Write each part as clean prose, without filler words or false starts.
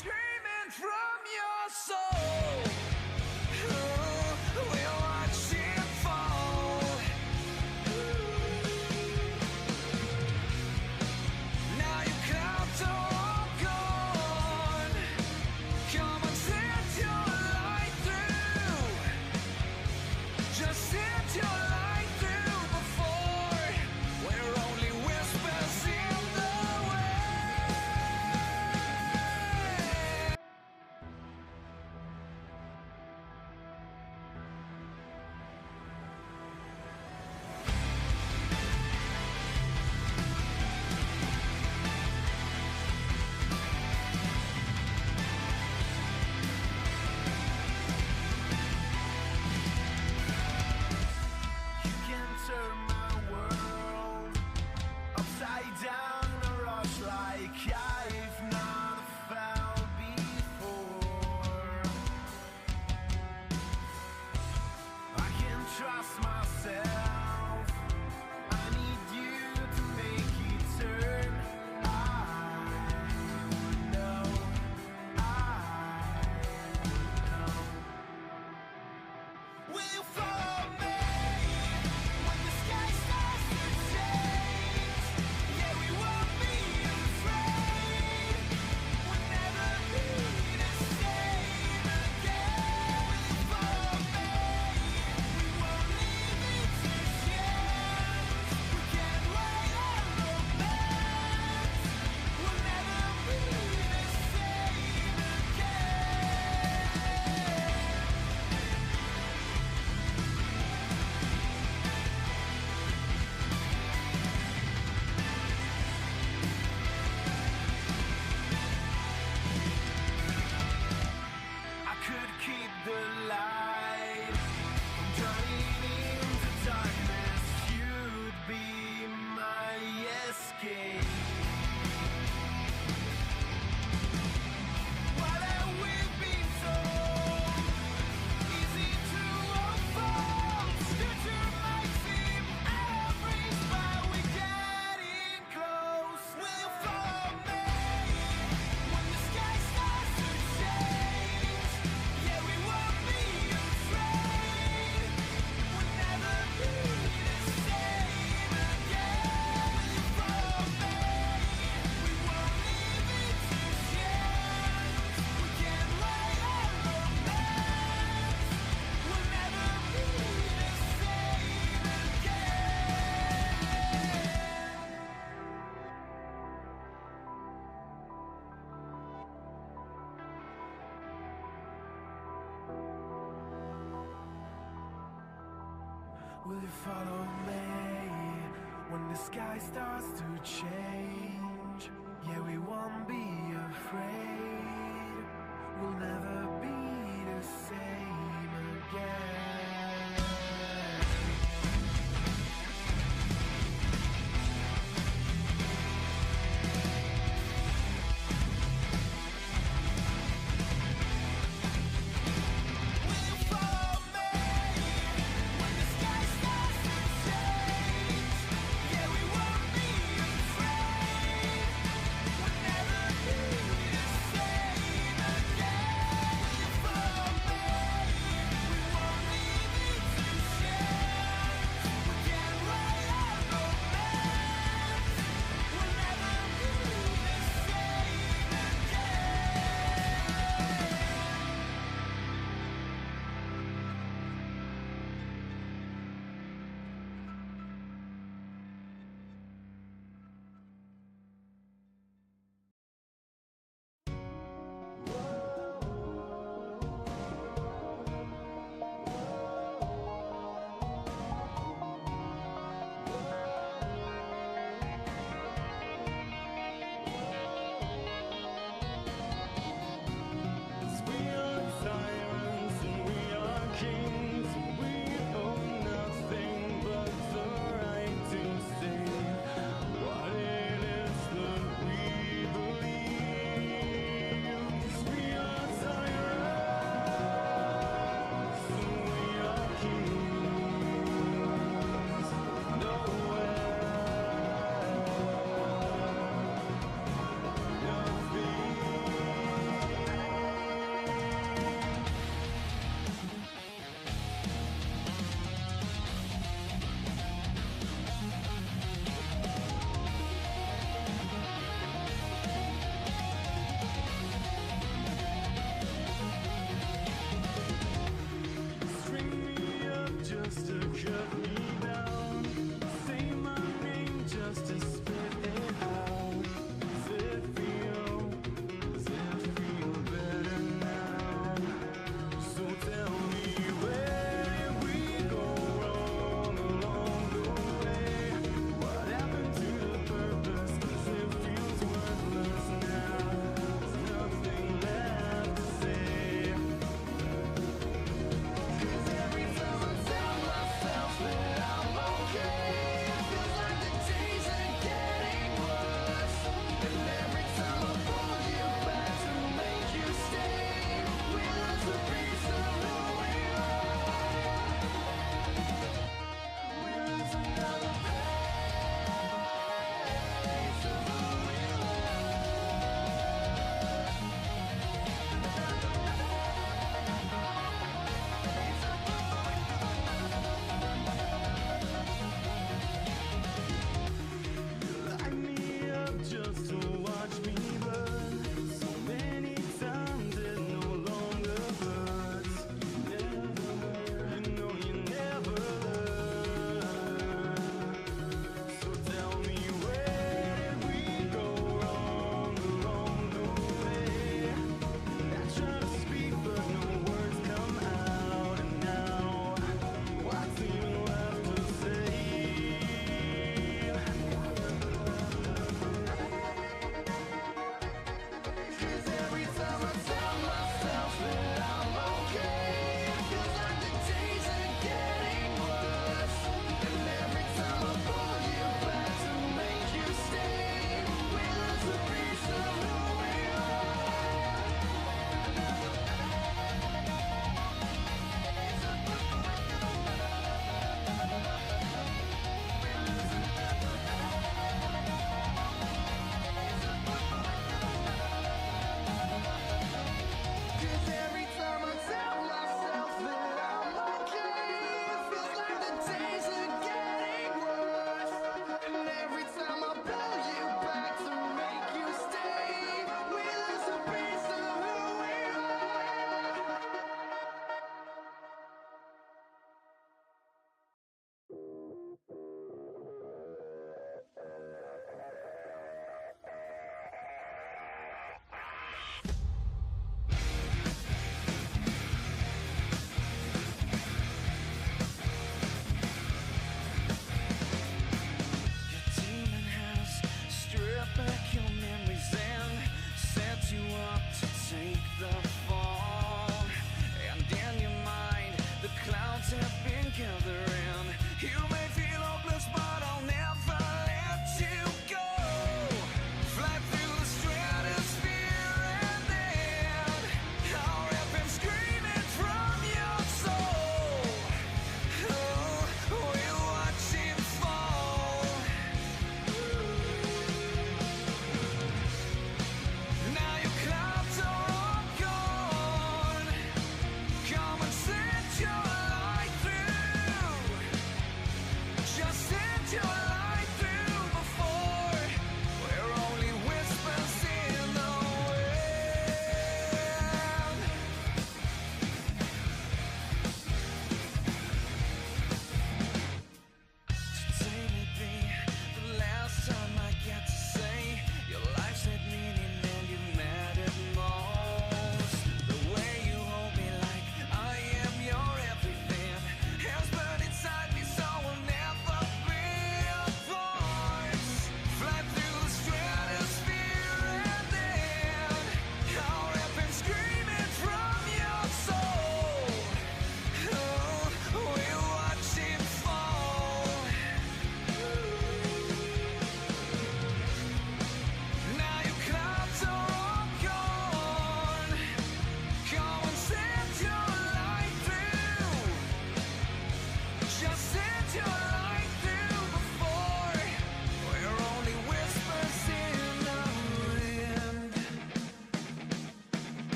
screaming from your soul. We'll watch it fall. Now you come to walk on. Come and set your light through. Just set your light through before we're only whispers in the wind. You can turn my world upside down in a rush like I've not felt before. I can trust myself. I need you to make it turn. I know. Will you follow me when the sky starts to change? Yeah, we won't be afraid. We'll never be the same again. Will you follow me? We won't leave it to chance. We can't wait on romance. We'll never be the same again. I could keep the light from turning into darkness. You'd be my escape. What have we been told? Is it true or false? Future might seem every spot we're getting close. Will you follow me when the sky starts to change? Yeah, we won't be afraid. We'll never be the same again. Will you follow me? We won't leave it to chance. We can't wait on romance. We'll never be the same again. Will you follow me when the sky starts to change? Yeah, we won't be afraid. We'll never be the same again. Will you follow me when the sky starts to change? Yeah, we won't be afraid. We'll never be the same again. Will you follow me? We won't leave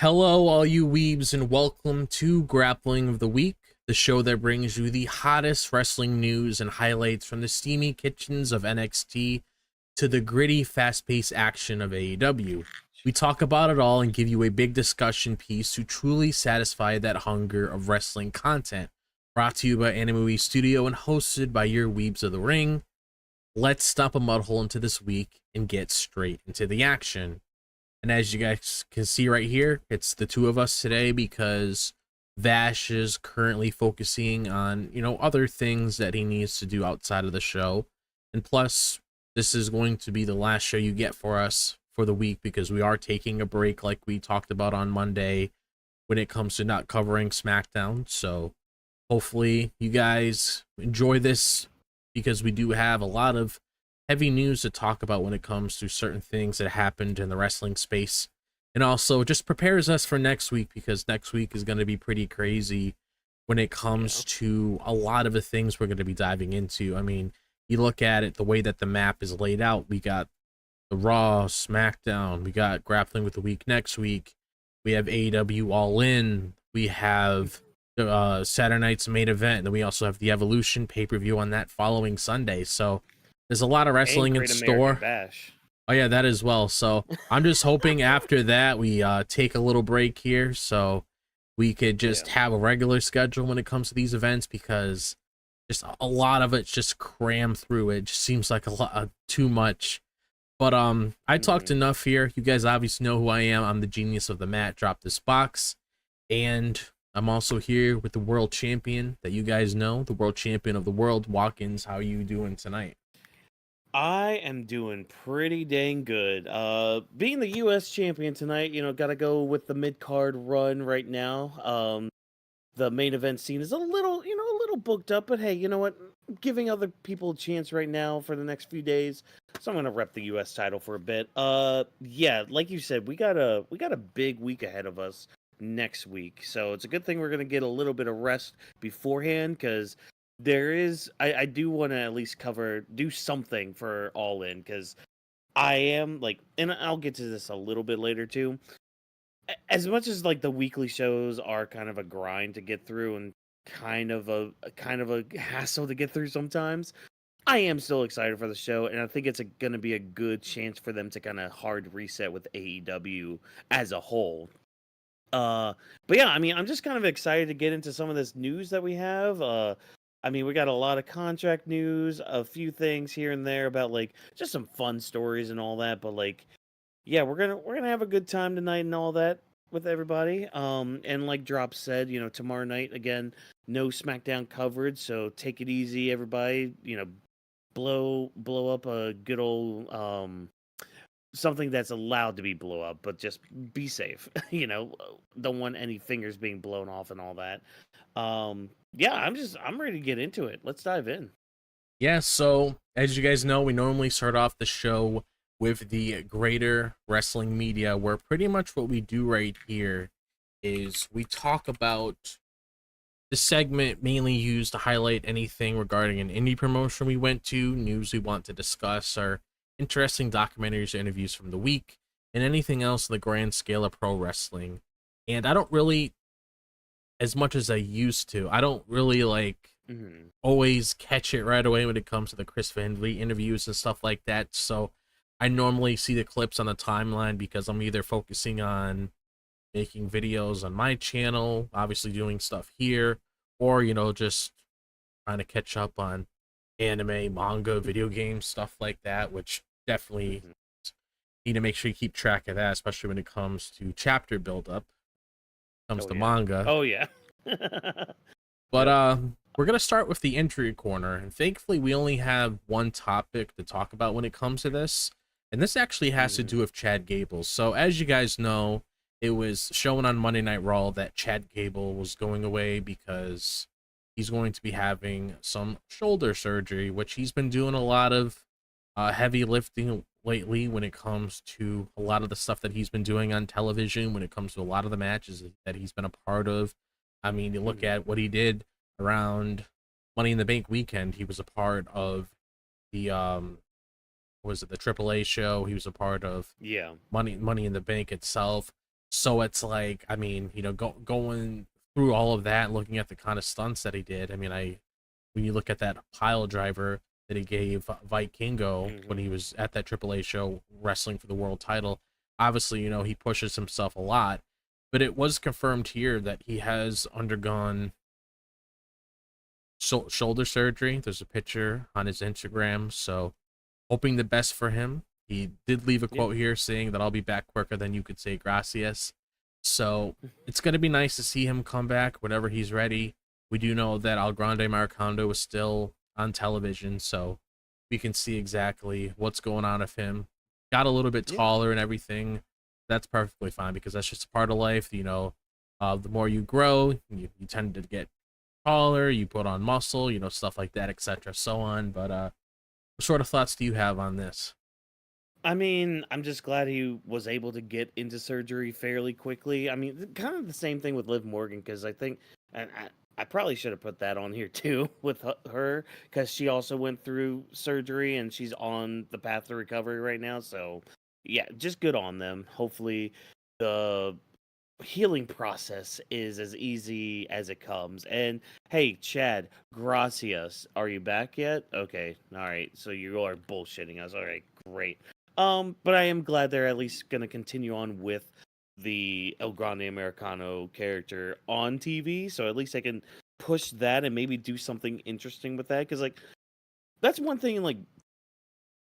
Hello, all you weebs, and welcome to Grappling of the Week, the show that brings you the hottest wrestling news and highlights from the steamy kitchens of NXT to the gritty, fast-paced action of AEW. We talk about it all and give you a big discussion piece to truly satisfy that hunger of wrestling content. Brought to you by Anime Studio and hosted by your weebs of the ring. Let's stop a mud hole into this week and get straight into the action. And as you guys can see right here, it's the two of us today because Vash is currently focusing on, other things that he needs to do outside of the show. And plus, this is going to be the last show you get for us for the week because we are taking a break like we talked about on Monday when it comes to not covering SmackDown. So hopefully you guys enjoy this because we do have a lot of heavy news to talk about when it comes to certain things that happened in the wrestling space. And also just prepares us for next week because next week is going to be pretty crazy when it comes to a lot of the things we're going to be diving into. I mean, you look at it, the way that the map is laid out, we got the Raw, SmackDown, we got Grappling with the Week next week, we have AEW All In, we have Saturday night's main event, and then we also have the Evolution pay-per-view on that following Sunday. So there's a lot of wrestling in store. Bash. Oh yeah, that as well. So I'm just hoping after that we take a little break here so we could just have a regular schedule when it comes to these events because just a lot of it's just crammed through. It just seems like a lot too much. But I talked enough here. You guys obviously know who I am. I'm the genius of the mat. Drop this box. And I'm also here with the world champion that you guys know, the world champion of the world, Watkins. How you doing tonight? I am doing pretty dang good. Being the U.S. champion tonight, gotta go with the mid-card run right now. The main event scene is a little booked up, but hey, you know what? I'm giving other people a chance right now for the next few days, so I'm gonna rep the U.S. title for a bit. Yeah, like you said, we got a big week ahead of us next week, so it's a good thing we're gonna get a little bit of rest beforehand, because I do want to at least do something for All In, because I am like, and I'll get to this a little bit later too. As much as like the weekly shows are kind of a grind to get through and kind of a hassle to get through sometimes, I am still excited for the show, and I think it's going to be a good chance for them to kind of hard reset with AEW as a whole. But yeah, I mean, I'm just kind of excited to get into some of this news that we have. I mean, we got a lot of contract news, a few things here and there about like just some fun stories and all that. But like, yeah, we're gonna have a good time tonight and all that with everybody. And like Drop said, tomorrow night again, no SmackDown coverage, so take it easy, everybody. Blow up a good old something that's allowed to be blow up, but just be safe. Don't want any fingers being blown off and all that. Yeah, I'm ready to get into it. Let's dive in. Yeah, so as you guys know, we normally start off the show with the greater wrestling media, where pretty much what we do right here is we talk about the segment mainly used to highlight anything regarding an indie promotion we went to, news we want to discuss, or interesting documentaries or interviews from the week, and anything else in the grand scale of pro wrestling. And I don't really, as much as I used to, I don't really always catch it right away when it comes to the Chris Van Vliet interviews and stuff like that. So I normally see the clips on the timeline because I'm either focusing on making videos on my channel, obviously doing stuff here, or, just trying to catch up on anime, manga, video games, stuff like that, which definitely need to make sure you keep track of that, especially when it comes to chapter buildup, comes to manga. Oh yeah. But we're gonna start with the injury corner, and thankfully we only have one topic to talk about when it comes to this, and this actually has to do with Chad Gable. So as you guys know, it was shown on Monday Night Raw that Chad Gable was going away because he's going to be having some shoulder surgery, which he's been doing a lot of heavy lifting lately when it comes to a lot of the stuff that he's been doing on television, when it comes to a lot of the matches that he's been a part of. I mean, you look at what he did around Money in the Bank weekend. He was a part of the was it the AAA show? He was a part of Money in the Bank itself. So it's like, I mean, going through all of that, looking at the kind of stunts that he did. I mean, when you look at that pile driver that he gave Vikingo when he was at that AAA show wrestling for the world title, obviously, he pushes himself a lot. But it was confirmed here that he has undergone shoulder surgery. There's a picture on his Instagram, so hoping the best for him. He did leave a quote here saying that I'll be back quicker than you could say gracias. So it's going to be nice to see him come back whenever he's ready. We do know that El Grande Marcando is still on television, so we can see exactly what's going on with him. Got a little bit taller and everything. That's perfectly fine because that's just a part of life. The more you grow, you tend to get taller, you put on muscle, stuff like that, etc. so on. But what sort of thoughts do you have on this? I mean, I'm just glad he was able to get into surgery fairly quickly. I mean, kind of the same thing with Liv Morgan, because I think, and I probably should have put that on here too with her, because she also went through surgery and she's on the path to recovery right now. So, yeah, just good on them. Hopefully, the healing process is as easy as it comes. And hey, Chad, gracias. Are you back yet? Okay, all right. So you are bullshitting us. All right, great. But I am glad they're at least gonna continue on with the El Grande Americano character on TV. So at least I can push that and maybe do something interesting with that. Because like that's one thing like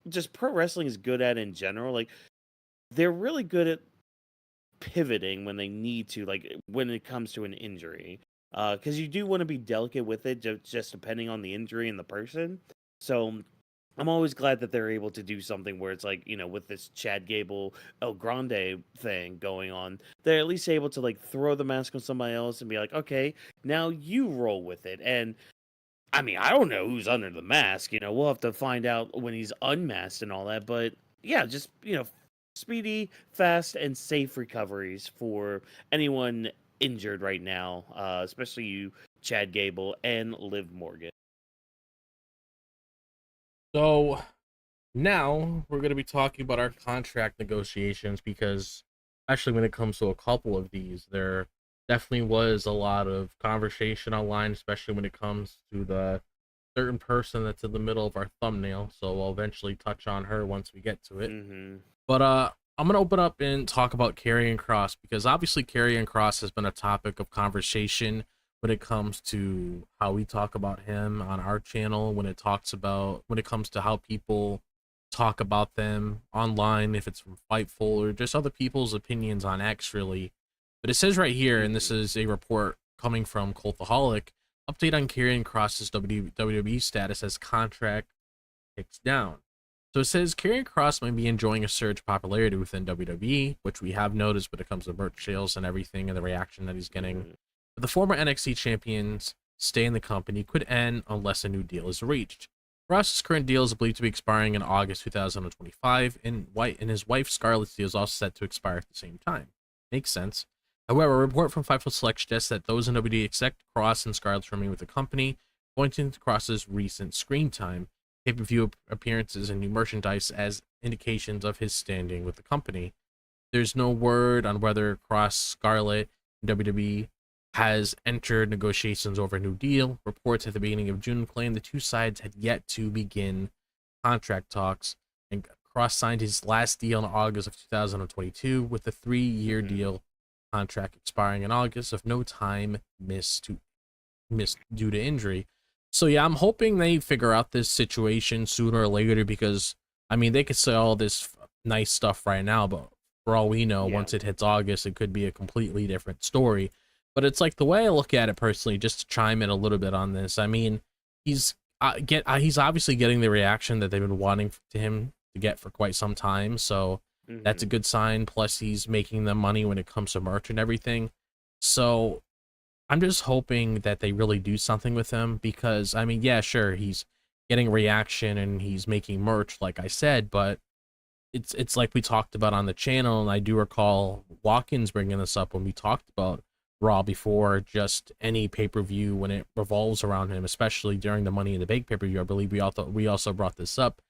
just pro wrestling is good at in general. Like they're really good at pivoting when they need to, like when it comes to an injury. Because you do want to be delicate with it, just depending on the injury and the person. So I'm always glad that they're able to do something where it's like, with this Chad Gable El Grande thing going on, they're at least able to like throw the mask on somebody else and be like, okay, now you roll with it. And I mean, I don't know who's under the mask, we'll have to find out when he's unmasked and all that. But yeah, just, speedy, fast, and safe recoveries for anyone injured right now, especially you, Chad Gable, and Liv Morgan. So now we're going to be talking about our contract negotiations because actually when it comes to a couple of these, there definitely was a lot of conversation online, especially when it comes to the certain person that's in the middle of our thumbnail. So we'll eventually touch on her once we get to it. But I'm gonna open up and talk about Karrion Kross because obviously Karrion Kross has been a topic of conversation when it comes to how we talk about him on our channel, when it comes to how people talk about them online, if it's from Fightful or just other people's opinions on X, really. But it says right here, and this is a report coming from Cultaholic, update on Karrion Kross's WWE status as contract ticks down. So it says Karrion Kross might be enjoying a surge of popularity within WWE, which we have noticed when it comes to merch sales and everything and the reaction that he's getting. But the former NXT champions stay in the company could end unless a new deal is reached. Kross's current deal is believed to be expiring in August 2025, and his wife Scarlett's deal is also set to expire at the same time. Makes sense. However, a report from Fightful Select suggests that those in WWE expect Kross and Scarlett to remain with the company, pointing to Kross's recent screen time, pay-per-view appearances, and new merchandise as indications of his standing with the company. There's no word on whether Kross, Scarlett, and WWE has entered negotiations over a new deal. Reports at the beginning of June claimed the two sides had yet to begin contract talks, and Kross signed his last deal in August of 2022 with a 3-year deal contract expiring in August of no time missed due to injury. So yeah, I'm hoping they figure out this situation sooner or later because, I mean, they could say all this nice stuff right now, but for all we know, once it hits August, it could be a completely different story. But it's like the way I look at it personally, just to chime in a little bit on this. I mean, he's obviously getting the reaction that they've been wanting him to get for quite some time. So that's a good sign. Plus, he's making them money when it comes to merch and everything. So I'm just hoping that they really do something with him because, I mean, yeah, sure, he's getting reaction and he's making merch, like I said, but it's like we talked about on the channel, and I do recall Watkins bringing this up when we talked about Raw before, just any pay-per-view when it revolves around him, especially during the Money in the Bank pay-per-view. I believe we also brought this up.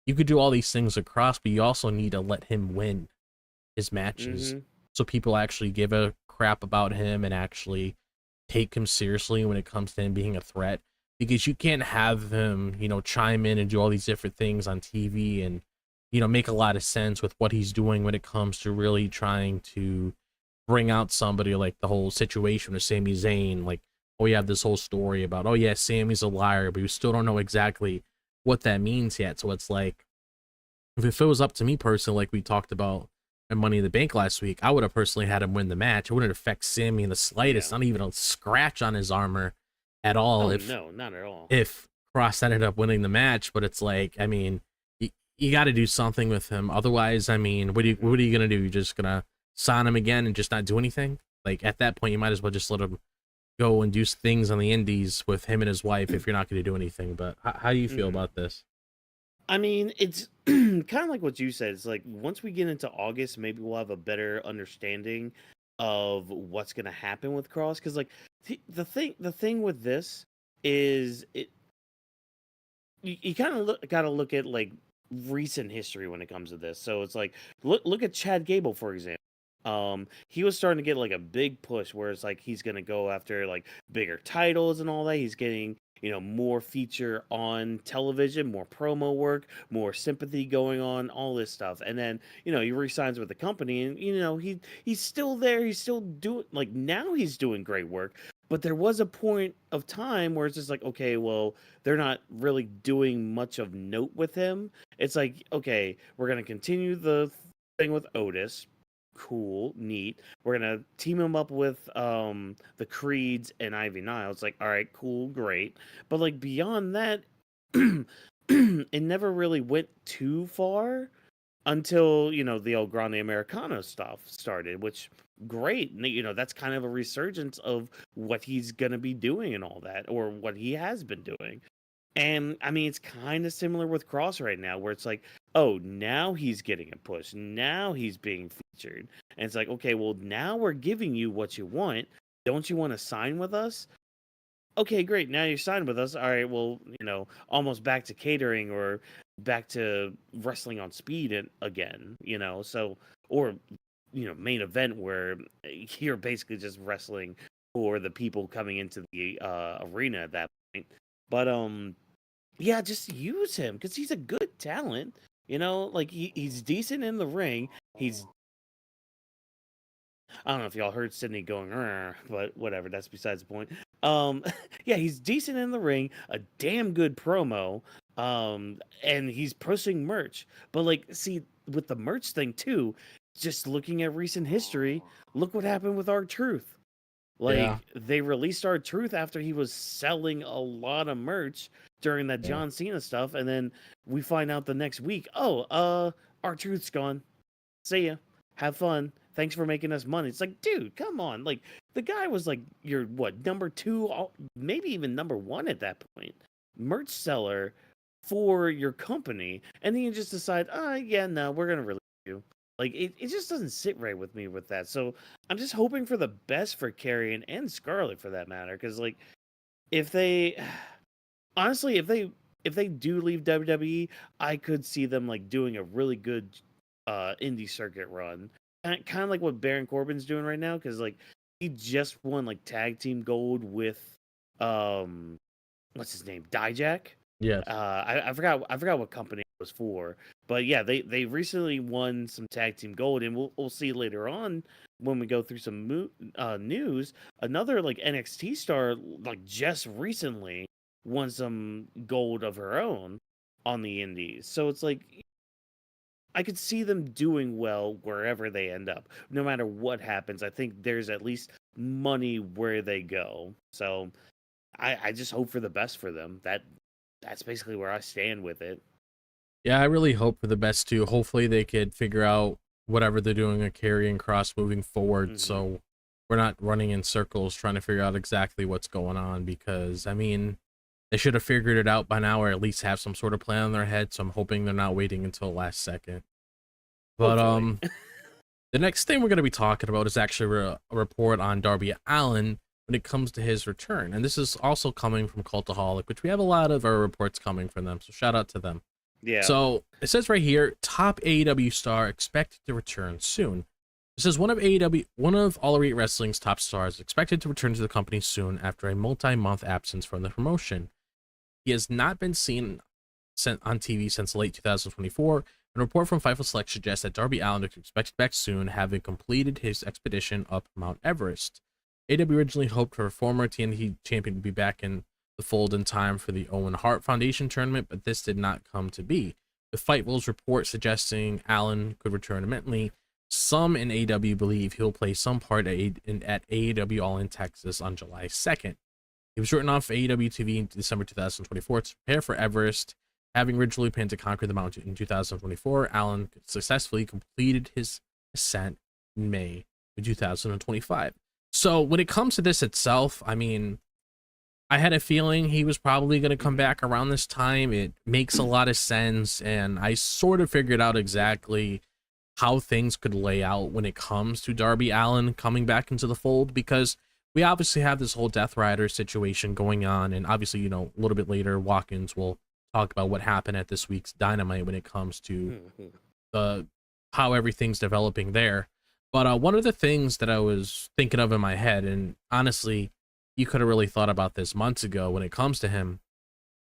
You could do all these things across, but you also need to let him win his matches. so people actually give a crap about him and actually take him seriously when it comes to him being a threat. Because you can't have him, chime in and do all these different things on TV and, make a lot of sense with what he's doing when it comes to really trying to bring out somebody, like the whole situation with Sami Zayn. Like, we have this whole story about, oh yeah, Sammy's a liar, but we still don't know exactly what that means yet. So it's like, if it was up to me personally, like we talked about in Money in the Bank last week, I would have personally had him win the match. It wouldn't affect Sammy in the slightest, not even a scratch on his armor at all. No, not at all. If Kross ended up winning the match, but it's like, I mean, you got to do something with him. Otherwise, I mean, what are you gonna do? You're just gonna sign him again and just not do anything? Like, at that point, you might as well just let him go and do things on the indies with him and his wife if you're not going to do anything. But how do you feel about this? I mean, it's kind of like what you said. It's like once we get into August, maybe we'll have a better understanding of what's going to happen with Kross. Because like the thing with this is you kind of got to look at like recent history when it comes to this. So it's like look at Chad Gable, for example. He was starting to get like a big push where it's like he's gonna go after like bigger titles and all that. He's getting more feature on television, more promo work, more sympathy going on, all this stuff. And then he resigns with the company, and he's still there. He's still doing, like, now he's doing great work. But there was a point of time where it's just like, okay, well, they're not really doing much of note with him. It's like, okay, we're gonna continue the thing with Otis. Cool, neat. We're gonna team him up with the Creeds and Ivy Nile. It's like, all right, cool, great. But like beyond that, it never really went too far until the El Grande Americano stuff started, which great. That's kind of a resurgence of what he's gonna be doing and all that, or what he has been doing. And I mean, it's kind of similar with Kross right now, where it's like, oh, now he's getting a push. Now he's being featured. And it's like, okay, well, now we're giving you what you want. Don't you want to sign with us? Okay, great. Now you're signed with us. All right, well, almost back to catering or back to wrestling on speed again, so, or, main event where you're basically just wrestling for the people coming into the arena at that point. But, yeah, just use him because he's a good talent. Like he's decent in the ring. I don't know if y'all heard Sydney going, but whatever. That's besides the point. Yeah, he's decent in the ring. A damn good promo. And he's pushing merch. But like, see, with the merch thing too, just looking at recent history, look what happened with R-Truth. Like, they released R-Truth after he was selling a lot of merch during that John Cena stuff, and then we find out the next week, R-Truth's gone. See ya. Have fun. Thanks for making us money. It's like, dude, come on. Like, the guy was like your number 2, maybe even number 1 at that point, merch seller for your company, and then you just decide, no, we're gonna release you. Like, it just doesn't sit right with me with that. So I'm just hoping for the best for Karrion and Scarlett, for that matter, because like, if they honestly, if they do leave WWE, I could see them like doing a really good indie circuit run, kind of like what Baron Corbin's doing right now, because like he just won like tag team gold with what's his name, Dijak. Yes. I forgot what company it was for, but yeah, they recently won some tag team gold, and we'll see later on when we go through some news. Another like NXT star like just recently won some gold of her own on the indies. So it's like, I could see them doing well wherever they end up. No matter what happens, I think there's at least money where they go. So I just hope for the best for them. That's basically where I stand with it. Yeah, I really hope for the best too. Hopefully they could figure out whatever they're doing with Karrion Kross moving forward, so we're not running in circles trying to figure out exactly what's going on, because I mean, they should have figured it out by now, or at least have some sort of plan in their head. So I'm hoping they're not waiting until the last second. But the next thing we're going to be talking about is actually a report on Darby Allin when it comes to his return, and this is also coming from Cultaholic, which we have a lot of our reports coming from them. So shout out to them. Yeah. So it says right here, top AEW star expected to return soon. It says one of All Elite Wrestling's top stars, is expected to return to the company soon after a multi-month absence from the promotion. He has not been seen on TV since late 2024. A report from Fightful Select suggests that Darby Allin is expected back soon, having completed his expedition up Mount Everest. AEW originally hoped for a former TNT champion to be back in the fold in time for the Owen Hart Foundation tournament, but this did not come to be. With Fightful's report suggesting Allin could return imminently, some in AEW believe he'll play some part at AEW All In Texas on July 2nd. He was written off AEW TV in December 2024 to prepare for Everest. Having originally planned to conquer the mountain in 2024, Allin successfully completed his ascent in May of 2025. So when it comes to this itself, I mean, I had a feeling he was probably going to come back around this time. It makes a lot of sense, and I sort of figured out exactly how things could lay out when it comes to Darby Allin coming back into the fold, because we obviously have this whole Death Rider situation going on, and obviously, you know, a little bit later, Watkins will talk about what happened at this week's Dynamite when it comes to how everything's developing there. But one of the things that I was thinking of in my head, and honestly, you could have really thought about this months ago when it comes to him,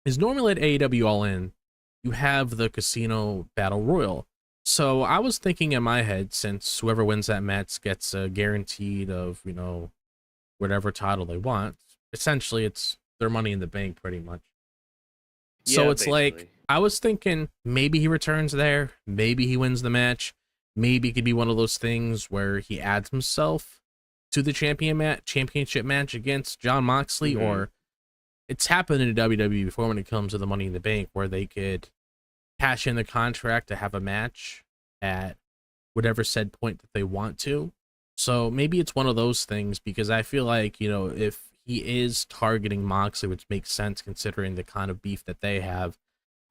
is normally at AEW All In, you have the Casino Battle Royal. So I was thinking in my head, since whoever wins that match gets a guaranteed of, you know, whatever title they want, essentially it's their Money in the Bank pretty much. So it's basically, like, I was thinking maybe he returns there, maybe he wins the match, maybe it could be one of those things where he adds himself to the championship match against Jon Moxley, or it's happened in WWE before when it comes to the Money in the Bank, where they could cash in the contract to have a match at whatever said point that they want to. So maybe it's one of those things, because I feel like, you know, if he is targeting Moxley, which makes sense considering the kind of beef that they have,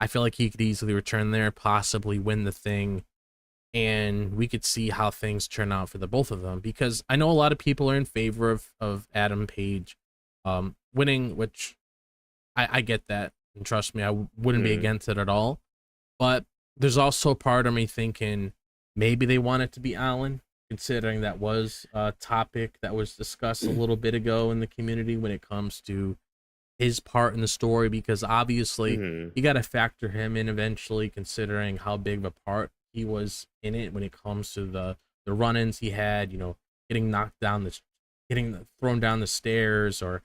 I feel like he could easily return there, possibly win the thing, and we could see how things turn out for the both of them, because I know a lot of people are in favor of Adam Page winning, which I get that, and trust me, I wouldn't be against it at all. But there's also a part of me thinking maybe they want it to be Allin, considering that was a topic that was discussed a little bit ago in the community when it comes to his part in the story, because obviously you got to factor him in eventually, considering how big of a part he was in it when it comes to the run-ins he had, you know, getting thrown down the stairs, or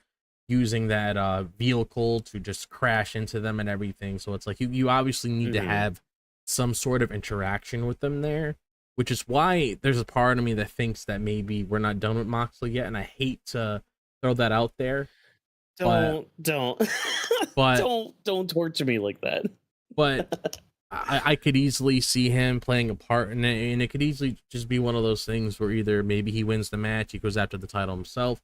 using that vehicle to just crash into them and everything. So it's like you obviously need to have some sort of interaction with them there, which is why there's a part of me that thinks that maybe we're not done with Moxley yet, and I hate to throw that out there. Don't but don't torture me like that. But I could easily see him playing a part in it, and it could easily just be one of those things where either maybe he wins the match, he goes after the title himself,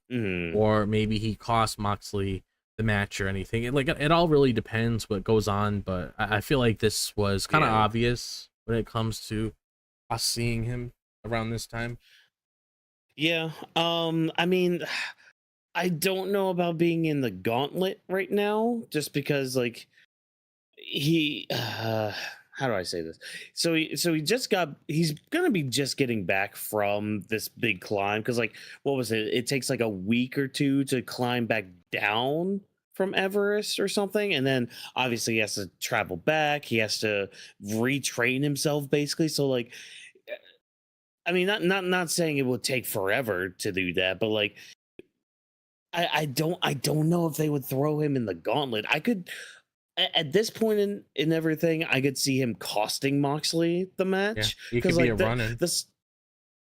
or maybe he costs Moxley the match or anything. It all really depends what goes on, but I feel like this was kind of obvious when it comes to us seeing him around this time. Yeah. I mean, I don't know about being in the gauntlet right now, just because, like, he how do I say this? So he's gonna be just getting back from this big climb, because, like, what was it? It takes like a week or two to climb back down from Everest or something, and then obviously he has to travel back. He has to retrain himself basically. So, like, I mean, not saying it would take forever to do that, but, like, I don't know if they would throw him in the gauntlet. I could, at this point in everything, I could see him costing Moxley the match, he could because, be like, a run-in.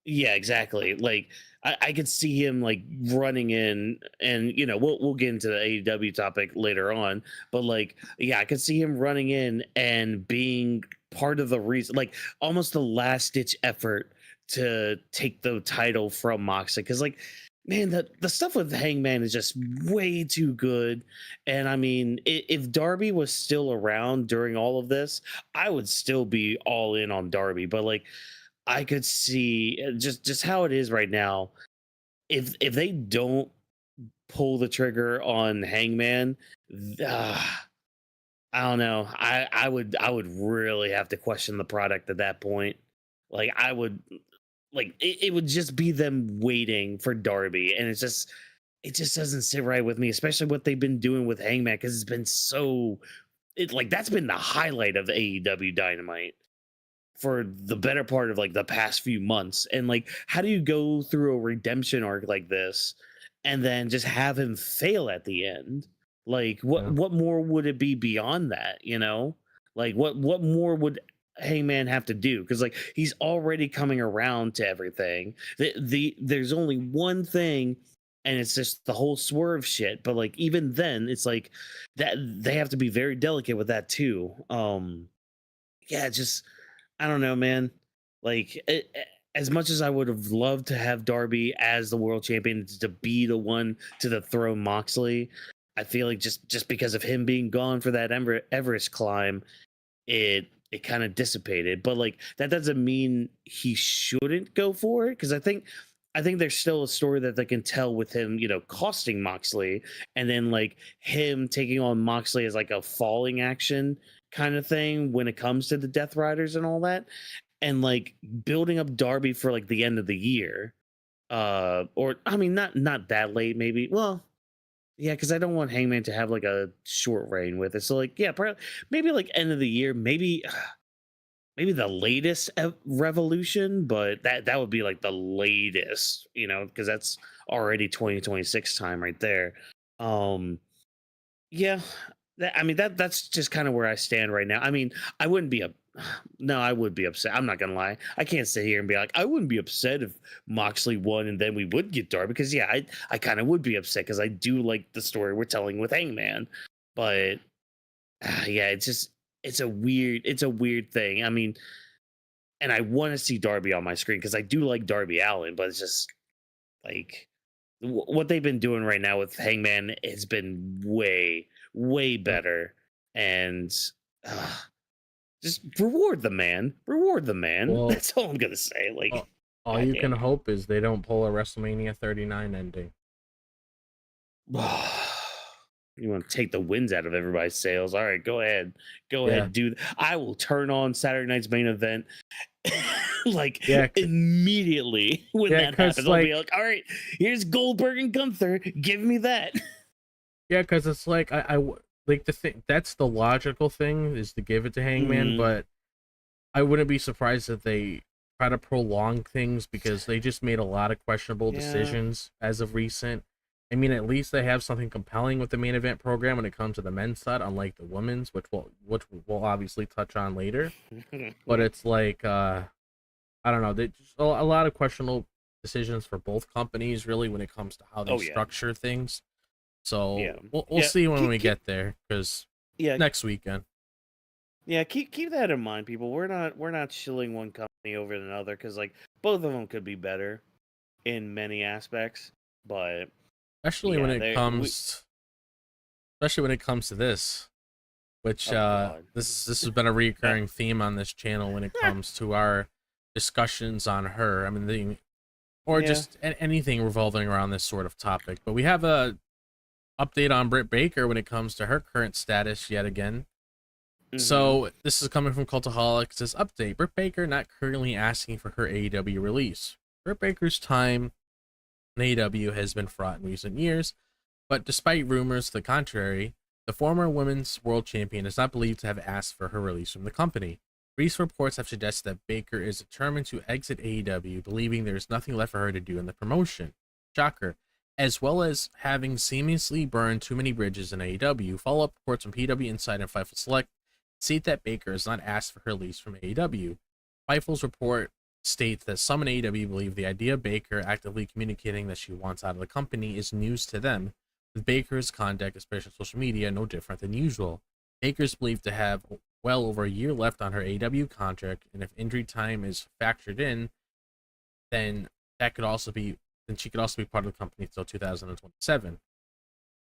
Yeah, exactly. Like, I could see him, like, running in, and, you know, we'll get into the AEW topic later on, but, like, yeah, I could see him running in and being part of the reason, like, almost the last ditch effort to take the title from Moxley, because, like, man, the stuff with Hangman is just way too good. And I mean, if Darby was still around during all of this, I would still be all in on Darby. But, like, I could see just how it is right now. If they don't pull the trigger on Hangman, I don't know. I would really have to question the product at that point. Like, I would. like it would just be them waiting for Darby, and it just doesn't sit right with me, especially what they've been doing with Hangman, because it's been so that's been the highlight of AEW Dynamite for the better part of like the past few months. And like, how do you go through a redemption arc like this and then just have him fail at the end? Like, what more would it be beyond that? You know, like what more would Hangman have to do? Because like he's already coming around to everything. There's only one thing. And it's just the whole swerve shit. But like even then, it's like that they have to be very delicate with that too. Yeah, just I don't know, man. Like as much as I would have loved to have Darby as the world champion to be the one to dethrone Moxley, I feel like just because of him being gone for that Everest climb, it kind of dissipated. But like that doesn't mean he shouldn't go for it, because I think there's still a story that they can tell with him, you know, costing Moxley, and then like him taking on Moxley as like a falling action kind of thing when it comes to the Death Riders and all that, and like building up Darby for like the end of the year. Or I mean, not that late, maybe. Well, yeah, because I don't want Hangman to have like a short reign with it. So like, yeah, probably maybe like end of the year, maybe the latest Revolution, but that would be like the latest, you know, because that's already 2026 time right there. Yeah, I mean that's just kind of where I stand right now. I mean, I wouldn't be no, I would be upset. I'm not gonna lie. I can't sit here and be like, I wouldn't be upset if Moxley won and then we would get Darby, because yeah, I kind of would be upset because I do like the story we're telling with Hangman, but yeah, it's a weird thing. I mean, and I want to see Darby on my screen because I do like Darby Allin, but it's just like what they've been doing right now with Hangman has been way better. And just reward the man. Well, That's all I'm gonna say. Like, all you can hope is they don't pull a WrestleMania 39 ending. You want to take the wins out of everybody's sails? All right, go ahead, dude. I will turn on Saturday night's main event like immediately when that happens. I'll be like, all right, here's Goldberg and Gunther. Give me that. Yeah, because it's like I like the thing. That's the logical thing, is to give it to Hangman, but I wouldn't be surprised if they try to prolong things, because they just made a lot of questionable decisions as of recent. I mean, at least they have something compelling with the main event program when it comes to the men's side, unlike the women's, which we'll obviously touch on later. But it's like, I don't know, they just a lot of questionable decisions for both companies, really, when it comes to how they structure things. So we'll see when we get there, because next weekend. Yeah, keep that in mind, people. We're not shilling one company over another, because like both of them could be better in many aspects, but. Especially when it comes to this, which this has been a recurring theme on this channel when it comes to our discussions on her. I mean, just anything revolving around this sort of topic. But we have a update on Britt Baker when it comes to her current status yet again. So this is coming from Cultaholic. It says, update: Britt Baker not currently asking for her AEW release. Britt Baker's time AEW has been fraught in recent years, but despite rumors to the contrary, the former women's world champion is not believed to have asked for her release from the company. Recent reports have suggested that Baker is determined to exit AEW, believing there is nothing left for her to do in the promotion. Shocker. As well as having seamlessly burned too many bridges in AEW, follow-up reports from PW Insider and Fightful Select state that Baker has not asked for her release from AEW. Fightful's report states that some in AEW believe the idea of Baker actively communicating that she wants out of the company is news to them, with Baker's conduct, especially on social media, no different than usual. Baker is believed to have well over a year left on her AEW contract, and if injury time is factored in, then she could also be part of the company until 2027.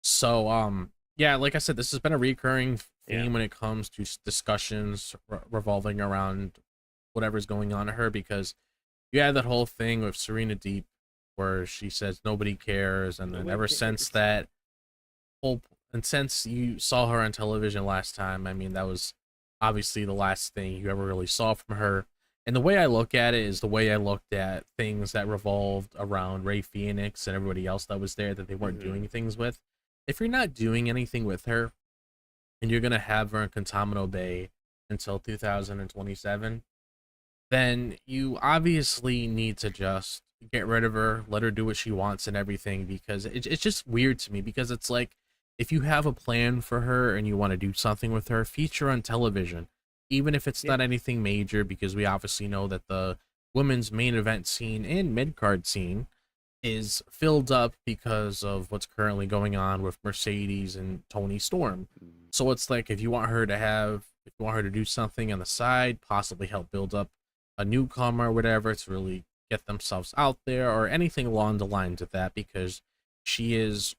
So, yeah, like I said, this has been a recurring theme when it comes to discussions revolving around whatever's going on to her, because you had that whole thing with Serena Deep where she says nobody cares, and then ever since that and since you saw her on television last time, I mean, that was obviously the last thing you ever really saw from her. And the way I look at it is the way I looked at things that revolved around Ray Phoenix and everybody else that was there that they weren't doing things with. If you're not doing anything with her and you're going to have her in Contamino Bay until 2027, then you obviously need to just get rid of her, let her do what she wants and everything, because it's just weird to me, because it's like, if you have a plan for her and you want to do something with her, feature on television, even if it's not anything major, because we obviously know that the women's main event scene and mid-card scene is filled up because of what's currently going on with Mercedes and Tony Storm. So it's like, if you want her to do something on the side, possibly help build up a newcomer or whatever to really get themselves out there, or anything along the lines of that, because she is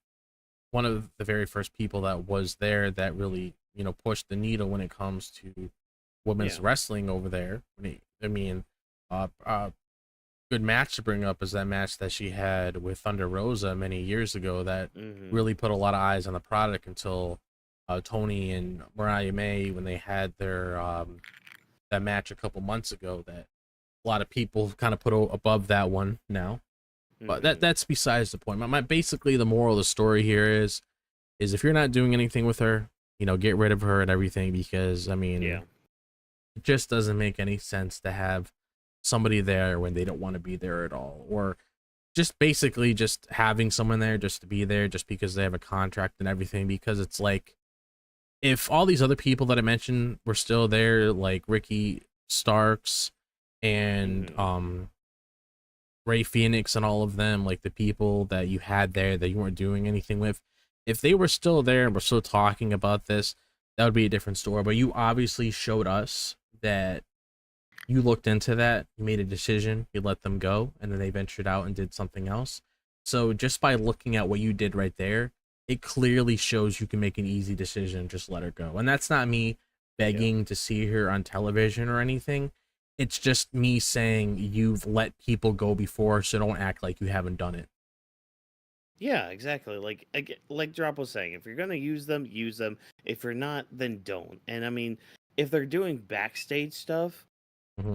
one of the very first people that was there that really, pushed the needle when it comes to women's wrestling over there. I mean, good match to bring up is that match that she had with Thunder Rosa many years ago that really put a lot of eyes on the product until Tony and Mariah May, when they had their that match a couple months ago, that a lot of people kind of put above that one now. But that's besides the point. Basically, the moral of the story here is if you're not doing anything with her, get rid of her and everything, because it just doesn't make any sense to have somebody there when they don't want to be there at all, or just basically just having someone there just to be there just because they have a contract and everything. Because it's like, if all these other people that I mentioned were still there, like Ricky Starks and Ray Phoenix and all of them, like the people that you had there that you weren't doing anything with, if they were still there and were still talking about this, that would be a different story. But you obviously showed us that you looked into that, you made a decision, you let them go, and then they ventured out and did something else. So just by looking at what you did right there, it clearly shows you can make an easy decision, just let her go. And that's not me begging to see her on television or anything. It's just me saying you've let people go before, so don't act like you haven't done it. Yeah, exactly. Like Drop was saying, if you're gonna use them, use them. If you're not, then don't. And I mean, if they're doing backstage stuff,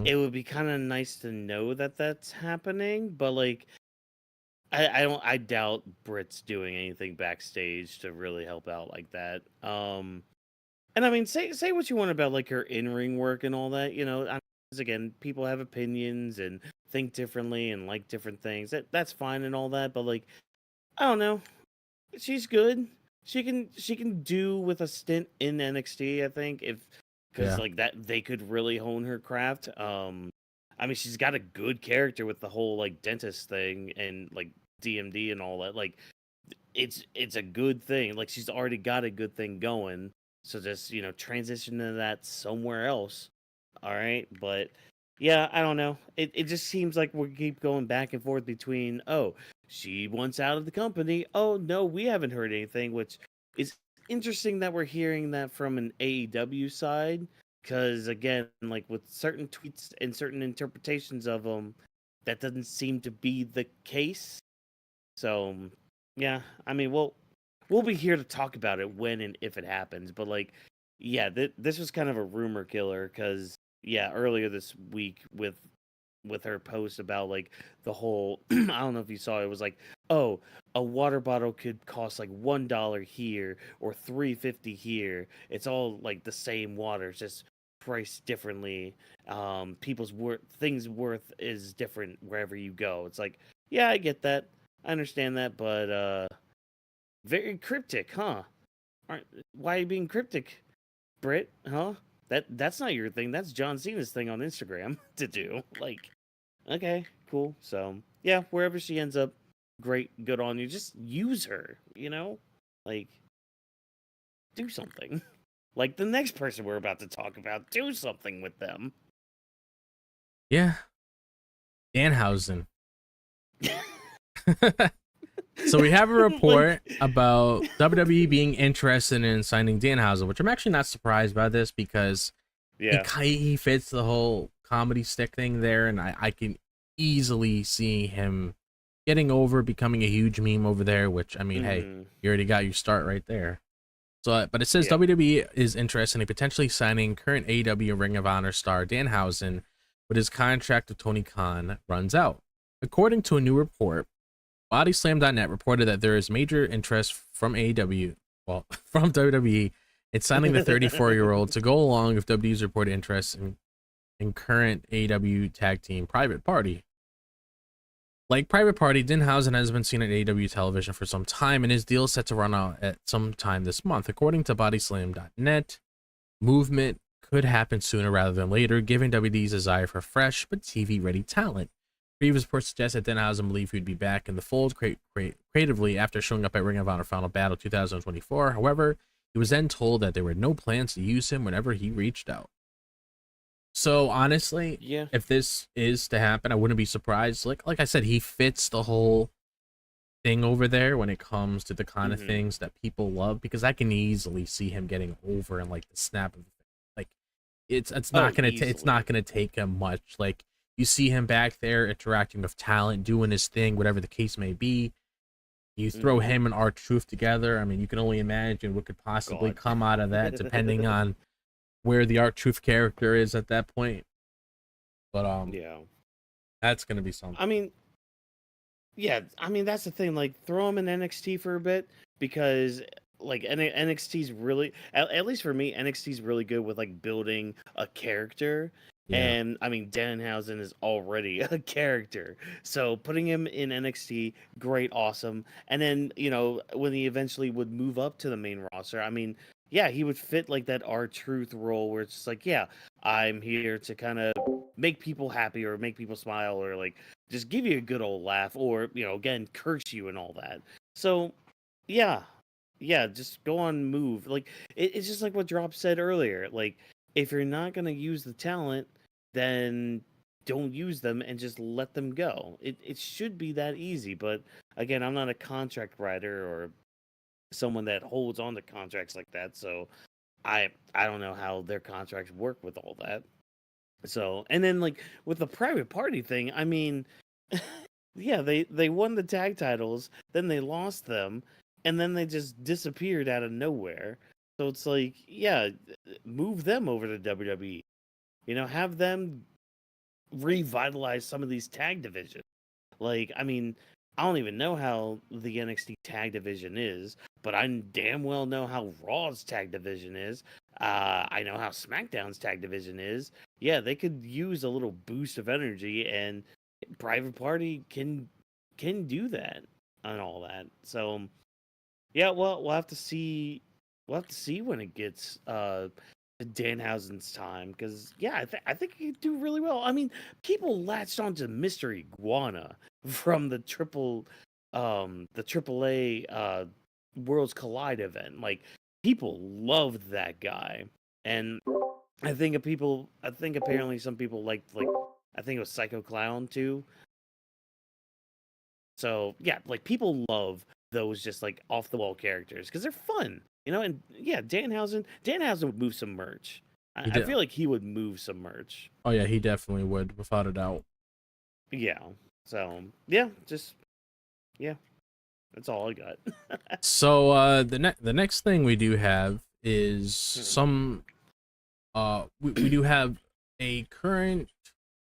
it would be kind of nice to know that that's happening. But like, I doubt Britt's doing anything backstage to really help out like that. And I mean, say what you want about like her in-ring work and all that. 'Cause again, people have opinions and think differently and like different things. That's fine and all that. But like, I don't know. She's good. She can do with a stint in NXT, I think, because like that they could really hone her craft. I mean, she's got a good character with the whole like dentist thing and like DMD and all that. Like, it's a good thing. Like, she's already got a good thing going. So just transition to that somewhere else. All right, but yeah, I don't know. It just seems like we keep going back and forth between, oh, she wants out of the company. Oh no, we haven't heard anything, which is interesting that we're hearing that from an AEW side. Because again, like with certain tweets and certain interpretations of them, that doesn't seem to be the case. So yeah, I mean, we'll be here to talk about it when and if it happens. But like, yeah, this was kind of a rumor killer because earlier this week with her post about like the whole I don't know if you saw it, was like, oh, a water bottle could cost like $1 here or $3.50 here. It's all like the same water, it's just priced differently. People's things worth is different wherever you go. It's like, yeah, I get that, I understand that, but very cryptic, huh? Why are you being cryptic, Britt? Huh? That's not your thing. That's John Cena's thing on Instagram to do. Like, okay, cool. So yeah, wherever she ends up, great, good on you. Just use her, like do something. Like the next person we're about to talk about, do something with them. Yeah, Danhausen. So we have a report about WWE being interested in signing Danhausen, which I'm actually not surprised by this, because he fits the whole comedy stick thing there, and I can easily see him getting over, becoming a huge meme over there, which, I mean, hey, you already got your start right there. So, but it says WWE is interested in potentially signing current AEW Ring of Honor star Danhausen but his contract with Tony Khan runs out. According to a new report, Bodyslam.net reported that there is major interest from AEW, well, from WWE, in signing the 34-year-old to go along with WWE's reported interest in current AEW tag team Private Party. Like Private Party, Danhausen has been seen at AEW television for some time, and his deal is set to run out at some time this month. According to Bodyslam.net, movement could happen sooner rather than later, given WWE's desire for fresh but TV-ready talent. Previous reports suggest that Danhausen believed he'd be back in the fold creatively after showing up at Ring of Honor Final Battle 2024. However, he was then told that there were no plans to use him whenever he reached out. So honestly, Yeah. if this is to happen, I wouldn't be surprised. Like I said, he fits the whole thing over there when it comes to the kind of things that people love, because I can easily see him getting over in like the snap of the thing. Like it's not gonna take him much. Like you see him back there interacting with talent, doing his thing, whatever the case may be. You throw him and R-Truth together. I mean, you can only imagine what could possibly come out of that, depending on where the R-Truth character is at that point. But Yeah. that's gonna be something. I mean, yeah, I mean that's the thing. Like, throw him in NXT for a bit, because like NXT's really, at least for me, NXT's really good with like building a character. Yeah. And I mean, Danhausen is already a character, so putting him in NXT, great, awesome. And then, you know, when he eventually would move up to the main roster, I mean, yeah, he would fit like that R-Truth role where it's just like, yeah, I'm here to kind of make people happy or make people smile or like just give you a good old laugh or, you know, again, curse you and all that. So, yeah, just go on, move. Like, it's just like what Drop said earlier. Like, if you're not going to use the talent, then don't use them and just let them go. It should be that easy. But again, I'm not a contract writer or someone that holds on to contracts like that, so I don't know how their contracts work with all that. So, and then like with the Private Party thing, I mean, yeah, they won the tag titles, then they lost them, and then they just disappeared out of nowhere. So it's like, yeah, move them over to WWE. You know, have them revitalize some of these tag divisions. Like, I mean, I don't even know how the NXT tag division is, but I damn well know how Raw's tag division is. I know how SmackDown's tag division is. Yeah, they could use a little boost of energy, and Private Party can do that and all that. So, yeah, well, we'll have to see. We'll have to see when it gets Danhausen's time, because yeah, I think he could do really well. I mean, people latched onto Mystery Iguana from the AAA Worlds Collide event. Like, people loved that guy, and I think apparently some people liked, like, I think it was Psycho Clown too. So yeah, like, people love those just like off the wall characters because they're fun, you know. And yeah, Danhausen would move some merch. I feel like he would move some merch. Oh yeah, he definitely would, without a doubt. Yeah. So yeah, that's all I got. So the next thing we do have is some we do have a current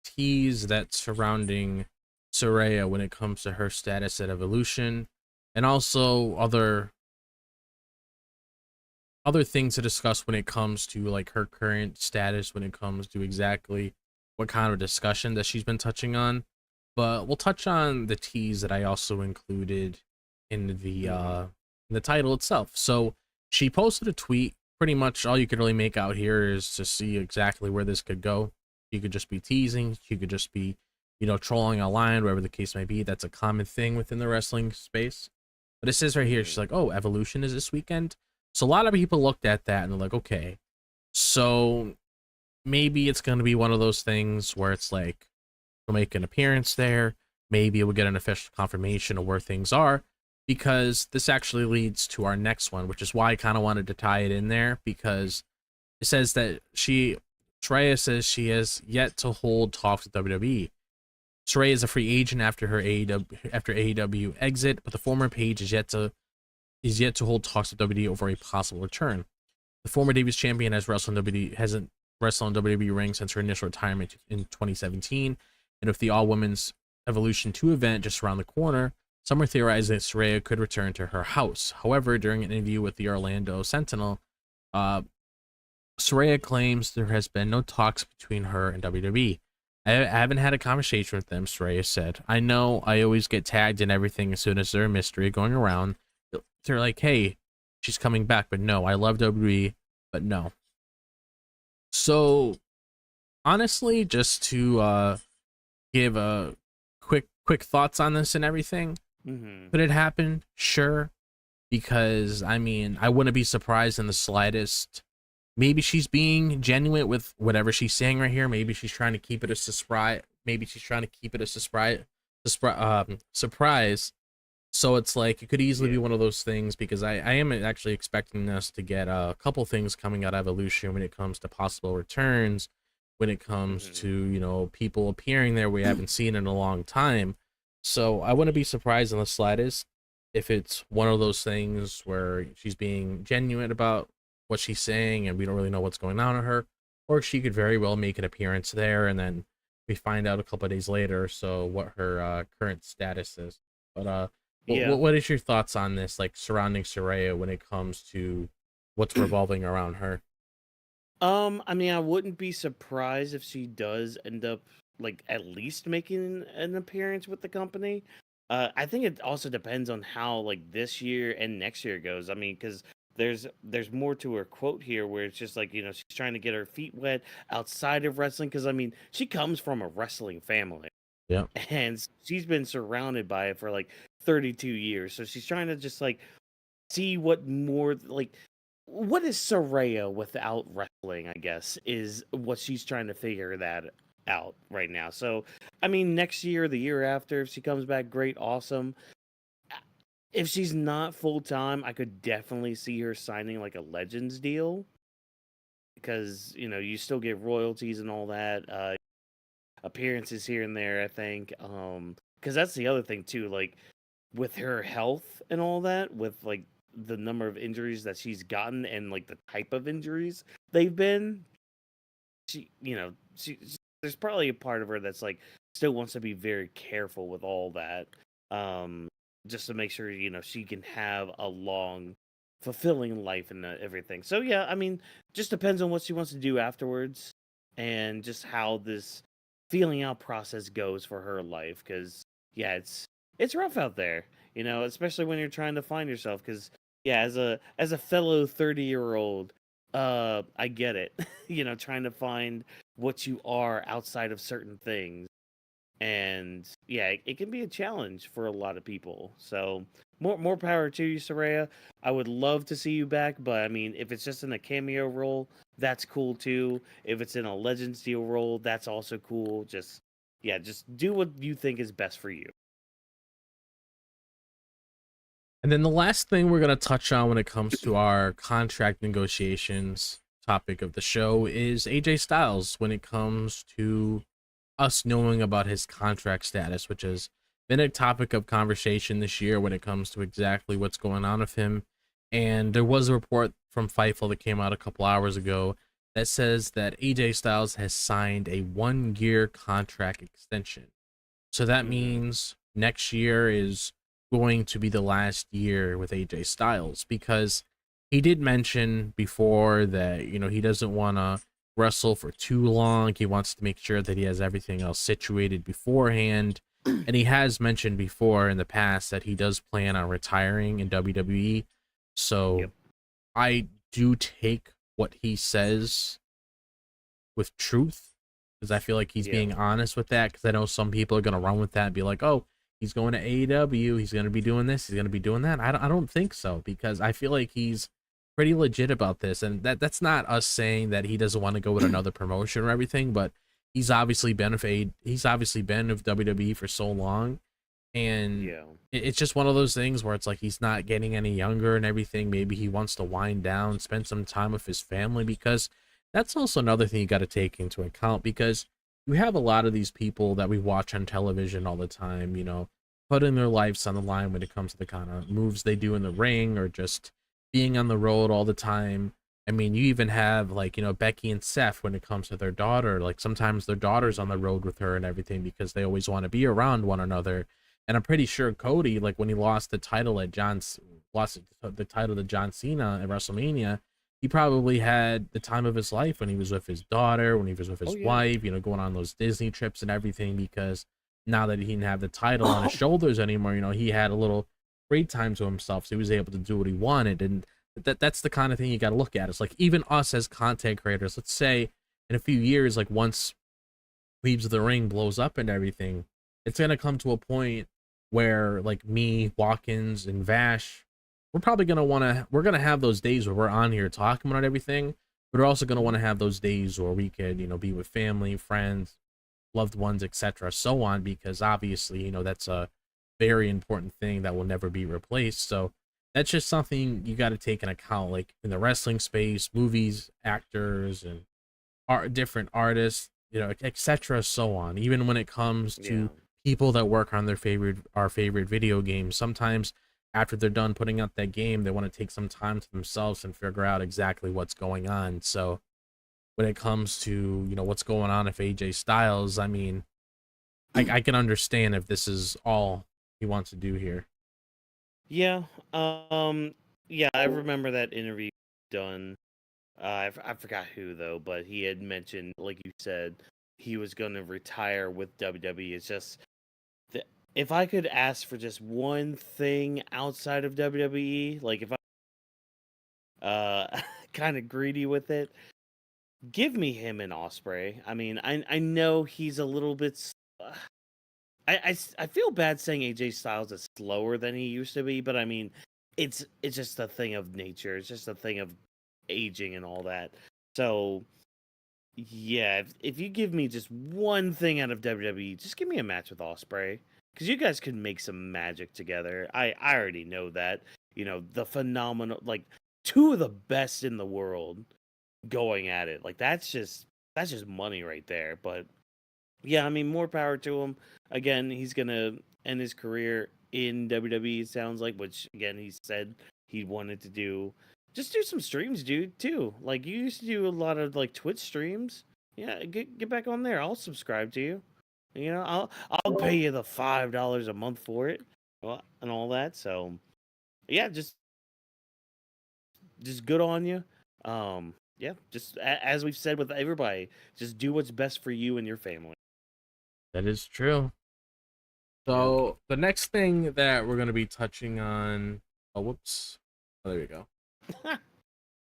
tease that's surrounding Saraya when it comes to her status at Evolution, and also other things to discuss when it comes to like her current status when it comes to exactly what kind of discussion that she's been touching on. But we'll touch on the tease that I also included in the title itself. So she posted a tweet. Pretty much all you could really make out here is to see exactly where this could go. You could just be teasing. You could just be, you know, trolling online, whatever the case may be. That's a common thing within the wrestling space. But it says right here, she's like, oh, Evolution is this weekend. So a lot of people looked at that and they're like, okay, so maybe it's going to be one of those things where it's like, we'll make an appearance there. Maybe we'll get an official confirmation of where things are, because this actually leads to our next one, which is why I kind of wanted to tie it in there, because it says that Saraya says she has yet to hold talks with WWE. Saraya is a free agent after her AEW exit, but the former Page is yet to hold talks with WWE over a possible return. The former Davies champion has wrestled in WWE wrestle in WWE ring since her initial retirement in 2017. And with the all women's Evolution 2 event just around the corner, some are theorizing that Saraya could return to her house. However, during an interview with the Orlando Sentinel, Saraya claims there has been no talks between her and WWE. I haven't had a conversation with them, Saraya said. I know I always get tagged in everything as soon as there's a mystery going around. They're like, hey, she's coming back, but no, I love WWE, but no. So, honestly, just to give a quick thoughts on this and everything, could it happen? Sure, because I mean, I wouldn't be surprised in the slightest. Maybe she's being genuine with whatever she's saying right here. Maybe she's trying to keep it a surprise. Maybe she's trying to keep it a surprise. So it's like it could easily be one of those things, because I am actually expecting us to get a couple things coming out of Evolution when it comes to possible returns, when it comes to, you know, people appearing there we haven't seen in a long time. So I wouldn't be surprised in the slightest if it's one of those things where she's being genuine about what she's saying and we don't really know what's going on with her, or she could very well make an appearance there and then we find out a couple of days later so what her current status is. But what is your thoughts on this, like surrounding Saraya when it comes to what's revolving around her? I mean, I wouldn't be surprised if she does end up like at least making an appearance with the company. I think it also depends on how like this year and next year goes. I mean, because there's more to her quote here where it's just like, you know, she's trying to get her feet wet outside of wrestling, because I mean, she comes from a wrestling family. Yeah. And she's been surrounded by it for like 32 years. So she's trying to just like see what more like what is Saraya without wrestling, I guess, is what she's trying to figure that out right now. So, I mean, next year, the year after, if she comes back, great, awesome. If she's not full time, I could definitely see her signing like a Legends deal, because, you know, you still get royalties and all that, appearances here and there, I think. Because that's the other thing too, like with her health and all that, with like the number of injuries that she's gotten and like the type of injuries they've been, there's probably a part of her that's like still wants to be very careful with all that, just to make sure, you know, she can have a long fulfilling life and everything. So yeah, I mean, just depends on what she wants to do afterwards and just how this feeling out process goes for her life, because yeah, it's rough out there, you know, especially when you're trying to find yourself, because yeah, as a fellow 30-year-old, I get it. You know, trying to find what you are outside of certain things, and yeah, it can be a challenge for a lot of people. So more power to you, Saraya. I would love to see you back, but I mean, if it's just in a cameo role, that's cool too. If it's in a Legends deal role, that's also cool. Just do what you think is best for you. And then the last thing we're going to touch on when it comes to our contract negotiations topic of the show is AJ Styles, when it comes to us knowing about his contract status, which has been a topic of conversation this year when it comes to exactly what's going on with him. And there was a report from Fightful that came out a couple hours ago that says that AJ Styles has signed a 1-year contract extension. So that means next year is going to be the last year with AJ Styles, because he did mention before that, you know, he doesn't want to wrestle for too long. He wants to make sure that he has everything else situated beforehand. And he has mentioned before in the past that he does plan on retiring in WWE. So I do take what he says with truth, because I feel like he's being honest with that, because I know some people are going to run with that and be like, oh, he's going to AEW, he's going to be doing this, he's going to be doing that. I don't think so, because I feel like he's pretty legit about this, and that's not us saying that he doesn't want to go with another promotion or everything, but he's obviously been with WWE for so long, and it's just one of those things where it's like he's not getting any younger and everything. Maybe he wants to wind down, spend some time with his family, because that's also another thing you got to take into account, because you have a lot of these people that we watch on television all the time, you know, putting their lives on the line when it comes to the kind of moves they do in the ring, or just being on the road all the time. I mean, you even have like, Becky and Seth when it comes to their daughter. Like sometimes their daughter's on the road with her and everything because they always want to be around one another. And I'm pretty sure Cody, like when he lost the title at lost the title to John Cena at WrestleMania, he probably had the time of his life when he was with his daughter, when he was with Oh his yeah. wife, going on those Disney trips and everything, because now that he didn't have the title on his shoulders anymore, he had a little free time to himself, so he was able to do what he wanted. And that's the kind of thing you got to look at. It's like even us as content creators, let's say in a few years, like once Weebs of the Ring blows up and everything, it's gonna come to a point where like me, Watkins, and Vash, we're gonna have those days where we're on here talking about everything, but we're also gonna want to have those days where we could, be with family, friends, loved ones, etc., so on, because obviously, that's a very important thing that will never be replaced. So that's just something you got to take in account, like in the wrestling space, movies, actors, and different artists, etc., so on. Even when it comes Yeah. to people that work on our favorite video games, sometimes after they're done putting out that game, they want to take some time to themselves and figure out exactly what's going on. So when it comes to what's going on with AJ Styles, I mean, I can understand if this is all he wants to do here. Yeah. Yeah, I remember that interview done. I forgot who though, but he had mentioned, like you said, he was going to retire with WWE. It's just if I could ask for just one thing outside of WWE, like if I kind of greedy with it, give me him and Osprey. I mean, I know he's a little bit. I feel bad saying AJ Styles is slower than he used to be, but I mean, it's just a thing of nature. It's just a thing of aging and all that. So yeah, if you give me just one thing out of WWE, just give me a match with Osprey, because you guys could make some magic together. I already know that. The phenomenal, like two of the best in the world going at it. Like that's just money right there. But yeah, I mean, more power to him. Again, he's gonna end his career in WWE. It sounds like, which again he said he wanted to do. Just do some streams, dude. Too like you used to do a lot of like Twitch streams. Yeah, get back on there. I'll subscribe to you. I'll pay you the $5 a month for it, and all that. So yeah, just good on you. Yeah, just as we've said with everybody, just do what's best for you and your family. That is true. So the next thing that we're going to be touching on, oh whoops, oh, there we go.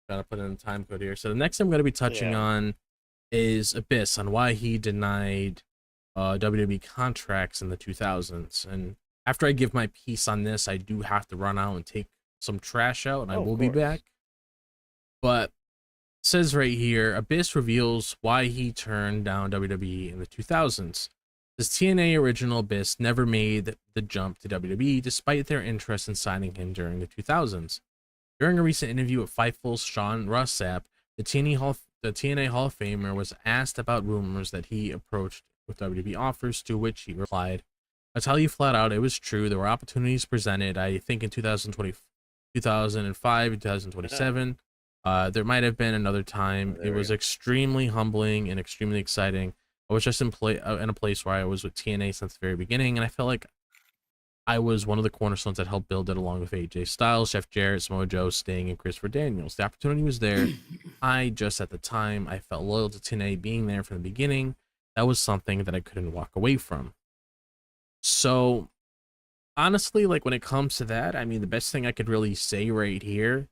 Gotta put in the time code here. So the next thing I'm going to be touching Yeah. on is Abyss, on why he denied WWE contracts in the 2000s. And after I give my piece on this, I do have to run out and take some trash out, and I Oh, of will be course. back. But it says right here, Abyss reveals why he turned down WWE in the 2000s. This TNA original Abyss never made the jump to WWE despite their interest in signing him during the 2000s. During a recent interview with Fightful's Sean Rossap, the TNA Hall of Famer was asked about rumors that he approached with WWE offers, to which he replied, "I'll tell you flat out, it was true. There were opportunities presented, I think in 2020, 2005, 2027. There might have been another time. There It we was go. extremely humbling and extremely exciting. I was just in a place where I was with TNA since the very beginning, and I felt like I was one of the cornerstones that helped build it, along with AJ Styles, Jeff Jarrett, Samoa Joe, Sting, and Christopher Daniels. The opportunity was there. I just, at the time, I felt loyal to TNA being there from the beginning. That was something that I couldn't walk away from." So, honestly, like when it comes to that, I mean, the best thing I could really say right here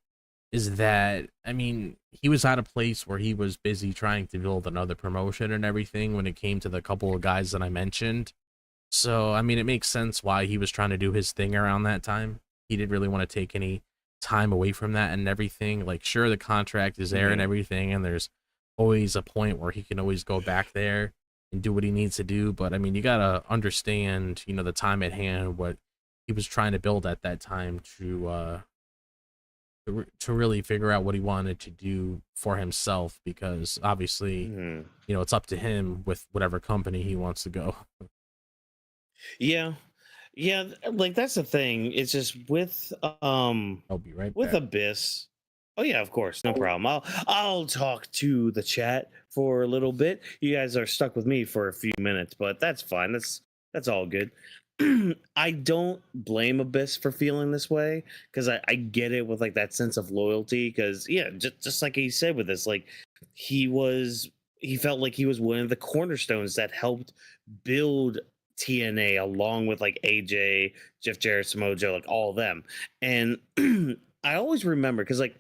is that, I mean, he was at a place where he was busy trying to build another promotion and everything when it came to the couple of guys that I mentioned. So, I mean, it makes sense why he was trying to do his thing around that time. He didn't really want to take any time away from that and everything. Like, sure, the contract is there and Yeah. everything, and there's always a point where he can always go back there and do what he needs to do. But I mean, you gotta understand, the time at hand, what he was trying to build at that time to really figure out what he wanted to do for himself, because obviously, Mhm. it's up to him with whatever company he wants to go. Yeah. Yeah, like that's the thing. It's just with I'll be right with back. Abyss. Oh yeah, of course, no problem. I'll talk to the chat for a little bit. You guys are stuck with me for a few minutes, but that's fine. That's all good. I don't blame Abyss for feeling this way because I get it with like that sense of loyalty. Because yeah, just like he said with this, like he felt like he was one of the cornerstones that helped build TNA along with like AJ, Jeff Jarrett, Samoa Joe, like all of them. And I always remember because like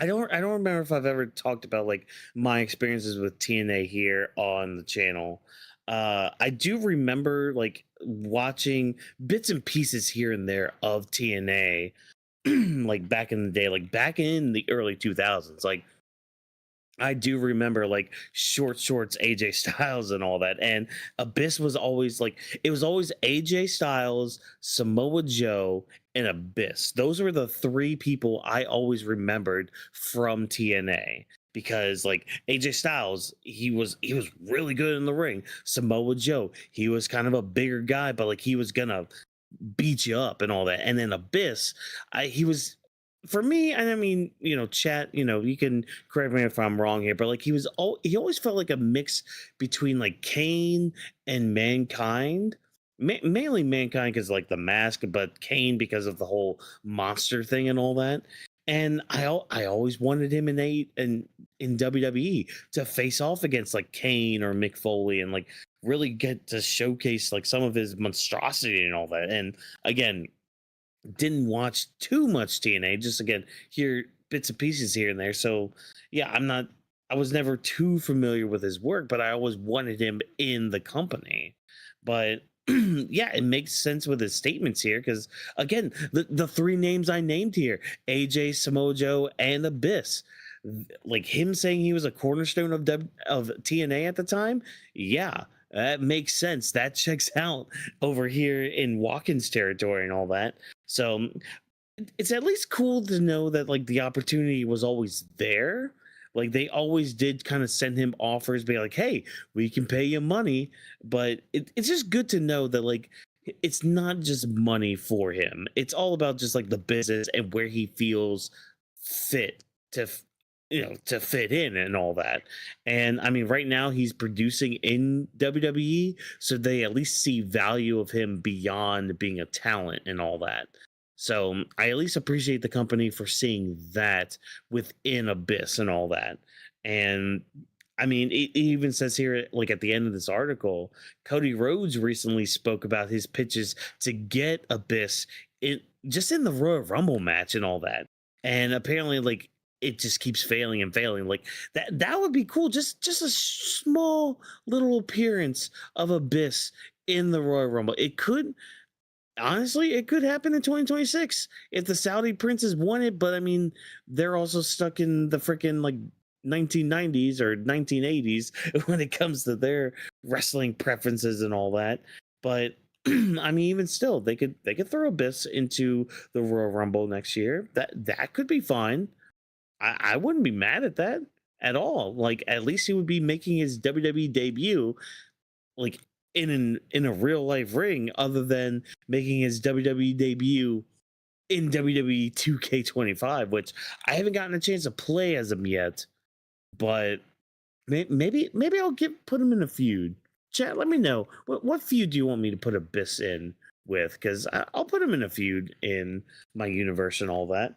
I don't remember if I've ever talked about like my experiences with TNA here on the channel. I do remember like watching bits and pieces here and there of TNA like back in the day, like back in the early 2000s. Like I do remember like shorts, AJ Styles and all that. And Abyss was always like it was always AJ Styles, Samoa Joe, and Abyss. Those were the three people I always remembered from TNA. Because like AJ Styles, he was really good in the ring. Samoa Joe, he was kind of a bigger guy, but like he was gonna beat you up and all that. And then Abyss, he was for me, and I mean, chat, you can correct me if I'm wrong here, but like he always felt like a mix between like Kane and Mankind. Mainly Mankind because like the mask, but Kane because of the whole monster thing and all that. And I always wanted him in WWE to face off against like Kane or Mick Foley and like really get to showcase like some of his monstrosity and all that. And again, didn't watch too much TNA, just again, hear bits and pieces here and there. So yeah, I was never too familiar with his work, but I always wanted him in the company. But yeah, it makes sense with his statements here because again, the three names I named here, AJ, Samoa Joe, and Abyss. Like him saying he was a cornerstone of TNA at the time, yeah, that makes sense. That checks out over here in Watkins territory and all that. So it's at least cool to know that like the opportunity was always there. Like they always did kind of send him offers, be like, "Hey, we can pay you money," but it's just good to know that like it's not just money for him. It's all about just like the business and where he feels fit to to fit in and all that. And I mean right now he's producing in WWE, so they at least see value of him beyond being a talent and all that. So I at least appreciate the company for seeing that within Abyss and all that. And I mean, it even says here, like at the end of this article, Cody Rhodes recently spoke about his pitches to get Abyss just in the Royal Rumble match and all that. And apparently, like it just keeps failing and failing. Like that would be cool. Just a small little appearance of Abyss in the Royal Rumble. It could honestly, it could happen in 2026 if the Saudi princes want it. But I mean, they're also stuck in the freaking like 1990s or 1980s when it comes to their wrestling preferences and all that. But I mean, even still, they could throw Abyss into the Royal Rumble next year. That could be fine. I wouldn't be mad at that at all. Like at least he would be making his WWE debut like in a real life ring other than making his WWE debut in WWE 2K25, which I haven't gotten a chance to play as him yet, but maybe I'll put him in a feud. Chat, let me know what feud do you want me to put Abyss in with, because I'll put him in a feud in my universe and all that.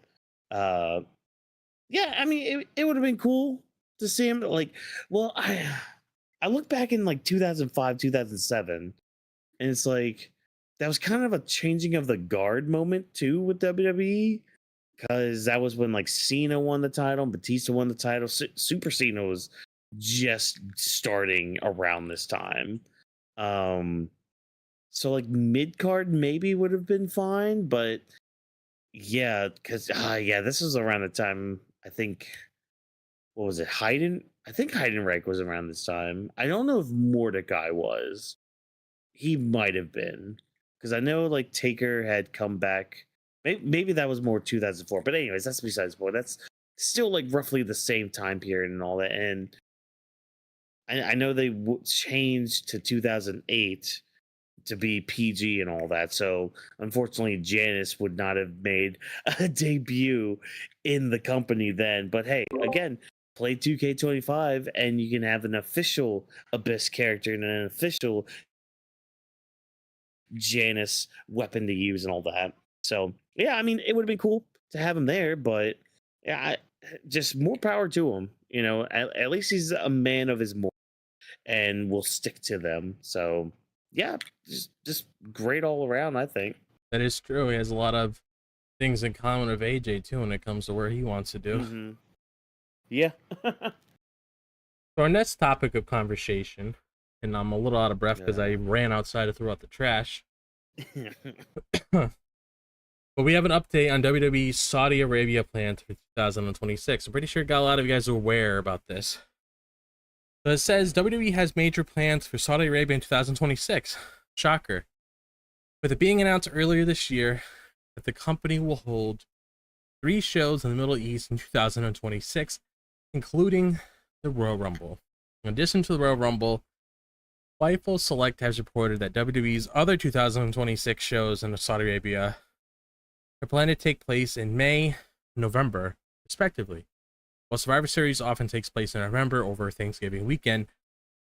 Yeah, I mean it would have been cool to see him like well I look back in like 2005, 2007, and it's like that was kind of a changing of the guard moment too with WWE because that was when like Cena won the title, Batista won the title, Super Cena was just starting around this time. So like mid card maybe would have been fine, but yeah, because yeah, this was around the time I think what was it, Hayden? I think Heidenreich was around this time. I don't know if Mordecai was. He might have been because I know like Taker had come back. Maybe that was more 2004. But anyways, that's besides the point. That's still like roughly the same time period and all that. And I know they changed to 2008, to be PG and all that. So unfortunately, Janice would not have made a debut in the company then. But hey, again, play 2K25 and you can have an official Abyss character and an official Janice weapon to use and all that. So yeah, I mean, it would have been cool to have him there, but yeah, just more power to him. You know, at least he's a man of his morals and will stick to them. So yeah, just great all around, I think. That is true. He has a lot of things in common with AJ too when it comes to where he wants to do. Mm-hmm. Yeah. So our next topic of conversation, and I'm a little out of breath because I ran outside to throw out the trash. But we have an update on WWE's Saudi Arabia plans for 2026. I'm pretty sure a lot of you guys are aware about this. So it says WWE has major plans for Saudi Arabia in 2026. Shocker. With it being announced earlier this year that the company will hold 3 shows in the Middle East in 2026, including the Royal Rumble. In addition to the Royal Rumble, Fightful Select has reported that WWE's other 2026 shows in Saudi Arabia are planned to take place in May and November, respectively. While Survivor Series often takes place in November over Thanksgiving weekend,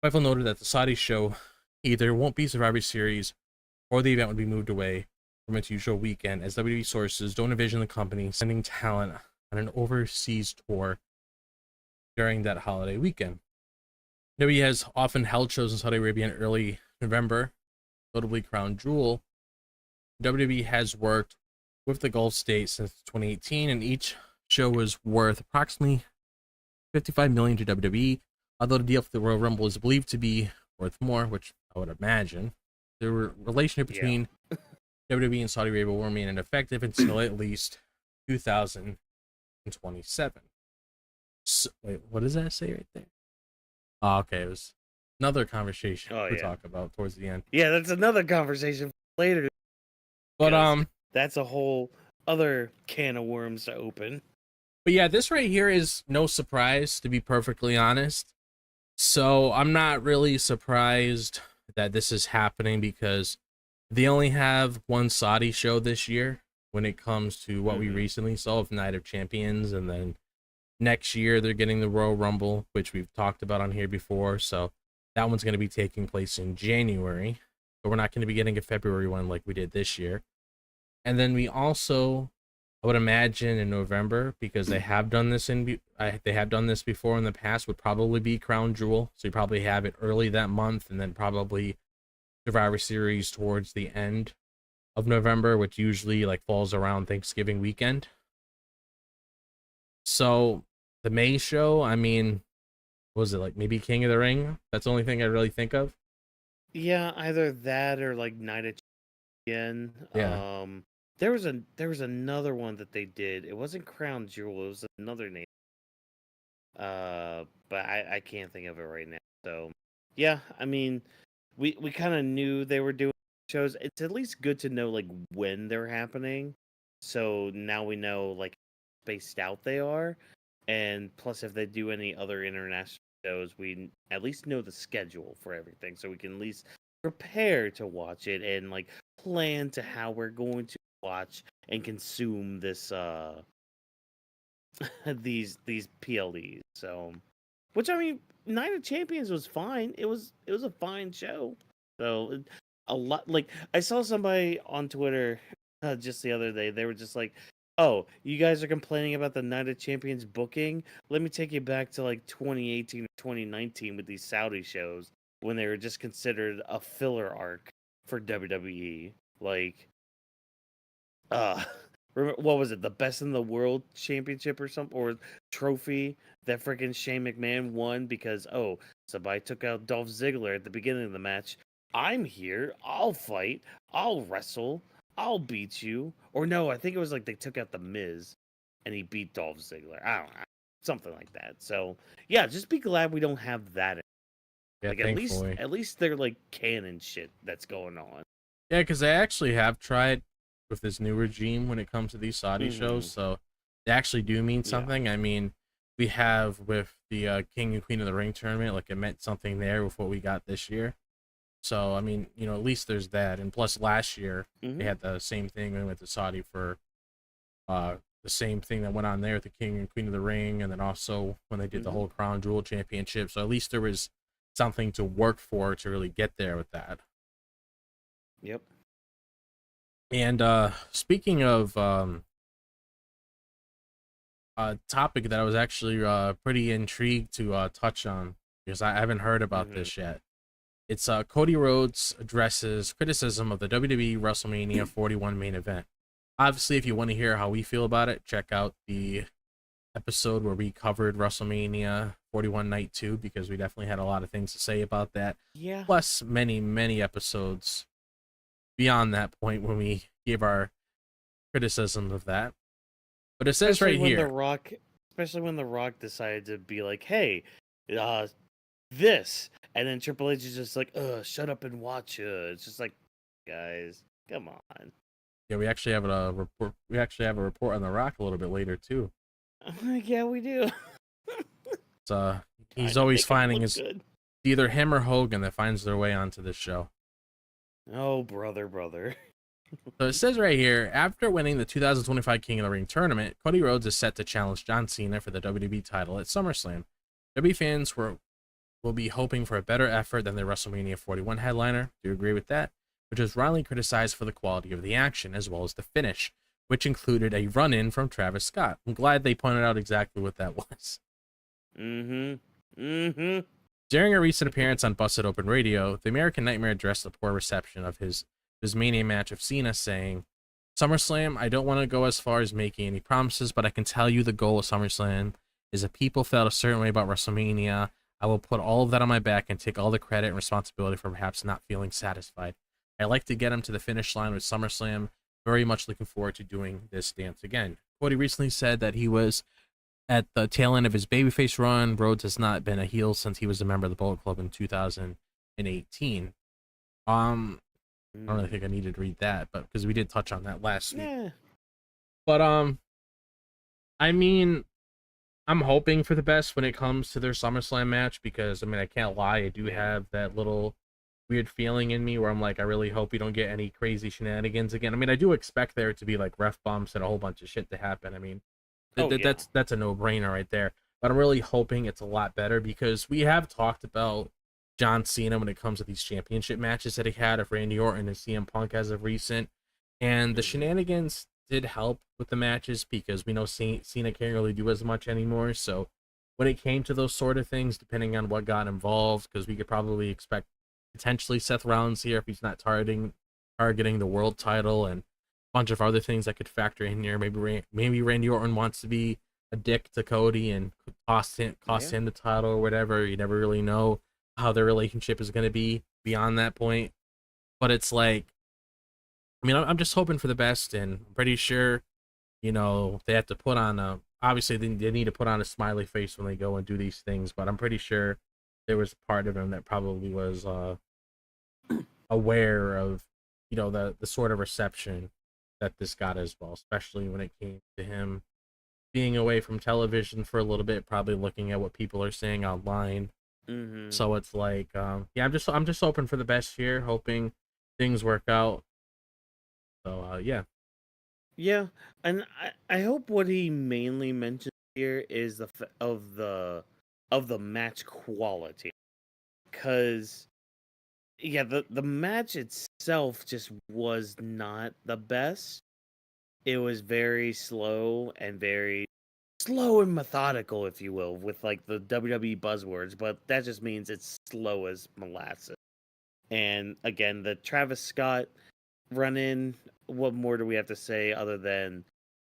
Fightful noted that the Saudi show either won't be Survivor Series or the event would be moved away from its usual weekend, as WWE sources don't envision the company sending talent on an overseas tour during that holiday weekend. WWE has often held shows in Saudi Arabia in early November, notably Crown Jewel. WWE has worked with the Gulf states since 2018, and each show was worth approximately $55 million to WWE, although the deal for the Royal Rumble is believed to be worth more, which I would imagine. The relationship between WWE and Saudi Arabia will remain ineffective until at least 2027. So, wait, what does that say right there? Oh, okay, it was another conversation we'll talk about towards the end. Yeah, that's another conversation later. But that's a whole other can of worms to open. But yeah, this right here is no surprise, to be perfectly honest. So I'm not really surprised that this is happening because they only have one Saudi show this year when it comes to what we recently saw of Night of Champions, and then next year they're getting the Royal Rumble, which we've talked about on here before. So that one's going to be taking place in January, but we're not going to be getting a February one like we did this year. And then we also, I would imagine in November, because they have done this before in the past, would probably be Crown Jewel. So you probably have it early that month, and then probably Survivor Series towards the end of November, which usually like falls around Thanksgiving weekend. So the May show, I mean, what was it, like maybe King of the Ring? That's the only thing I really think of. Yeah, either that or like Night of Champions. Yeah. There was another one that they did. It wasn't Crown Jewel. It was another name. But I can't think of it right now. So yeah, I mean, we kind of knew they were doing shows. It's at least good to know like when they're happening. So now we know like spaced out they are, and plus if they do any other international shows, we at least know the schedule for everything, so we can at least prepare to watch it and like plan to how we're going to watch and consume this these PLEs. So, which I mean, Night of Champions was fine. It was a fine show. So a lot, like I saw somebody on Twitter just the other day. They were just like, "Oh, you guys are complaining about the Night of Champions booking? Let me take you back to like 2018 or 2019 with these Saudi shows when they were just considered a filler arc for WWE. Like, what was it? The Best in the World Championship or something, or trophy that freaking Shane McMahon won because somebody took out Dolph Ziggler at the beginning of the match. I'm here. I'll fight. I'll wrestle. I'll beat you. Or no, I think it was like they took out the Miz and he beat Dolph Ziggler. I don't know, something like that. So yeah, just be glad we don't have that. Yeah, like thankfully. at least they're like canon shit that's going on. Yeah, because they actually have tried with this new regime when it comes to these Saudi shows, so they actually do mean something. Yeah. I mean, we have with the King and Queen of the Ring tournament, like it meant something there with what we got this year. So I mean, at least there's that. And plus, last year they Hmm. had the same thing. We went to Saudi for the same thing that went on there with the King and Queen of the Ring, and then also when they did the Hmm. whole Crown Jewel Championship. So at least there was something to work for to really get there with that. Yep. And speaking of a topic that I was actually pretty intrigued to touch on because I haven't heard about Hmm. this yet. It's Cody Rhodes addresses criticism of the WWE WrestleMania 41 main event. Obviously, if you want to hear how we feel about it, check out the episode where we covered WrestleMania 41 Night 2 because we definitely had a lot of things to say about that. Yeah. Plus, many, many episodes beyond that point when we gave our criticism of that. But it says Especially right when here. The Rock, especially when The Rock decided to be like, "Hey, uh, this," and then Triple H is just like, shut up and watch it." It's just like, guys, come on. Yeah, we actually have a report. We actually have a report on The Rock a little bit later too. Yeah, we do. It's Trying he's to always make him finding look his good. either him or Hogan that finds their way onto this show. Oh, brother. So it says right here, after winning the 2025 King of the Ring tournament, Cody Rhodes is set to challenge John Cena for the WWE title at SummerSlam. WWE fans will be hoping for a better effort than the WrestleMania 41 headliner. Do you agree with that? Which was roundly criticized for the quality of the action as well as the finish, which included a run-in from Travis Scott. I'm glad they pointed out exactly what that was. Mm-hmm. Mm-hmm. During a recent appearance on Busted Open Radio, the American Nightmare addressed the poor reception of his Mania match of Cena, saying, SummerSlam, I don't want to go as far as making any promises, but I can tell you the goal of SummerSlam is if people felt a certain way about WrestleMania, I will put all of that on my back and take all the credit and responsibility for perhaps not feeling satisfied. I like to get him to the finish line with SummerSlam. Very much looking forward to doing this dance again. Cody recently said that he was at the tail end of his babyface run. Rhodes has not been a heel since he was a member of the Bullet Club in 2018. I don't really think I needed to read that, but because we did touch on that last week. Yeah. But I mean, I'm hoping for the best when it comes to their SummerSlam match because I mean I can't lie, I do have that little weird feeling in me where I'm like, I really hope we don't get any crazy shenanigans again. I mean, I do expect there to be like ref bumps and a whole bunch of shit to happen. I mean, Oh, yeah. that's a no-brainer right there. But I'm really hoping it's a lot better because we have talked about John Cena when it comes to these championship matches that he had of Randy Orton and CM Punk as of recent. And the Mhm. shenanigans did help with the matches because we know Cena can't really do as much anymore. So when it came to those sort of things, depending on what got involved, because we could probably expect potentially Seth Rollins here if he's not targeting the world title and a bunch of other things that could factor in here. Maybe Randy Orton wants to be a dick to Cody and cost him the title or whatever. You never really know how their relationship is going to be beyond that point. But it's like, I mean, I'm just hoping for the best, and I'm pretty sure, they have to put on a. Obviously, they need to put on a smiley face when they go and do these things. But I'm pretty sure there was a part of him that probably was aware of, the sort of reception that this got as well, especially when it came to him being away from television for a little bit, probably looking at what people are saying online. Mm-hmm. So it's like, yeah, I'm just hoping for the best here, hoping things work out. So yeah. Yeah, and I hope what he mainly mentions here is of the match quality, because yeah, the match itself just was not the best. It was very slow and methodical, if you will, with like the WWE buzzwords, but that just means it's slow as molasses. And again, the Travis Scott run in, what more do we have to say other than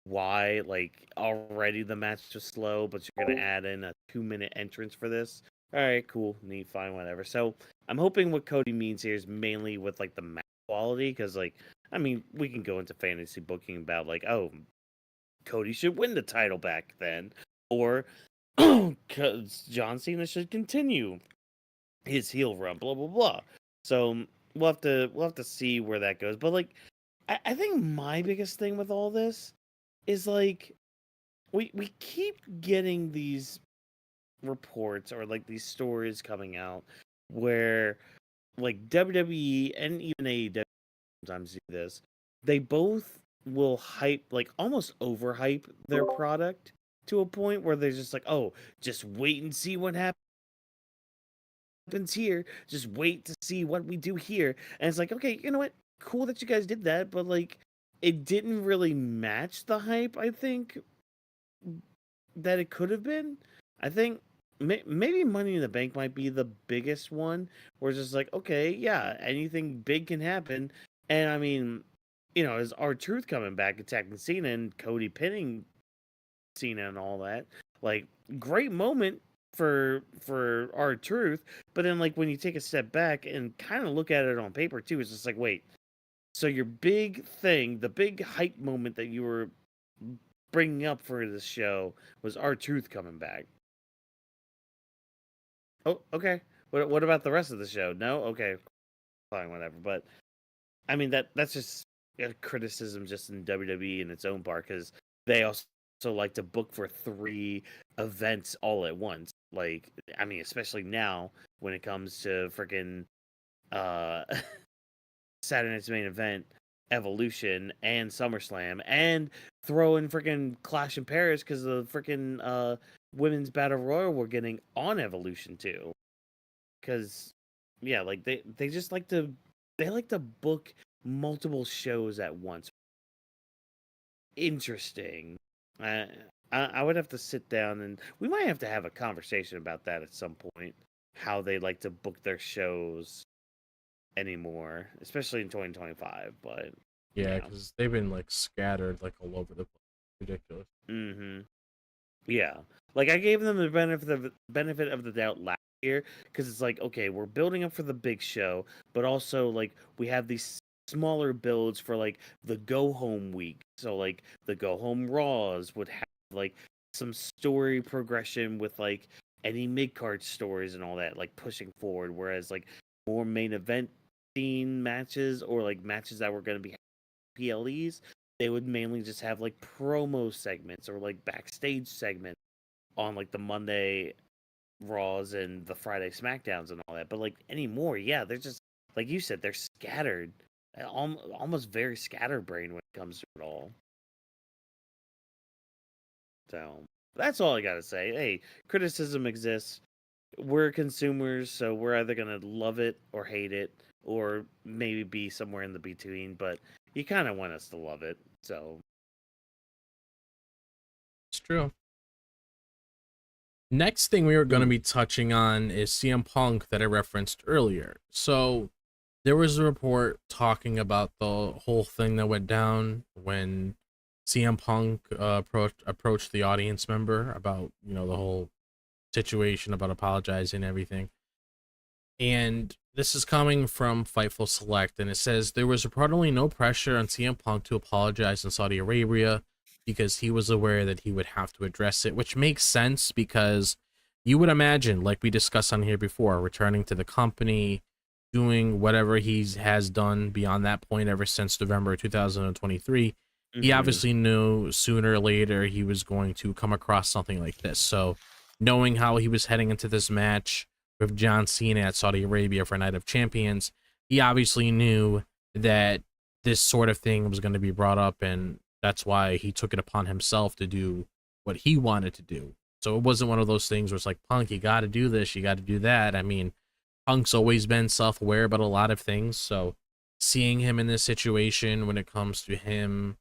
why? Like, already the match was slow, but you're going to add in a 2-minute entrance for this. All right, cool, neat, fine, whatever. So I'm hoping what Cody means here is mainly with like the match quality, because like, I mean, we can go into fantasy booking about like, oh, Cody should win the title back then, or because John Cena should continue his heel run, blah blah blah. So we'll have to see where that goes. But like, I think my biggest thing with all this is like we keep getting these reports or like these stories coming out where like WWE and even AEW sometimes do this. They both will hype, like almost overhype their product to a point where they're just like, oh, just wait and see what happens here. Just wait to see what we do here. And it's like, okay, you know what? Cool that you guys did that, but like it didn't really match the hype, I think, that it could have been. I think maybe Money in the Bank might be the biggest one, where it's just like, okay, yeah, anything big can happen. And I mean, is R-Truth coming back, attacking Cena, and Cody pinning Cena and all that. Like, great moment for R-Truth, but then like when you take a step back and kind of look at it on paper too, it's just like, wait, so your big thing, the big hype moment that you were bringing up for this show was R-Truth coming back. Oh, okay. What about the rest of the show? No? Okay. Fine, whatever. But I mean that's just a criticism just in WWE in its own part, because they also like to book for 3 events all at once. Like, I mean, especially now when it comes to freaking uh Saturday Night's Main Event, Evolution, and SummerSlam, and throw in freaking Clash in Paris because the freaking women's battle royal we're getting on Evolution too. Because yeah, like they just like to book multiple shows at once. Interesting. I would have to sit down, and we might have to have a conversation about that at some point. How they like to book their shows anymore, especially in 2025. But Yeah, because they've been like scattered like all over the place. Ridiculous. Mm-hmm. Yeah, like I gave them the benefit of the doubt last year, because it's like, okay, we're building up for the big show, but also like we have these smaller builds for like the go home week. So like the go home Raws would have like some story progression with like any mid card stories and all that, like pushing forward. Whereas like more main event scene matches, or like matches that were going to be PLEs, they would mainly just have like promo segments or like backstage segments on like the Monday Raws and the Friday SmackDowns and all that. But like anymore, yeah, they're just like you said, they're scattered, almost very scatterbrained when it comes to it all. So that's all I gotta say. Hey, criticism exists. We're consumers, so we're either gonna love it or hate it, or maybe be somewhere in the between. But you kind of want us to love it, so It's true. Next thing we are going to be touching on is CM Punk that I referenced earlier. So there was a report talking about the whole thing that went down when CM Punk approached the audience member about, the whole situation about apologizing and everything. And this is coming from Fightful Select, and it says there was reportedly no pressure on CM Punk to apologize in Saudi Arabia because he was aware that he would have to address it, which makes sense because you would imagine, like we discussed on here before, returning to the company, doing whatever he has done beyond that point ever since November 2023. He obviously knew sooner or later he was going to come across something like this. So knowing how he was heading into this match with John Cena at Saudi Arabia for Night of Champions, he obviously knew that this sort of thing was going to be brought up, and that's why he took it upon himself to do what he wanted to do. So it wasn't one of those things where it's like, Punk, you got to do this, you got to do that. I mean, Punk's always been self-aware about a lot of things, so seeing him in this situation when it comes to him,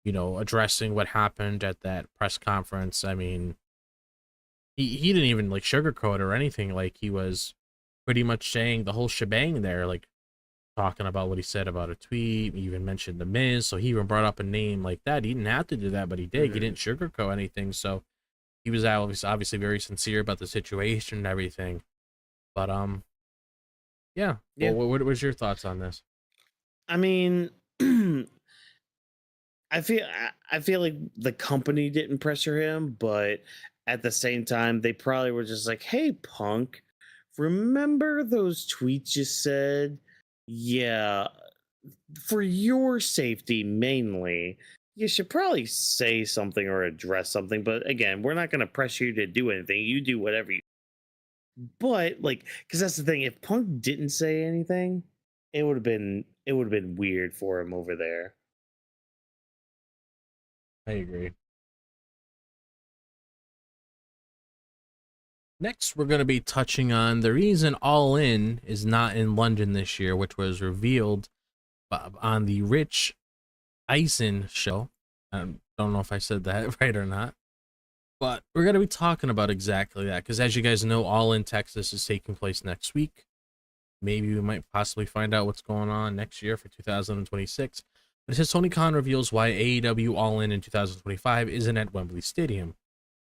addressing what happened at that press conference, I mean, he didn't even like sugarcoat or anything. Like, he was pretty much saying the whole shebang there, like talking about what he said about a tweet. He even mentioned the Miz, so he even brought up a name like that. He didn't have to do that, but he did. He didn't sugarcoat anything, so he was obviously very sincere about the situation and everything. But yeah. Well, what was your thoughts on this? I mean, I feel like the company didn't pressure him, but at the same time, they probably were just like, "Hey, Punk, remember those tweets you said? Yeah, for your safety mainly, you should probably say something or address something. But again, we're not going to pressure you to do anything. You do whatever you." But like, because that's the thing, if Punk didn't say anything, it would have been weird for him over there. I agree. Next, we're going to be touching on the reason All In is not in London this year, which was revealed on the Rich Eisen show. I don't know if I said that right or not, but we're going to be talking about exactly that because, as you guys know, All In Texas is taking place next week. Maybe we might possibly find out what's going on next year for 2026. But it says Tony Khan reveals why AEW All In 2025 isn't at Wembley Stadium.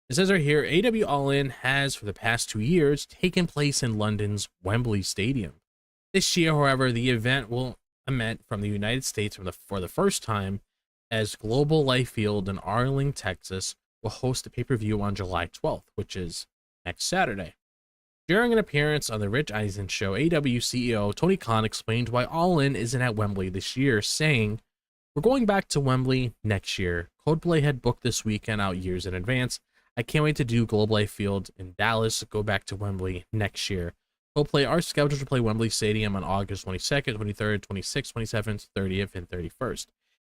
It says right here, AEW All In has, for the past 2 years, taken place in London's Wembley Stadium. This year, however, the event will emit from the United States for the first time, as Global Life Field in Arling, Texas, will host a pay-per-view on July 12th, which is next Saturday. During an appearance on the Rich Eisen show, AEW CEO Tony Khan explained why All In isn't at Wembley this year, saying, "We're going back to Wembley next year. Coldplay had booked this weekend out years in advance. I can't wait to do Global Life Field in Dallas, go back to Wembley next year. Coldplay are scheduled to play Wembley Stadium on August 22nd, 23rd, 26th, 27th, 30th, and 31st.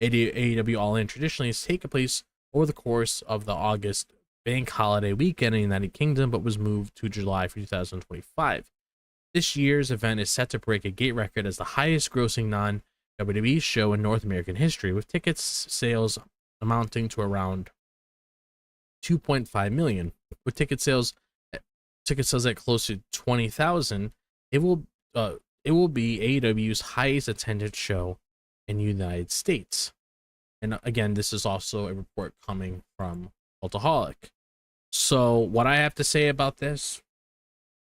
AEW All In traditionally has taken place over the course of the August bank holiday weekend in the United Kingdom, but was moved to July for 2025. This year's event is set to break a gate record as the highest grossing non-WWE show in North American history, with tickets sales amounting to around 2.5 million. With ticket sales at close to 20,000, it will be AEW's highest attended show in the United States. And again, this is also a report coming from Cultaholic. So what I have to say about this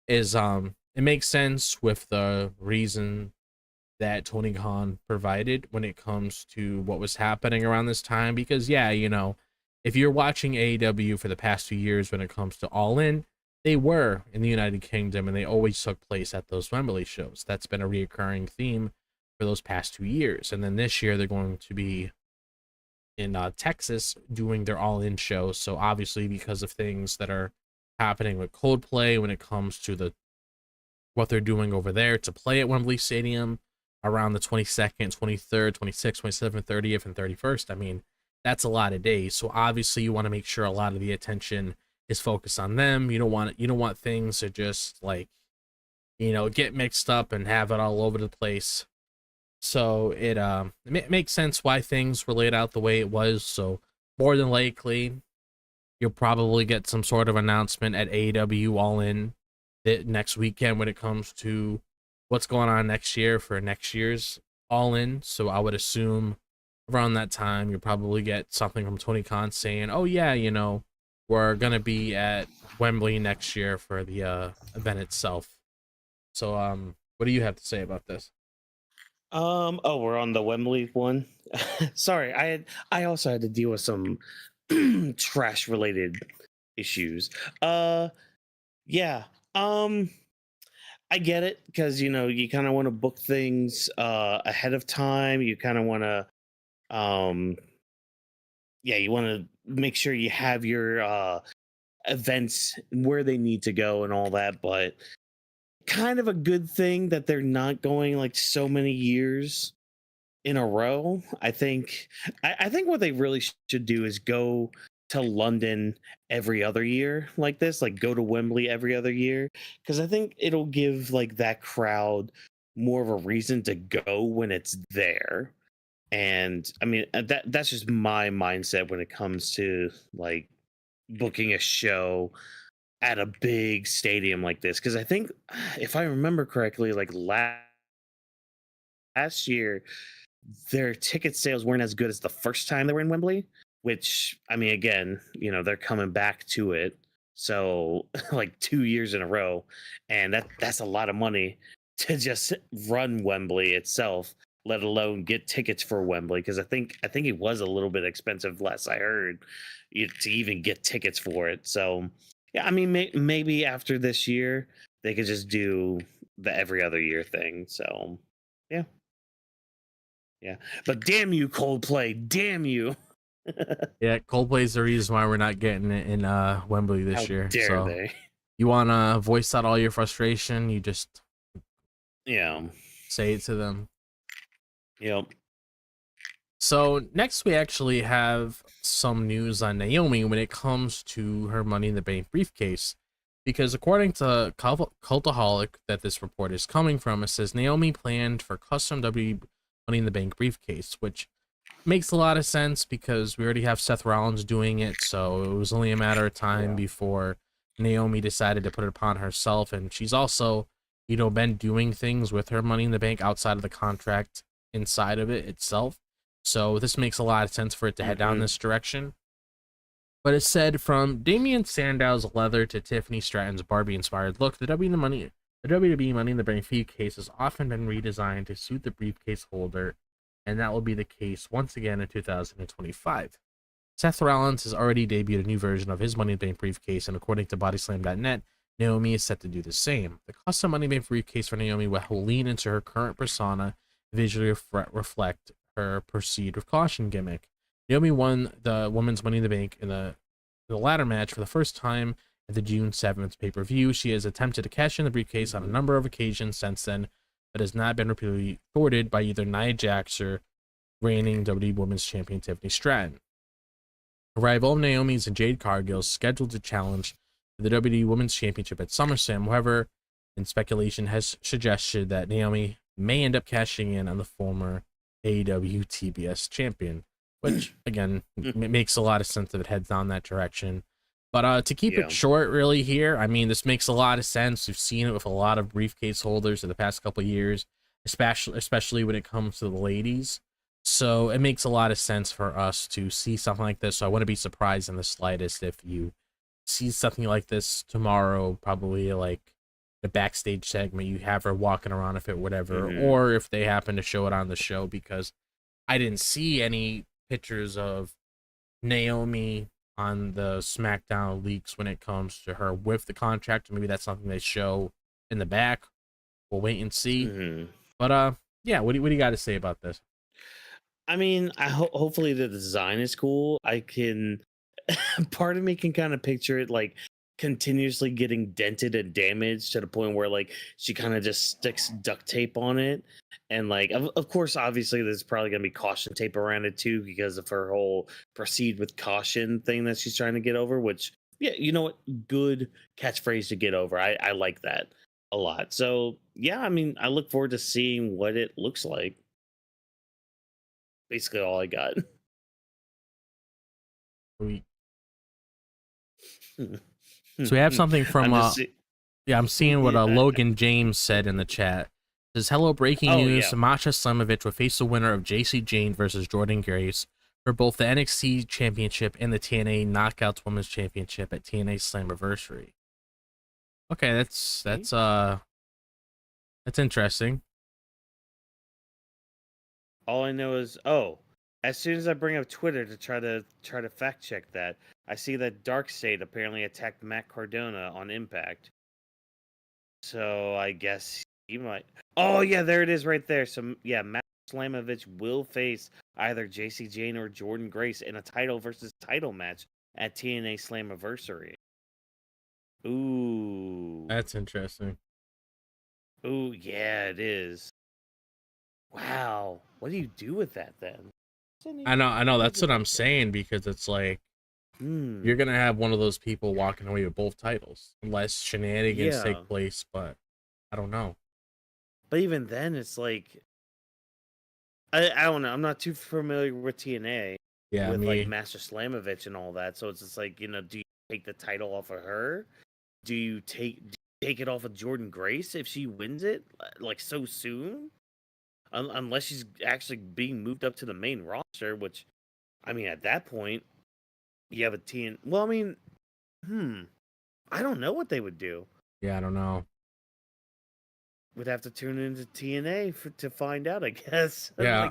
is it makes sense with the reason that Tony Khan provided when it comes to what was happening around this time, because if you're watching AEW for the past 2 years when it comes to All In, they were in the United Kingdom and they always took place at those Wembley shows. That's been a reoccurring theme for those past 2 years. And then this year they're going to be in Texas doing their All In show. So obviously, because of things that are happening with Coldplay when it comes to what they're doing over there to play at Wembley Stadium around the 22nd, 23rd, 26th, 27th, 30th, and 31st, I mean, that's a lot of days. So obviously you want to make sure a lot of the attention is focused on them. You don't want things to just get mixed up and have it all over the place. So it makes sense why things were laid out the way it was. So more than likely you'll probably get some sort of announcement at AEW All In next weekend when it comes to what's going on next year for next year's All In. So I would assume around that time you'll probably get something from Tony Khan saying, "Oh yeah, we're gonna be at Wembley next year for the event itself." So what do you have to say about this? Oh, we're on the Wembley one. Sorry, I also had to deal with some trash related issues. Yeah. I get it, because you kind of want to book things ahead of time. You kind of want to you want to make sure you have your events where they need to go and all that, but kind of a good thing that they're not going like so many years in a row. I think what they really should do is go to London every other year like this, like go to Wembley every other year, because I think it'll give like that crowd more of a reason to go when it's there. And I mean, that's just my mindset when it comes to like booking a show at a big stadium like this, because I think if I remember correctly, like last year their ticket sales weren't as good as the first time they were in Wembley, which I mean, again, they're coming back to it. So like 2 years in a row, and that's a lot of money to just run Wembley itself, let alone get tickets for Wembley, because I think it was a little bit expensive last I heard to even get tickets for it. So yeah, I mean, maybe after this year they could just do the every other year thing. So yeah. Yeah, but damn you, Coldplay! Damn you! Yeah, Coldplay's the reason why we're not getting it in Wembley this How year. dare So they? You wanna voice out all your frustration, you just Yeah. say it to them. Yep. So next we actually have some news on Naomi when it comes to her Money in the Bank briefcase. Because according to Cultaholic that this report is coming from, it says Naomi planned for custom W Money in the Bank briefcase, which makes a lot of sense because we already have Seth Rollins doing it, so it was only a matter of time before Naomi decided to put it upon herself. And she's also, been doing things with her Money in the Bank outside of the contract inside of it itself. So this makes a lot of sense for it to head down this direction. But it said, from Damian Sandow's leather to Tiffany Stratton's Barbie-inspired look, the WWE Money in the Bank briefcase has often been redesigned to suit the briefcase holder, and that will be the case once again in 2025. Seth Rollins has already debuted a new version of his Money in the Bank briefcase, and according to Bodyslam.net, Naomi is set to do the same. The custom Money in the Bank briefcase for Naomi will lean into her current persona, visually reflect her proceed with caution gimmick. Naomi won the Women's Money in the Bank in the ladder match for the first time at the June 7th pay-per-view. She has attempted to cash in the briefcase on a number of occasions since then, but has not been repeatedly thwarted by either Nia Jax or reigning WWE Women's Champion Tiffany Stratton. A rival of Naomi's and Jade Cargill is scheduled to challenge the WWE Women's Championship at SummerSlam. However, and speculation has suggested that Naomi may end up cashing in on the former AEW TBS champion, which again makes a lot of sense if it heads down that direction. But to keep it short, really, here, I mean, this makes a lot of sense. We've seen it with a lot of briefcase holders in the past couple of years, especially when it comes to the ladies. So it makes a lot of sense for us to see something like this. So I wouldn't be surprised in the slightest if you see something like this tomorrow, probably like the backstage segment, you have her walking around if it whatever, or if they happen to show it on the show, because I didn't see any pictures of Naomi on the SmackDown leaks when it comes to her with the contract. Maybe that's something they show in the back. We'll wait and see. But yeah, what do you got to say about this? I mean, hopefully the design is cool. I can, part of me can kind of picture it like continuously getting dented and damaged to the point where like she kind of just sticks duct tape on it, and like of course obviously there's probably gonna be caution tape around it too because of her whole proceed with caution thing that she's trying to get over, which you know what, good catchphrase to get over. I like that a lot. So yeah, I mean, I look forward to seeing what it looks like. Basically all I got. So we have something from I'm seeing what Logan James said in the chat. It says, hello, breaking news. Masha Slamovich will face the winner of JC Jane versus Jordan Grace for both the NXT Championship and the TNA Knockouts Women's Championship at TNA Slammiversary. Okay, that's interesting. All I know is, as soon as I bring up Twitter to try to fact check that, I see that Darkseid apparently attacked Matt Cardona on Impact. So I guess he might. Oh yeah, there it is right there. So yeah, Matt Slamovich will face either JC Jane or Jordan Grace in a title versus title match at TNA Slammiversary. Ooh, That's interesting. Ooh, yeah, it is. Wow, what do you do with that then? I know. That's what I'm saying, because it's like you're gonna have one of those people walking away with both titles unless shenanigans take place. But I don't know. But even then, it's like I don't know. I'm not too familiar with TNA. Yeah, with like Master Slamovich and all that. So it's just like, do you take the title off of her? Do you take it off of Jordan Grace if she wins it like so soon? Unless she's actually being moved up to the main roster, which, I mean, at that point, you have a TN. Well, I mean, I don't know what they would do. Yeah, I don't know. Would have to tune into TNA to find out, I guess. Yeah,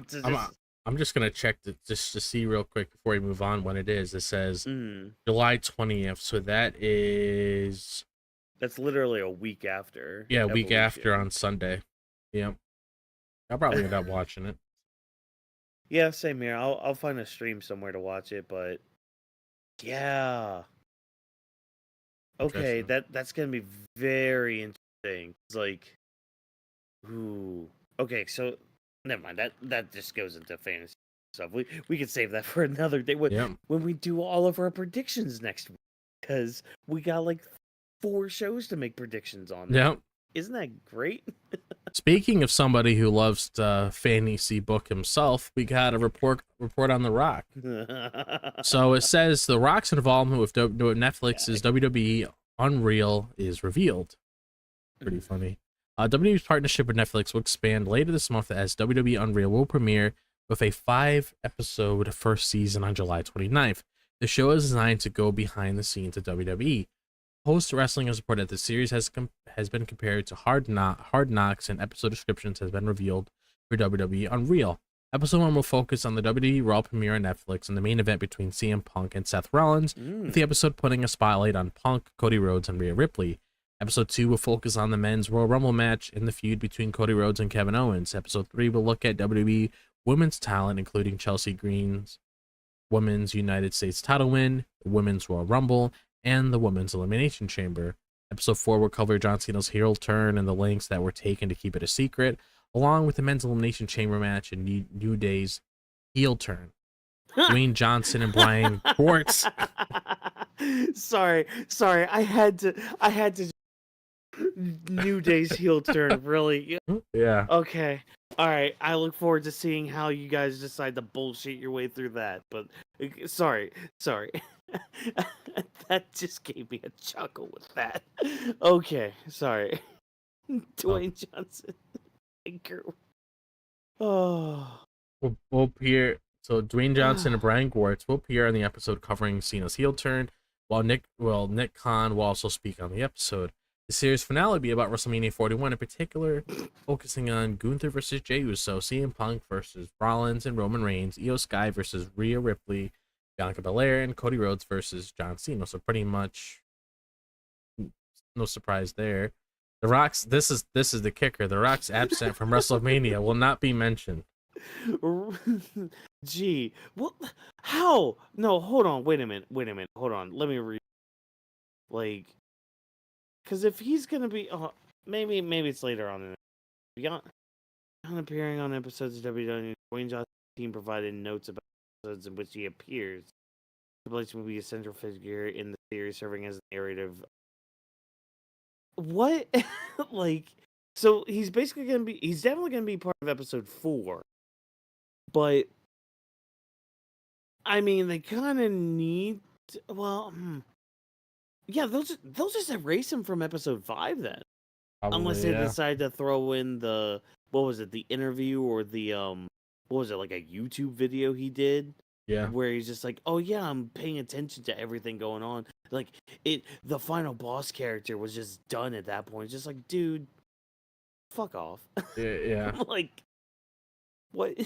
I'm just gonna check just to see real quick before we move on when it is. It says July 20th, so that's literally a week after. Yeah, a week after on Sunday. Yep. I'll probably end up watching it. Yeah, same here. I'll find a stream somewhere to watch it, but yeah. Okay, Interesting. that's gonna be very interesting. It's like, ooh. Okay, so never mind. That just goes into fantasy stuff. We could save that for another day Yep. when we do all of our predictions next week, because we got like 4 shows to make predictions on. Yep. Isn't that great? Speaking of somebody who loves to fantasy book himself, we got a report on The Rock. So it says The Rock's involvement with Netflix's WWE Unreal is revealed. Pretty funny. WWE's partnership with Netflix will expand later this month as WWE Unreal will premiere with a 5-episode first season on July 29th. The show is designed to go behind the scenes of WWE. Post Wrestling has reported that the series has been compared to Hard Knocks, and episode descriptions has been revealed for WWE Unreal. Episode 1 will focus on the WWE Raw premiere on Netflix and the main event between CM Punk and Seth Rollins, with the episode putting a spotlight on Punk, Cody Rhodes, and Rhea Ripley. Episode 2 will focus on the men's Royal Rumble match in the feud between Cody Rhodes and Kevin Owens. Episode 3 will look at WWE women's talent, including Chelsea Green's Women's United States title win, the Women's Royal Rumble, and the Women's Elimination Chamber. Episode 4 will cover John Cena's heel turn and the lengths that were taken to keep it a secret, along with the Men's Elimination Chamber match and New Day's heel turn. Dwayne Johnson and Brian Quartz. sorry, I had to. New Day's heel turn, really? Yeah. Okay. All right. I look forward to seeing how you guys decide to bullshit your way through that. But sorry. That just gave me a chuckle with that. Okay. Sorry. Dwayne Johnson. Oh. We'll appear. So Dwayne Johnson and Brian Quartz will appear on the episode covering Cena's heel turn, while Nick Khan will also speak on the episode. The series finale will be about WrestleMania 41, in particular, focusing on Gunther versus Jey Uso, CM Punk versus Rollins and Roman Reigns, Io Sky versus Rhea Ripley, Bianca Belair, and Cody Rhodes versus John Cena. So pretty much no surprise there. The Rock's this is the kicker. The Rock's absent from WrestleMania will not be mentioned. Gee, well, how? No, hold on. Wait a minute. Hold on. Let me read. Like, because if he's gonna be, maybe it's later on. Beyond appearing on episodes of WWE, Dwayne Johnson's team provided notes about episodes in which he appears. Triple H will be a central figure in the series, serving as a narrative. What? Like, so he's definitely gonna be part of episode 4. But I mean, they kind of need. Yeah, they'll just erase him from episode 5 then, unless they decide to throw in the the interview or the like a YouTube video he did. Yeah. Where he's just like, oh yeah, I'm paying attention to everything going on. Like the final boss character was just done at that point. It's just like, dude, fuck off. Yeah. Like, what?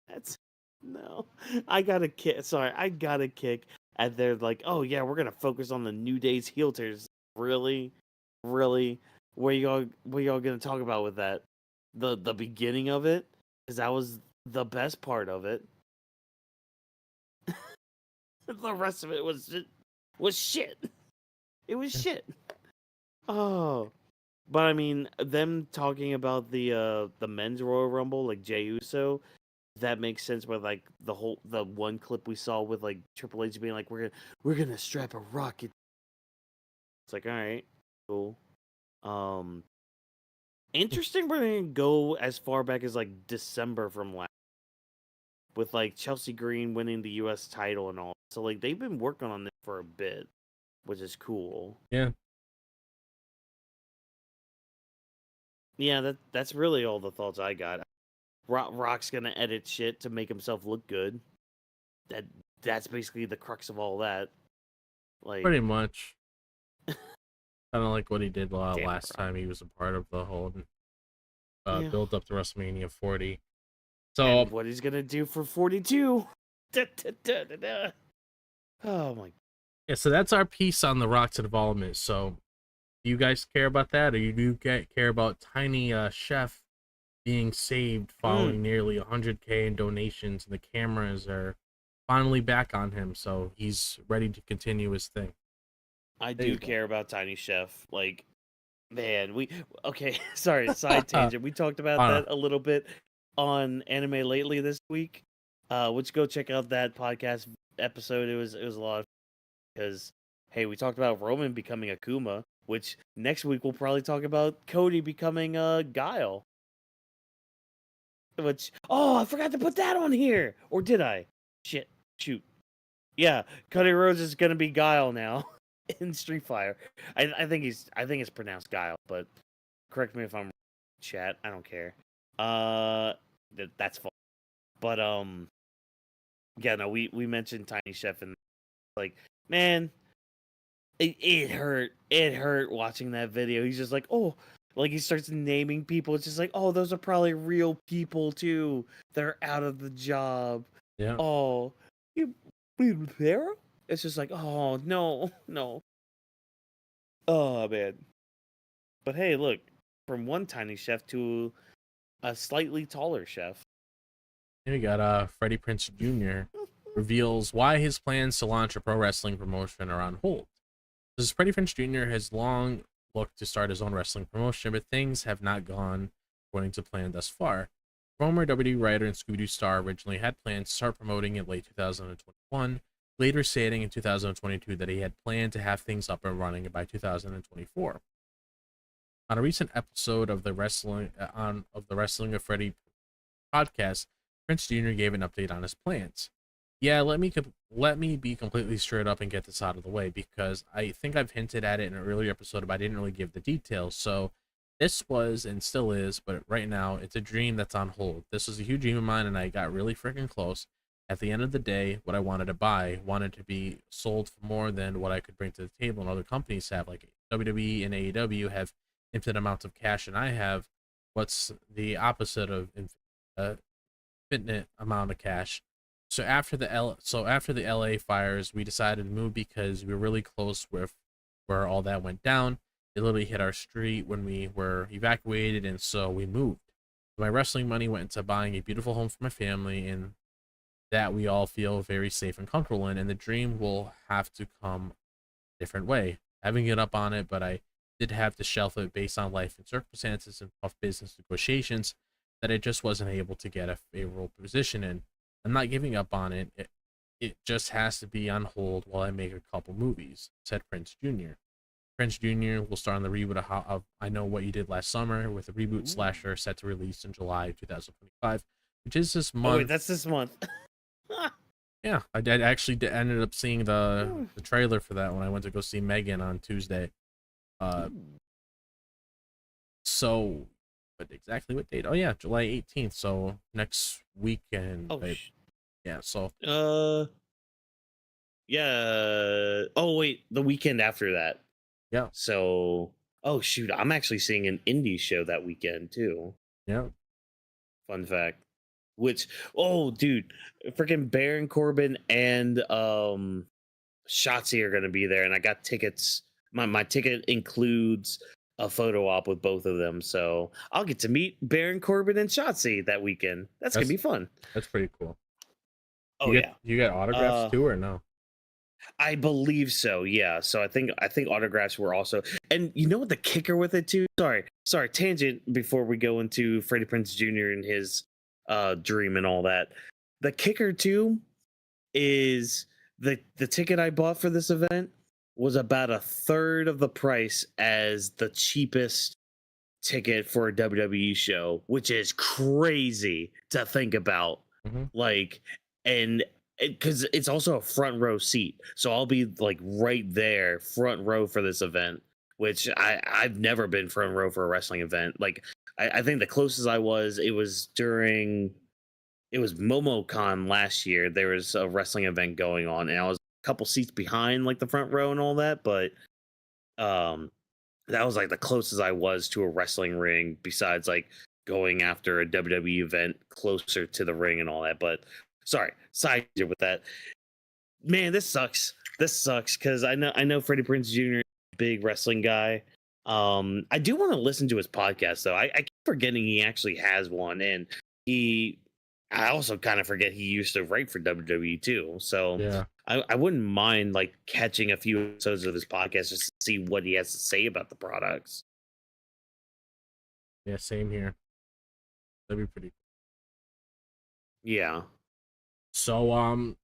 That's no. I got a kick. Sorry, I got a kick at their like, oh yeah, we're gonna focus on the New Day's heel turns. Really? What y'all gonna talk about with that? The beginning of it? Because that was the best part of it. The rest of it was shit. It was shit. Oh. But I mean, them talking about the men's Royal Rumble, like Jey Uso, that makes sense with like the one clip we saw with like Triple H being like, we're gonna strap a rocket. It's like, all right, cool. Interesting. We're gonna go as far back as like December from last, with like Chelsea Green winning the U.S. title and all. So like they've been working on this for a bit, which is cool. Yeah. Yeah, that's really all the thoughts I got. Rock's gonna edit shit to make himself look good. That's basically the crux of all that. Like, Pretty much. Kind of like what he did last time he was a part of the whole build up to WrestleMania 40. So and what he's gonna do for 42? Oh my. Yeah, so that's our piece on the Rock's involvement. So, do you guys care about that, or you do care about Tiny Chef being saved following nearly 100K in donations, and the cameras are finally back on him, so he's ready to continue his thing? I There you do go. care about Tiny Chef. Like, man, sorry, side tangent. We talked about I that a little bit on Anime Lately this week. Which go check out that podcast episode. It was a lot of because hey, we talked about Roman becoming Akuma, which next week we'll probably talk about Cody becoming Guile. Which I forgot to put that on here, or did I? Shit, shoot. Yeah, Cody Rhodes is gonna be Guile now in Street Fighter. I think it's pronounced Guile, but correct me if I'm wrong, chat. I don't care. That's fine. But yeah, no, we mentioned Tiny Chef and like, man, it hurt. It hurt watching that video. He's just like, oh, like he starts naming people. It's just like, oh, those are probably real people too. They're out of the job. Yeah. Oh, you there? It's just like, oh no, no. Oh man. But hey, look, from one tiny chef to a slightly taller chef. Here we got Freddie Prinze Jr. reveals why his plans to launch a pro wrestling promotion are on hold. This Freddie Prinze Jr. has long looked to start his own wrestling promotion, but things have not gone according to plan thus far. Former WWE writer and Scooby-Doo star originally had planned to start promoting in late 2021, later stating in 2022 that he had planned to have things up and running by 2024. On a recent episode of the Wrestling of Freddie podcast, Prince Jr. gave an update on his plans. Yeah, let me be completely straight up and get this out of the way, because I think I've hinted at it in an earlier episode, but I didn't really give the details. So this was and still is, but right now it's a dream that's on hold. This was a huge dream of mine, and I got really freaking close. At the end of the day, what I wanted to buy wanted to be sold for more than what I could bring to the table, and other companies have, like WWE and AEW, have infinite amounts of cash, and I have what's the opposite of infinite amount of cash. So after the LA fires, we decided to move because we were really close with where all that went down. It literally hit our street when we were evacuated, and so we moved. My wrestling money went into buying a beautiful home for my family, and that we all feel very safe and comfortable in. And the dream will have to come a different way. I haven't given up on it, but I did have to shelf it based on life and circumstances and tough business negotiations that I just wasn't able to get a favorable position in. I'm not giving up on it. It just has to be on hold while I make a couple movies, said Prinze Jr. Prinze Jr. will star on the reboot of I Know What You Did Last Summer, with a reboot slasher set to release in July 2025, which is this month. Oh wait, that's this month. Yeah, I ended up seeing the trailer for that when I went to go see Megan on Tuesday. So, but exactly what date? Oh yeah, July 18th. So next weekend. Oh, yeah. So. Yeah. Oh wait, the weekend after that. Yeah. So, oh shoot, I'm actually seeing an indie show that weekend too. Yeah. Fun fact. Which, oh dude, freaking Baron Corbin and Shotzi are gonna be there, and I got tickets. My ticket includes a photo op with both of them, so I'll get to meet Baron Corbin and Shotzi that weekend. That's gonna be fun. That's pretty cool. Oh yeah, you got autographs too, or no? I believe so. Yeah. So I think autographs were also, and you know what the kicker with it too? Sorry, tangent before we go into Freddie Prinze Jr. and his dream and all that. The kicker too is the ticket I bought for this event was about a third of the price as the cheapest ticket for a WWE show, which is crazy to think about. Mm-hmm. Like, and because it's also a front row seat, so I'll be like right there, front row for this event, which I've never been front row for a wrestling event. Like, I think the closest I was, it was MomoCon last year. There was a wrestling event going on, and I was a couple seats behind like the front row and all that, but that was like the closest I was to a wrestling ring, besides like going after a WWE event closer to the ring and all that. But sorry, side with that. Man, this sucks. This sucks because I know Freddie Prinze Jr. is a big wrestling guy. I do want to listen to his podcast though. I keep forgetting he actually has one, and I also kind of forget he used to write for WWE too. So yeah. I wouldn't mind like catching a few episodes of his podcast just to see what he has to say about the products. Yeah, same here. That'd be pretty. Yeah, So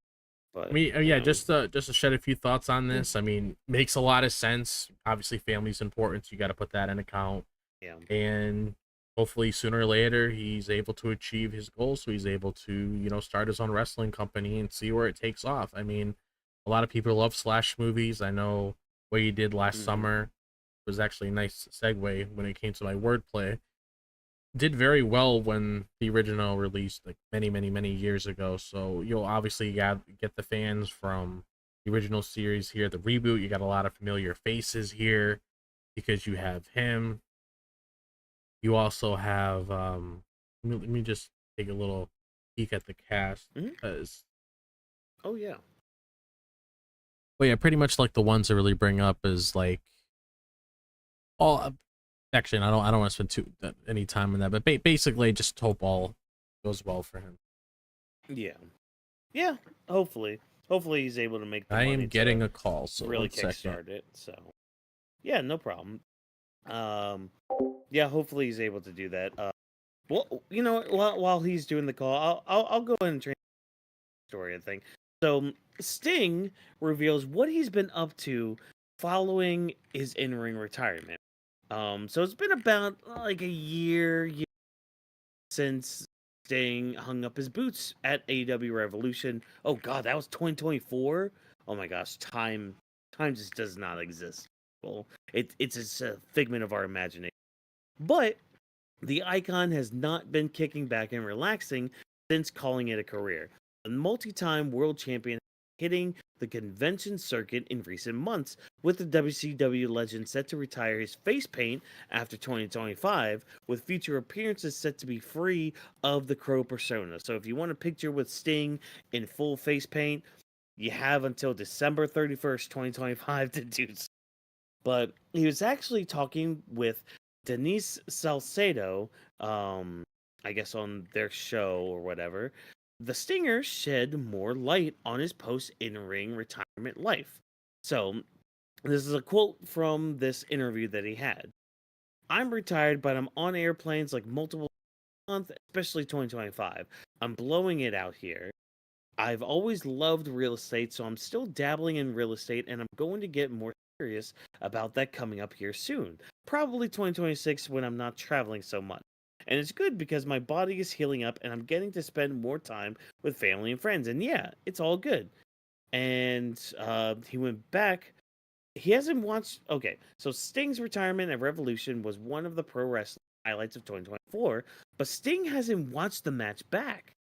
but yeah, just to shed a few thoughts on this. I mean, makes a lot of sense. Obviously, family's important, so you got to put that in account. yeah, And hopefully, sooner or later, he's able to achieve his goals, so he's able to start his own wrestling company and see where it takes off. I mean, a lot of people love slash movies. I know what he did last summer was actually a nice segue when it came to my wordplay. Did very well when the original released like many years ago. So you'll obviously get the fans from the original series here. The reboot, you got a lot of familiar faces here because you have him. You also have let me just take a little peek at the cast because oh yeah, well yeah, pretty much like the ones to really bring up is like all actually, and I don't want to spend any time on that, but basically, just hope all goes well for him. yeah. Hopefully he's able to make. The I money am getting to a call, so really 1 second. kickstart it. So yeah, no problem. Yeah, hopefully he's able to do that. Well, while he's doing the call, I'll go ahead and train the story. I think so. Sting reveals what he's been up to following his in-ring retirement. So it's been about like a year since Sting hung up his boots at AEW Revolution. Oh God, that was 2024. Oh my gosh, time just does not exist. Well, it's just a figment of our imagination. But the icon has not been kicking back and relaxing since calling it a career. The multi-time world champion hitting the convention circuit in recent months, with the WCW legend set to retire his face paint after 2025, with future appearances set to be free of the Crow persona. So if you want a picture with Sting in full face paint, you have until December 31st, 2025 to do so. But he was actually talking with Denise Salcedo, I guess on their show or whatever. The Stinger shed more light on his post-in-ring retirement life. So, this is a quote from this interview that he had. I'm retired, but I'm on airplanes like multiple months, especially 2025. I'm blowing it out here. I've always loved real estate, so I'm still dabbling in real estate, and I'm going to get more serious about that coming up here soon. Probably 2026 when I'm not traveling so much. And it's good because my body is healing up and I'm getting to spend more time with family and friends. And yeah, it's all good. And he went back. He hasn't watched. Okay, so Sting's retirement at Revolution was one of the pro wrestling highlights of 2024, but Sting hasn't watched the match back.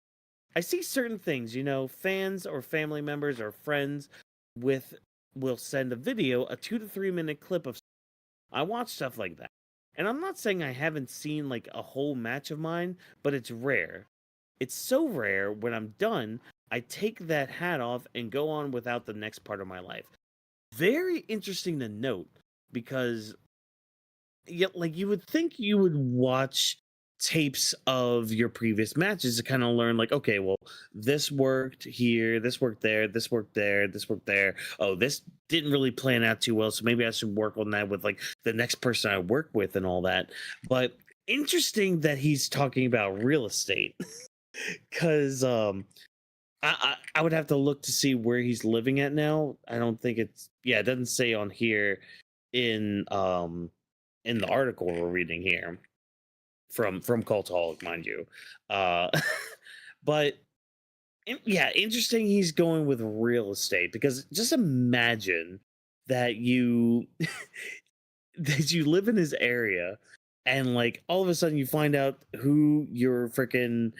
I see certain things, fans or family members or friends will send a video, a 2 to 3 minute clip of. I watch stuff like that. And I'm not saying I haven't seen like a whole match of mine, but it's rare. It's so rare when I'm done, I take that hat off and go on without the next part of my life. Very interesting to note because like you would think you would watch tapes of your previous matches to kind of learn like, okay, well, this worked here, this worked there, this worked there, this worked there. Oh, this didn't really plan out too well, so maybe I should work on that with like the next person I work with and all that. But interesting that he's talking about real estate because I would have to look to see where he's living at now. I don't think it doesn't say on here in the article we're reading here from Cultaholic, mind you. But yeah, interesting he's going with real estate because just imagine that you that you live in his area and like all of a sudden you find out who your freaking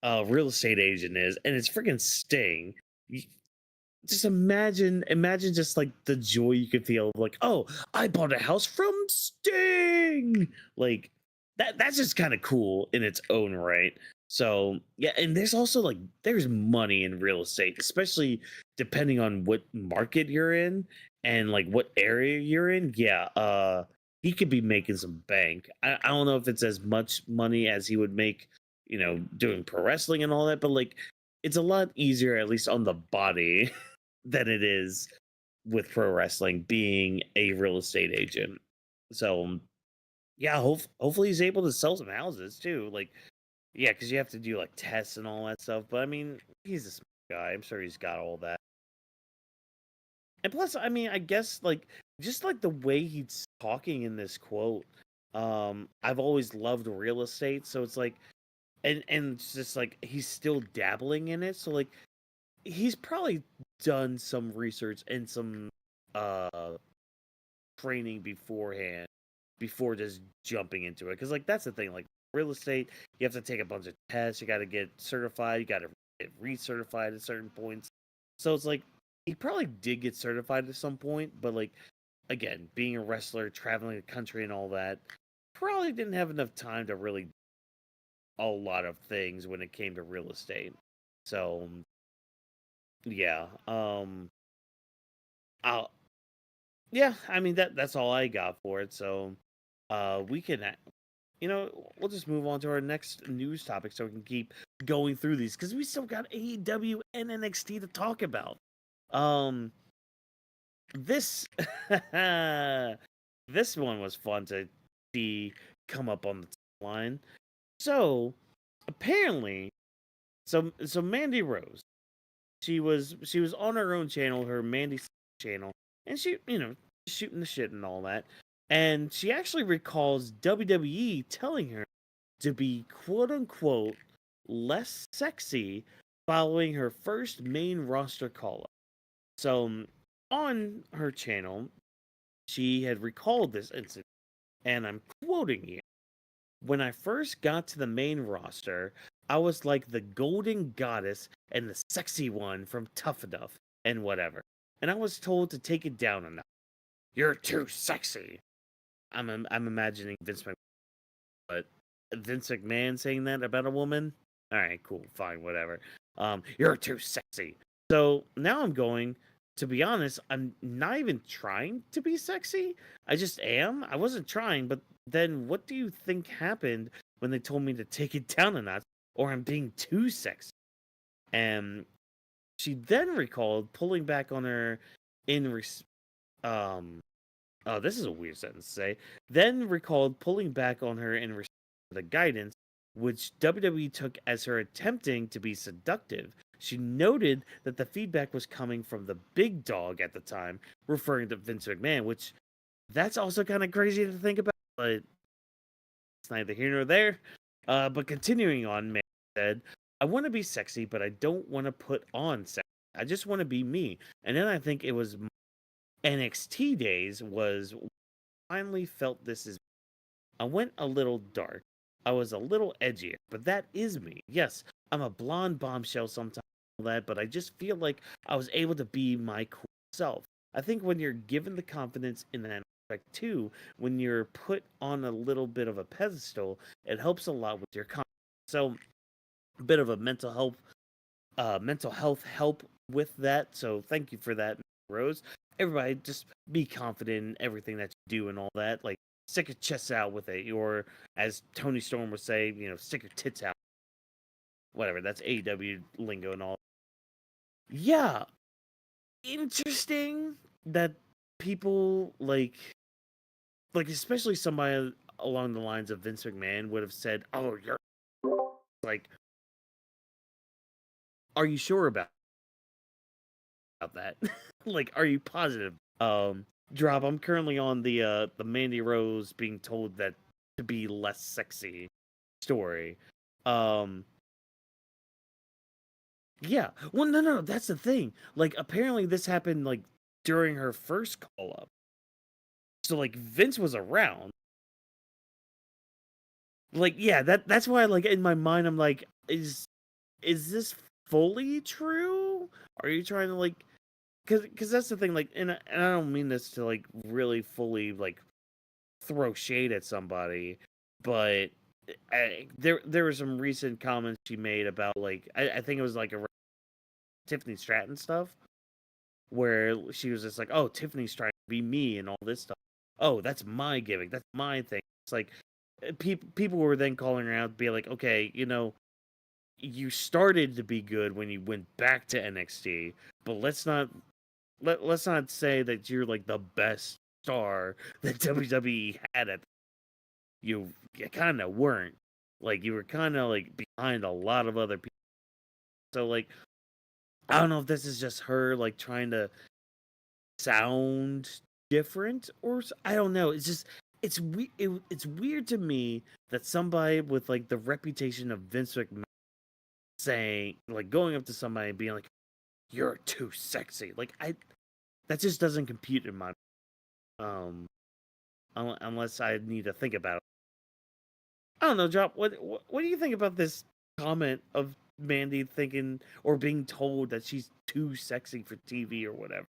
real estate agent is and it's freaking Sting. Just imagine just like the joy you could feel like, oh, I bought a house from Sting. Like that's just kind of cool in its own right. So yeah, and there's also like there's money in real estate, especially depending on what market you're in and like what area you're in. Yeah, he could be making some bank. I don't know if it's as much money as he would make, doing pro wrestling and all that, but like it's a lot easier, at least on the body, than it is with pro wrestling being a real estate agent. So yeah, hopefully he's able to sell some houses too. Like, yeah, because you have to do like tests and all that stuff. But I mean, he's a smart guy. I'm sure he's got all that. And plus, I mean, I guess like just like the way he's talking in this quote, I've always loved real estate, so it's like, and it's just like he's still dabbling in it, so like he's probably done some research and some uh training beforehand before just jumping into it. Because like that's the thing, like real estate, you have to take a bunch of tests, you got to get certified, you got to get recertified at certain points. So it's like he probably did get certified at some point, but like again, being a wrestler, traveling the country and all that, probably didn't have enough time to really do a lot of things when it came to real estate. So yeah, I'll yeah, I mean that's all I got for it. So we can we'll just move on to our next news topic so we can keep going through these because we still got AEW and NXT to talk about. Um, this this one was fun to see come up on the line. So apparently, so Mandy Rose, she was on her own channel, her Mandy channel, and she shooting the shit and all that, and she actually recalls WWE telling her to be quote unquote less sexy following her first main roster call up. So on her channel, she had recalled this incident, and I'm quoting here. When I first got to the main roster, I was like the golden goddess and the sexy one from Tough Enough and whatever. And I was told to take it down a notch. You're too sexy. I'm imagining Vince McMahon, but Vince McMahon saying that about a woman? All right, cool, fine, whatever. You're too sexy. So now I'm going, to be honest, I'm not even trying to be sexy. I just am. I wasn't trying, but then what do you think happened when they told me to take it down a notch or I'm being too sexy? And she then recalled pulling back on her in um oh, this is a weird sentence to say. Then recalled pulling back on her in response to the guidance, which WWE took as her attempting to be seductive. She noted that the feedback was coming from the big dog at the time, referring to Vince McMahon, which that's also kind of crazy to think about, but it's neither here nor there. But continuing on, man said, I want to be sexy, but I don't want to put on sex. I just want to be me. And then I think it was NXT days was finally felt this is. I went a little dark. I was a little edgier, but that is me. Yes, I'm a blonde bombshell sometimes, all that, but I just feel like I was able to be my cool self. I think when you're given the confidence in that aspect too, when you're put on a little bit of a pedestal, it helps a lot with your confidence. So, a bit of a mental health help with that. So, thank you for that, Rose. Everybody, just be confident in everything that you do and all that. Like, stick your chest out with it, or as Tony Storm would say, stick your tits out. Whatever, that's AEW lingo and all. Yeah, interesting that people like especially somebody along the lines of Vince McMahon would have said, "Oh, you're like, are you sure about that? Like, are you positive?" Drop. I'm currently on the Mandy Rose being told that to be less sexy story. Um, yeah. Well, no, that's the thing. Like, apparently this happened like during her first call up. So like Vince was around. Like, yeah, that's why like in my mind I'm like, is this fully true? Are you trying to like because that's the thing, like, and I don't mean this to like really fully like throw shade at somebody, but there were some recent comments she made about like I think it was like a Tiffany Stratton stuff where she was just like, oh, Tiffany's trying to be me and all this stuff. Oh, that's my gimmick. That's my thing. It's like people were then calling her out, be like, okay, you started to be good when you went back to NXT, but let's not let's not say that you're like the best star that WWE had at you kind of weren't. Like you were kind of like behind a lot of other people. So like I don't know if this is just her like trying to sound different I don't know. It's just it's weird to me that somebody with like the reputation of Vince McMahon saying like going up to somebody and being like you're too sexy. Like that just doesn't compute in my um unless I need to think about it. I don't know, Drop. What do you think about this comment of Mandy thinking or being told that she's too sexy for TV or whatever?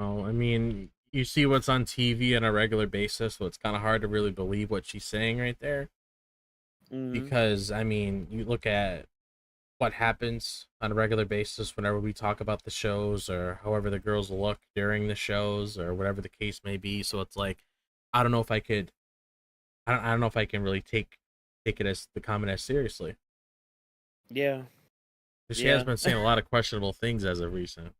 Oh, I mean, you see what's on TV on a regular basis, so it's kind of hard to really believe what she's saying right there. Mhm. Because, I mean, you look at what happens on a regular basis whenever we talk about the shows or however the girls look during the shows or whatever the case may be. So it's like, I don't know if I could, I don't know if I can really take it as the comment as seriously. Yeah. 'Cause she has Yeah. been saying a lot of questionable things as of recent.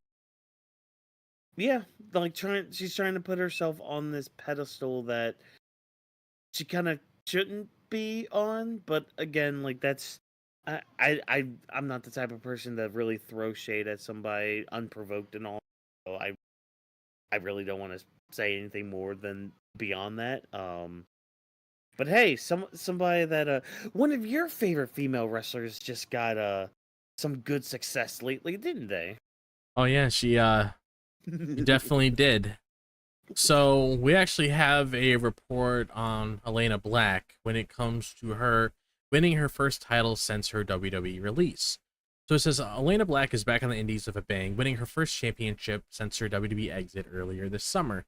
Yeah, like she's trying to put herself on this pedestal that she kind of shouldn't be on, but again, like that's I'm not the type of person that really throws shade at somebody unprovoked and all. So I really don't want to say anything more than beyond that. But hey, somebody that one of your favorite female wrestlers just got some good success lately, didn't they? Oh yeah, she definitely did. So we actually have a report on Elayna Black when it comes to her winning her first title since her WWE release. So it says Elayna Black is back on the indies with a bang, winning her first championship since her WWE exit earlier this summer.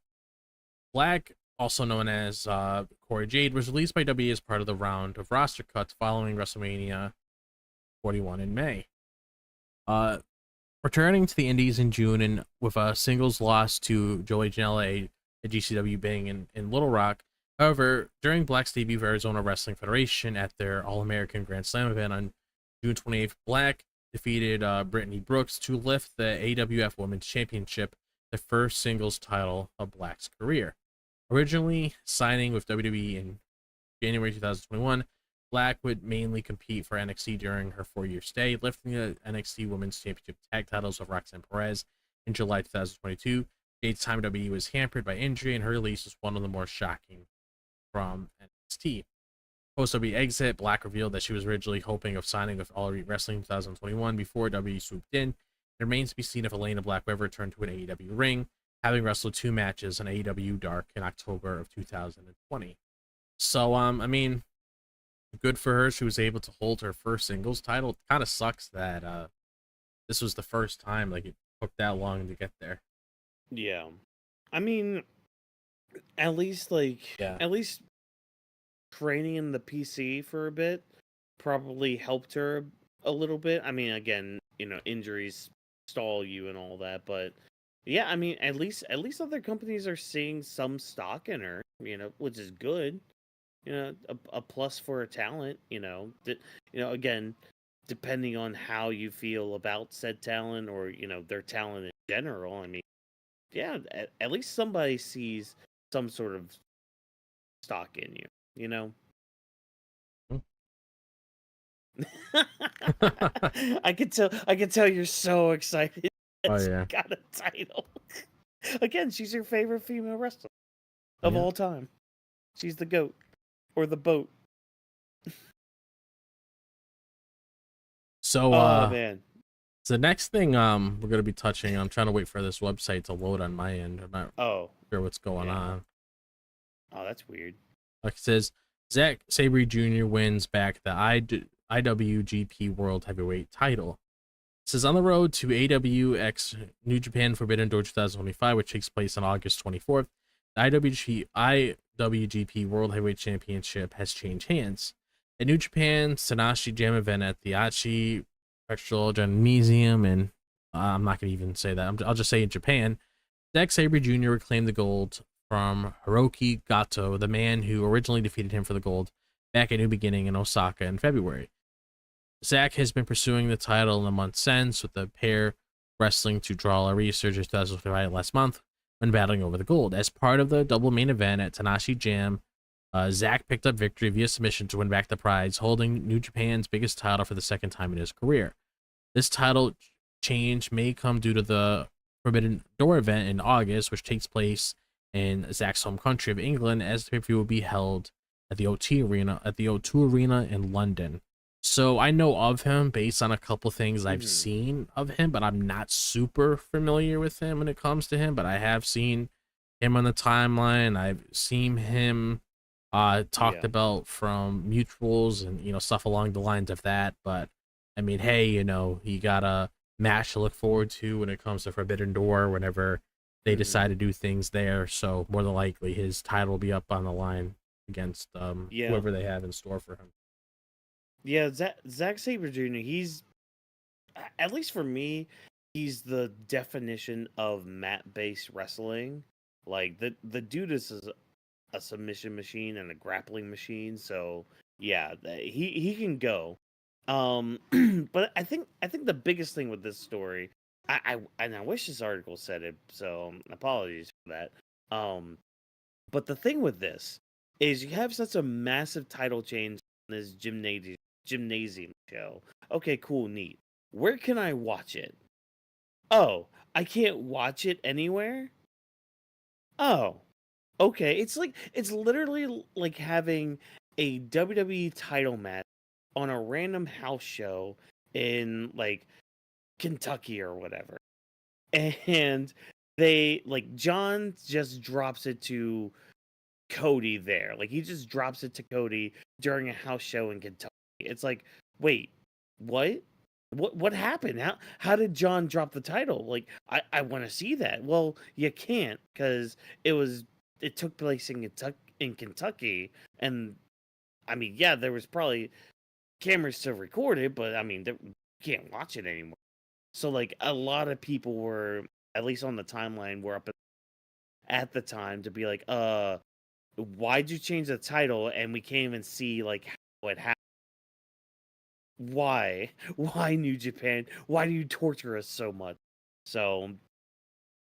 Black, also known as Cora Jade, was released by WWE as part of the round of roster cuts following WrestleMania 41 in May. Returning to the Indies in June and with a singles loss to Joey Janela at GCW Bang in Little Rock. However, during Black's debut of Arizona Wrestling Federation at their All-American Grand Slam event on June 28th, Black defeated Brittany Brooks to lift the AWF Women's Championship, the first singles title of Black's career. Originally signing with WWE in January 2021, Black would mainly compete for NXT during her 4-year stay, lifting the NXT Women's Championship tag titles of Roxanne Perez in July 2022. Jade's time at WWE was hampered by injury, and her release was one of the more shocking from NXT. Post WWE exit, Black revealed that she was originally hoping of signing with All Elite Wrestling in 2021 before WWE swooped in. It remains to be seen if Elayna Black will ever return to an AEW ring, having wrestled 2 matches on AEW Dark in October of 2020. So, I mean, good for her. She was able to hold her first singles title. It kind of sucks that this was the first time like it took that long to get there. Yeah. I mean, at least training in the PC for a bit probably helped her a little bit. I mean, again, injuries stall you and all that, but yeah, I mean, at least other companies are seeing some stock in her, which is good. A plus for a talent, again, depending on how you feel about said talent or, their talent in general. I mean, yeah, at least somebody sees some sort of stock in you, I could tell you're so excited. Oh yeah. Got a title. Again, she's your favorite female wrestler of all time. She's the GOAT or the boat. So man. So the next thing we're gonna be touching, I'm trying to wait for this website to load on my end. I'm not sure what's going on. Oh, that's weird. Like it says, Zack Sabre Jr. wins back the IWGP World Heavyweight title. It says on the road to AWX New Japan Forbidden Door 2025, which takes place on August 24th, the IWGP World Heavyweight Championship has changed hands. At New Japan Tanahashi Jam event at the Aichi Petrol Gymnasium, and I'm not going to even say that. I'll just say in Japan, Zack Sabre Jr. reclaimed the gold from Hiroki Goto, the man who originally defeated him for the gold back at New Beginning in Osaka in February. Zack has been pursuing the title in the months since, with the pair wrestling to draw a resurgence to fight last month when battling over the gold. As part of the double main event at Tanahashi Jam, Zack picked up victory via submission to win back the prize, holding New Japan's biggest title for the second time in his career. This title change may come due to the Forbidden Door event in August, which takes place in Zack's home country of England, as the pay-per-view will be held at the O2 Arena in London. So I know of him based on a couple things I've seen of him, but I'm not super familiar with him when it comes to him. But I have seen him on the timeline. I've seen him talked about from mutuals and stuff along the lines of that. But I mean, hey, you got a match to look forward to when it comes to Forbidden Door whenever they decide to do things there. So more than likely his title will be up on the line against whoever they have in store for him. Yeah, Zack Sabre Jr., he's, at least for me, he's the definition of mat-based wrestling. Like, the dude is a submission machine and a grappling machine, so yeah, he can go. But I think the biggest thing with this story, I wish this article said it, so apologies for that. But the thing with this is you have such a massive title change in this gymnasium show. Okay, cool, neat. Where can I watch it? Oh, I can't watch it anywhere? Oh, okay. It's literally like having a WWE title match on a random house show in like Kentucky or whatever. And John just drops it to Cody there. Like he just drops it to Cody during a house show in Kentucky. It's like, wait, what? What happened? How did John drop the title? Like I want to see that. Well, you can't because it took place in Kentucky, and I mean, yeah, there was probably cameras to record it, but I mean, you can't watch it anymore. So like a lot of people were, at least on the timeline, were up at the time to be like, why'd you change the title and we can't even see like how it happened? Why New Japan? Why do you torture us so much? So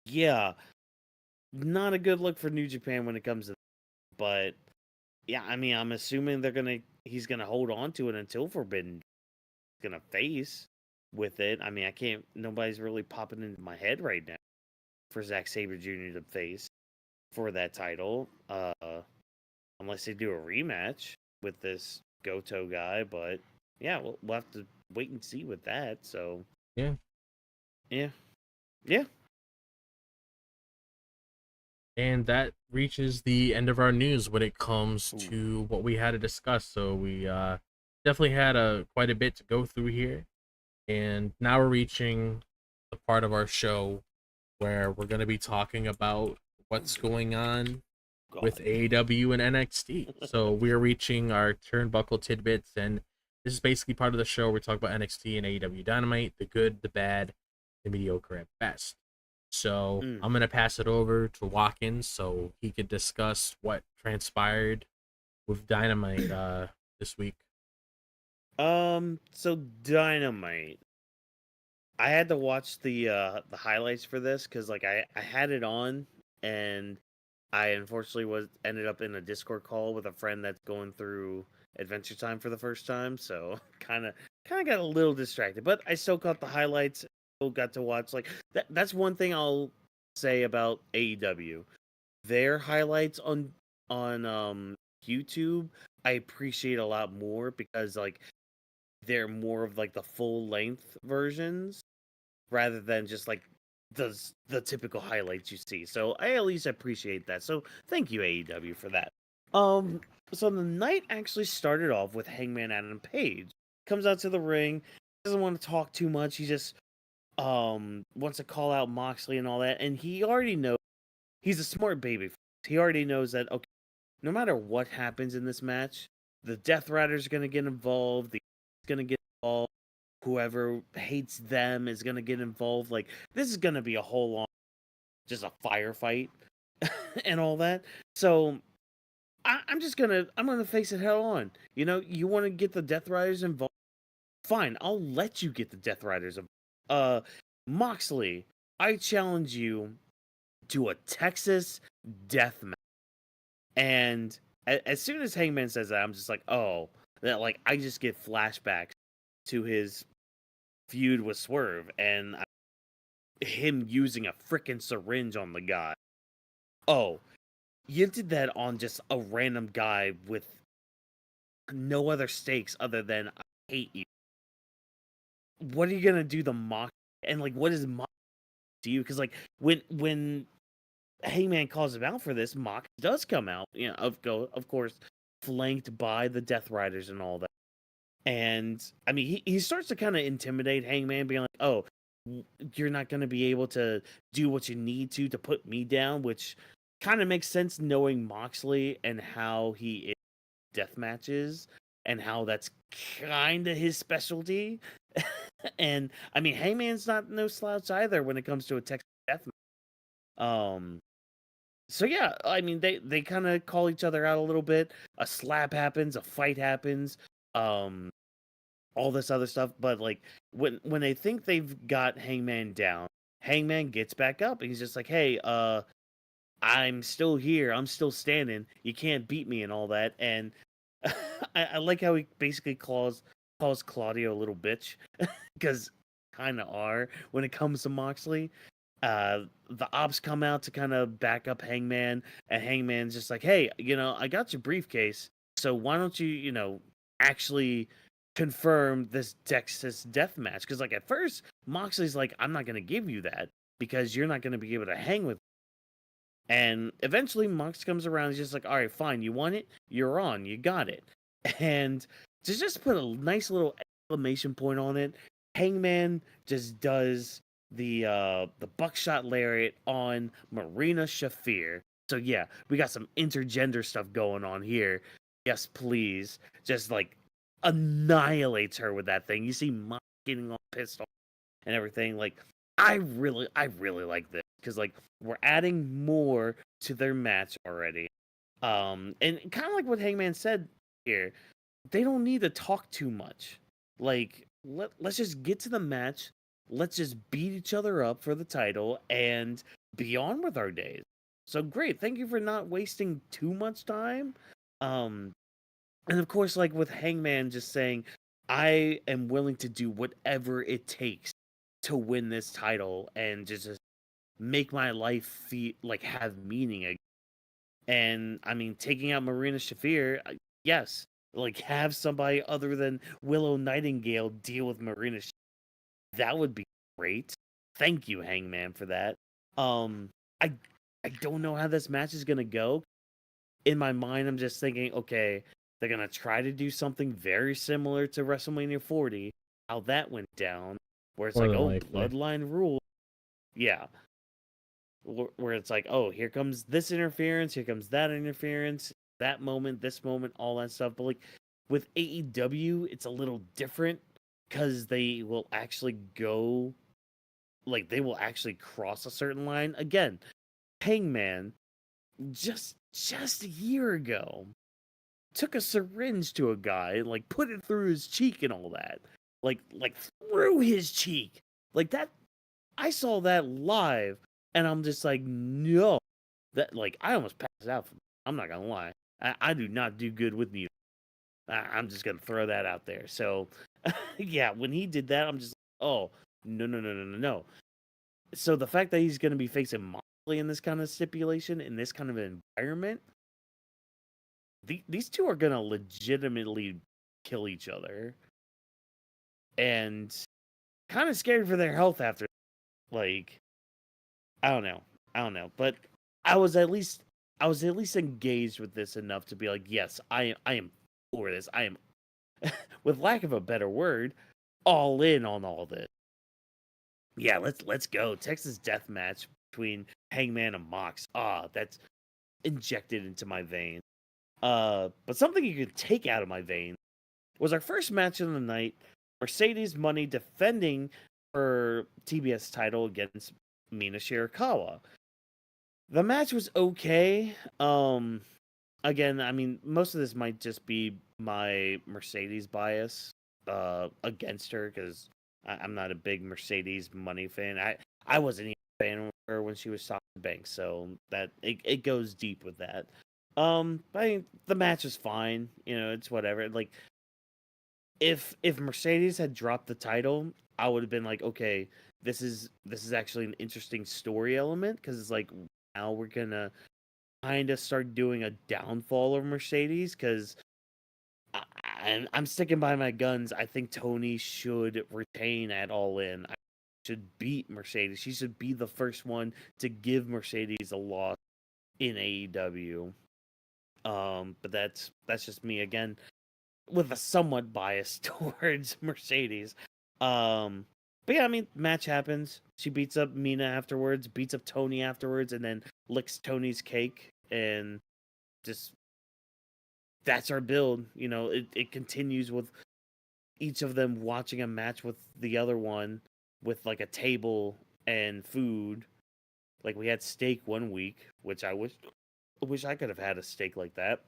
yeah, not a good look for New Japan when it comes to that. But yeah, I mean, I'm assuming he's gonna hold on to it until Forbidden gonna face with it. I mean, nobody's really popping into my head right now for Zack Sabre Jr. to face for that title, unless they do a rematch with this Goto guy. But yeah, we'll have to wait and see with that. So yeah. And that reaches the end of our news when it comes to what we had to discuss. So we definitely had quite a bit to go through here. And now we're reaching the part of our show where we're going to be talking about what's going on with AEW and NXT. So we're reaching our turnbuckle tidbits, and this is basically part of the show where we talk about NXT and AEW Dynamite, the good, the bad, the mediocre at best. So I'm going to pass it over to Watkins so he could discuss what transpired with Dynamite this week. So Dynamite, I had to watch the highlights for this because like I had it on, and I unfortunately ended up in a Discord call with a friend that's going through Adventure Time for the first time, so kind of got a little distracted, but I still caught the highlights. Still got to watch that's one thing I'll say about AEW. Their highlights on YouTube I appreciate a lot more because like they're more of like the full length versions rather than just like the typical highlights you see. So I at least appreciate that. So thank you AEW for that. So the night actually started off with Hangman Adam Page comes out to the ring, doesn't want to talk too much. He just wants to call out Moxley and all that, and he already knows he's a smart baby. He already knows that okay, no matter what happens in this match, the Death Riders are gonna get involved. The gonna get involved. Whoever hates them is gonna get involved. Like this is gonna be a whole long, just a firefight and all that. So I'm gonna face it head on. You know, you want to get the Death Riders involved? Fine, I'll let you get the Death Riders involved. Moxley, I challenge you to a Texas death match. And as soon as Hangman says that, I'm just like, oh, that like I just get flashbacks to his feud with Swerve and him using a freaking syringe on the guy. Oh, you did that on just a random guy with no other stakes other than I hate you. What are you gonna do the mock and like what is mock to you? Because like when Hangman calls him out for this, Mox does come out, you know, of course, flanked by the Death Riders and all that. And I mean, he starts to kind of intimidate Hangman, being like, "Oh, you're not going to be able to do what you need to put me down," which kind of makes sense knowing Moxley and how he is death matches and how that's kind of his specialty. And I mean, Hangman's not no slouch either when it comes to a Texas death match. So yeah, I mean they kind of call each other out a little bit. A slap happens, a fight happens, um, all this other stuff. But like when they think they've got Hangman down, Hangman gets back up and he's just like, "Hey, I'm still here. I'm still standing. You can't beat me," and all that. And I like how he basically calls Claudio a little bitch because kind of are when it comes to Moxley. The ops come out to kind of back up Hangman, and Hangman's just like, "Hey, you know, I got your briefcase, so why don't you, you know, actually confirm this Texas death match?" Because like at first, Moxley's like, "I'm not gonna give you that because you're not gonna be able to hang with me." And eventually, Mox comes around. He's just like, "All right, fine. You want it? You're on. You got it." And to just put a nice little exclamation point on it, Hangman just does the buckshot lariat on Marina Shafir. So yeah, we got some intergender stuff going on here. Yes, please. Just like annihilates her with that thing. You see Mox getting all pissed off and everything. Like I really like this because like we're adding more to their match already. And kind of like what Hangman said here, they don't need to talk too much. Like let's just get to the match. Let's just beat each other up for the title and be on with our days. So great, thank you for not wasting too much time. Um, and of course, like with Hangman just saying, I am willing to do whatever it takes to win this title and just make my life feel like have meaning again. And I mean, taking out Marina Shafir, yes, like have somebody other than Willow Nightingale deal with Marina. That would be great. Thank you, Hangman, for that. Um, I I don't know how this match is gonna go. In my mind, I'm just thinking, okay, they're gonna try to do something very similar to WrestleMania 40, how that went down, where it's More like, than oh, likely. bloodline rule. Yeah. Where it's like, oh, here comes this interference, here comes that interference, that moment, this moment, all that stuff. But like with AEW, it's a little different because they will actually go, like they will actually cross a certain line. Again, Hangman just a year ago took a syringe to a guy and like put it through his cheek and all that, like through his cheek, like that. I saw that live, and I'm just like, no, that like I almost passed out. I'm not gonna lie, I do not do good with needles. I'm just gonna throw that out there. So, yeah, when he did that, I'm just like, oh no no no no no no. So the fact that he's gonna be facing Moxley in this kind of stipulation in this kind of environment, these two are gonna legitimately kill each other, and kind of scary for their health after. Like, I don't know. I don't know. But I was at least engaged with this enough to be like, yes, I am for this. I am with lack of a better word, all in on all this. Yeah, let's go. Texas death match between Hangman and Mox. Ah, that's injected into my veins. But something you could take out of my veins was our first match of the night. Mercedes Money defending her TBS title against Mina Shirakawa. The match was okay. Again, I mean, most of this might just be my Mercedes bias against her because I'm not a big Mercedes money fan. I wasn't even a fan of her when she was Sasha Banks, so that it goes deep with that. I mean, the match is fine. You know, it's whatever. Like, if Mercedes had dropped the title, I would have been like, okay, this is actually an interesting story element because it's like now we're gonna kind of start doing a downfall of Mercedes because and I'm sticking by my guns. I think Tony should retain at All In. I should beat Mercedes. She should be the first one to give Mercedes a loss in AEW. But that's just me again with a somewhat bias towards Mercedes. But yeah, I mean, match happens. She beats up Mina afterwards, beats up Tony afterwards, and then licks Tony's cake, and just that's our build. You know, it continues with each of them watching a match with the other one with like a table and food. Like we had steak one week, which I wish I could have had a steak like that.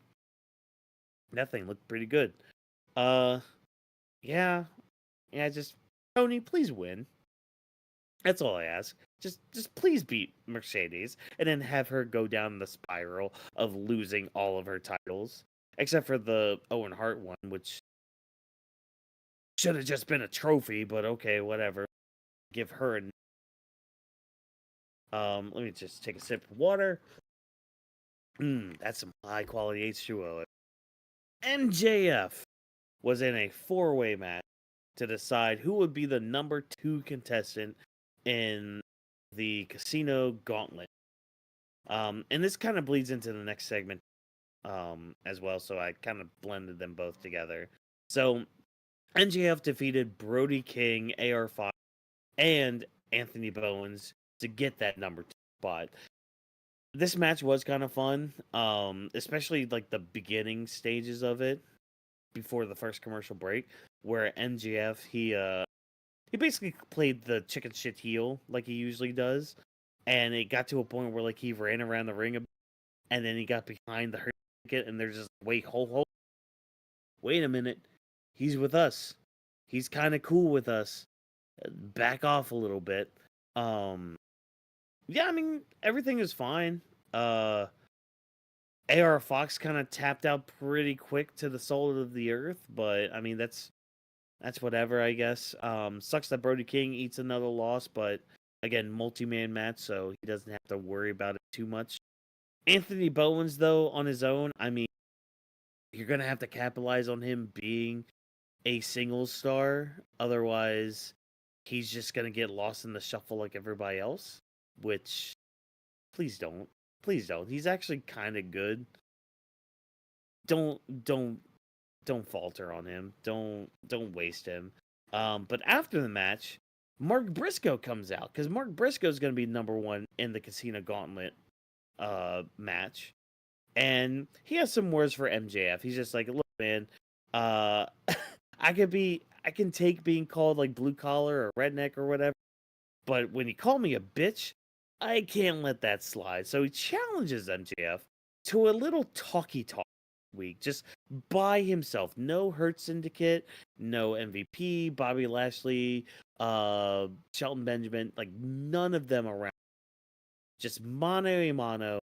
That thing looked pretty good. Uh yeah. Yeah, just Tony, please win. That's all I ask. Just please beat Mercedes and then have her go down the spiral of losing all of her titles. Except for the Owen Hart one, which should have just been a trophy, but okay, whatever. Give her let me just take a sip of water. That's some high quality H2O. MJF was in a four-way match to decide who would be the number 2 contestant in the Casino Gauntlet. And this kind of bleeds into the next segment as well, so I kind of blended them both together. So MJF defeated Brody King, AR5, and Anthony Bowens to get that number 2 spot. This match was kind of fun, especially like the beginning stages of it before the first commercial break, where MJF he basically played the chicken shit heel like he usually does, and it got to a point where like he ran around the ring, and then he got behind the Hurricane, and they're just wait a minute, he's with us, he's kind of cool with us, back off a little bit. Yeah, I mean everything is fine. AR Fox kind of tapped out pretty quick to the soul of the earth, but I mean that's whatever, I guess. Sucks that Brody King eats another loss, but again, multi-man match, so he doesn't have to worry about it too much. Anthony Bowens, though, on his own, I mean, you're gonna have to capitalize on him being a single star. Otherwise, he's just gonna get lost in the shuffle like everybody else. Which, please don't, please don't. He's actually kind of good. Don't don't falter on him. Don't waste him. But after the match, Mark Briscoe comes out because Mark Briscoe is going to be number 1 in the Casino Gauntlet match, and he has some words for MJF. He's just like, look, man, I can take being called like blue collar or redneck or whatever, but when you call me a bitch, I can't let that slide. So he challenges MJF to a little talky talk week, just by himself. No Hurt Syndicate, no MVP, Bobby Lashley, Shelton Benjamin, like none of them around. Just mano a mano,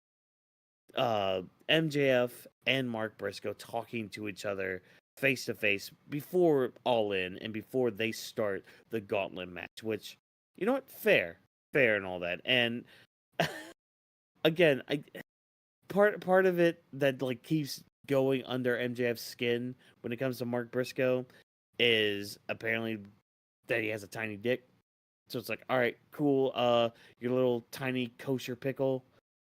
MJF and Mark Briscoe talking to each other face to face before All In and before they start the Gauntlet match, which, you know what, fair and all that. And again, part of it that like keeps going under MJF's skin when it comes to Mark Briscoe is apparently that he has a tiny dick. So it's like, all right, cool. Your little tiny kosher pickle.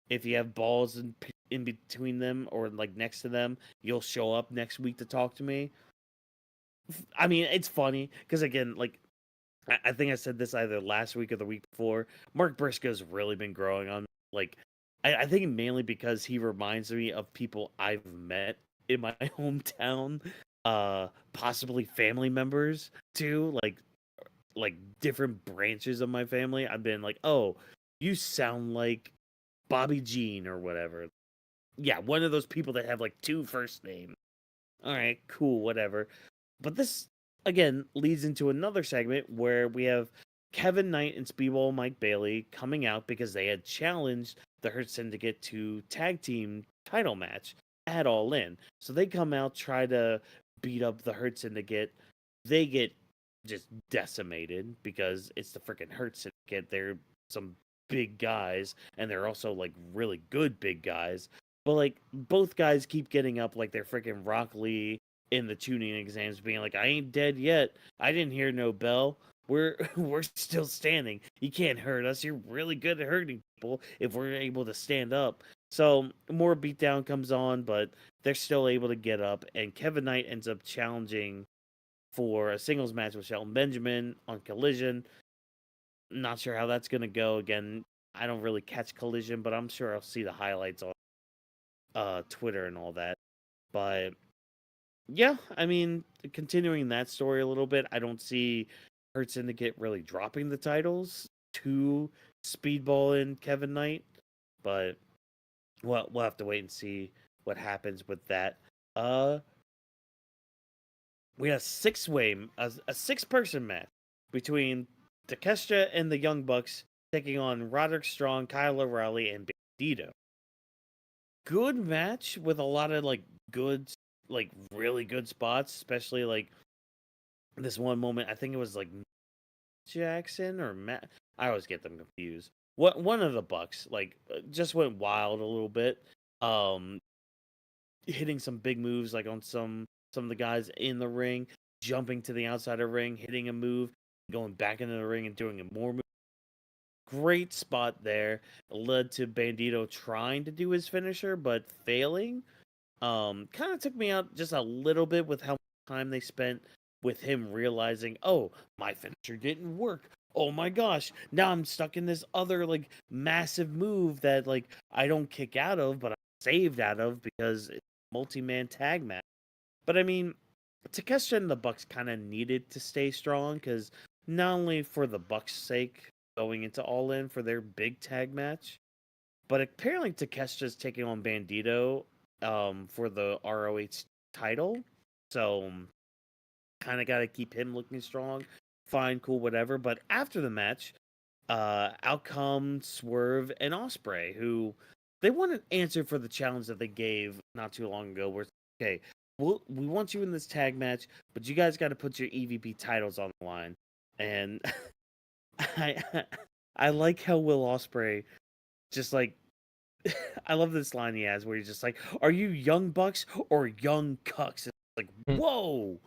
If you have balls in between them or like next to them, you'll show up next week to talk to me. I mean, it's funny because again, like I think I said this either last week or the week before. Mark Briscoe's really been growing on me. Like I think mainly because he reminds me of people I've met in my hometown, possibly family members too, like different branches of my family. I've been like, oh, you sound like Bobby Jean or whatever. Yeah, one of those people that have like 2 first names. All right, cool, whatever. But this again leads into another segment where we have Kevin Knight and Speedball Mike Bailey coming out because they had challenged the Hurt Syndicate to tag team title match at All In. So they come out, try to beat up the Hurt Syndicate. They get just decimated because it's the freaking Hurt Syndicate. They're some big guys, and they're also like really good big guys. But like both guys keep getting up like they're freaking Rock Lee in the tuning exams, being like, "I ain't dead yet. I didn't hear no bell. We're still standing. You can't hurt us. You're really good at hurting people if we're able to stand up." So more beatdown comes on, but they're still able to get up, and Kevin Knight ends up challenging for a singles match with Shelton Benjamin on Collision. Not sure how that's gonna go. Again, I don't really catch Collision, but I'm sure I'll see the highlights on Twitter and all that. But yeah, I mean, continuing that story a little bit, I don't see Hurt Syndicate really dropping the titles to Speedball and Kevin Knight, but we'll have to wait and see what happens with that. We had a 6-person match between Takeshita and the Young Bucks taking on Roderick Strong, Kyle O'Reilly, and Bandito. Good match with a lot of really good spots, especially like this one moment. I think it was like Jackson or Matt. I always get them confused. One of the Bucks just went wild a little bit, hitting some big moves like on some of the guys in the ring, jumping to the outside of the ring, hitting a move, going back into the ring and doing a more move. Great spot there. Led to Bandito trying to do his finisher but failing. Kind of took me out just a little bit with how much time they spent with him realizing, oh, my finisher didn't work. Oh my gosh, now I'm stuck in this other like massive move that like I don't kick out of, but I'm saved out of because it's a multi-man tag match. But I mean, Takeshita and the Bucks kind of needed to stay strong because not only for the Bucks' sake going into All In for their big tag match, but apparently Takeshita's taking on Bandito for the ROH title. So kind of got to keep him looking strong. Fine, cool, whatever. But after the match, out come Swerve and Ospreay, who they want an answer for the challenge that they gave not too long ago. Where okay, we want you in this tag match, but you guys got to put your EVP titles on the line. And I I like how Will Ospreay just like I love this line he has where he's just like, "Are you young bucks or young cucks?" It's like, whoa,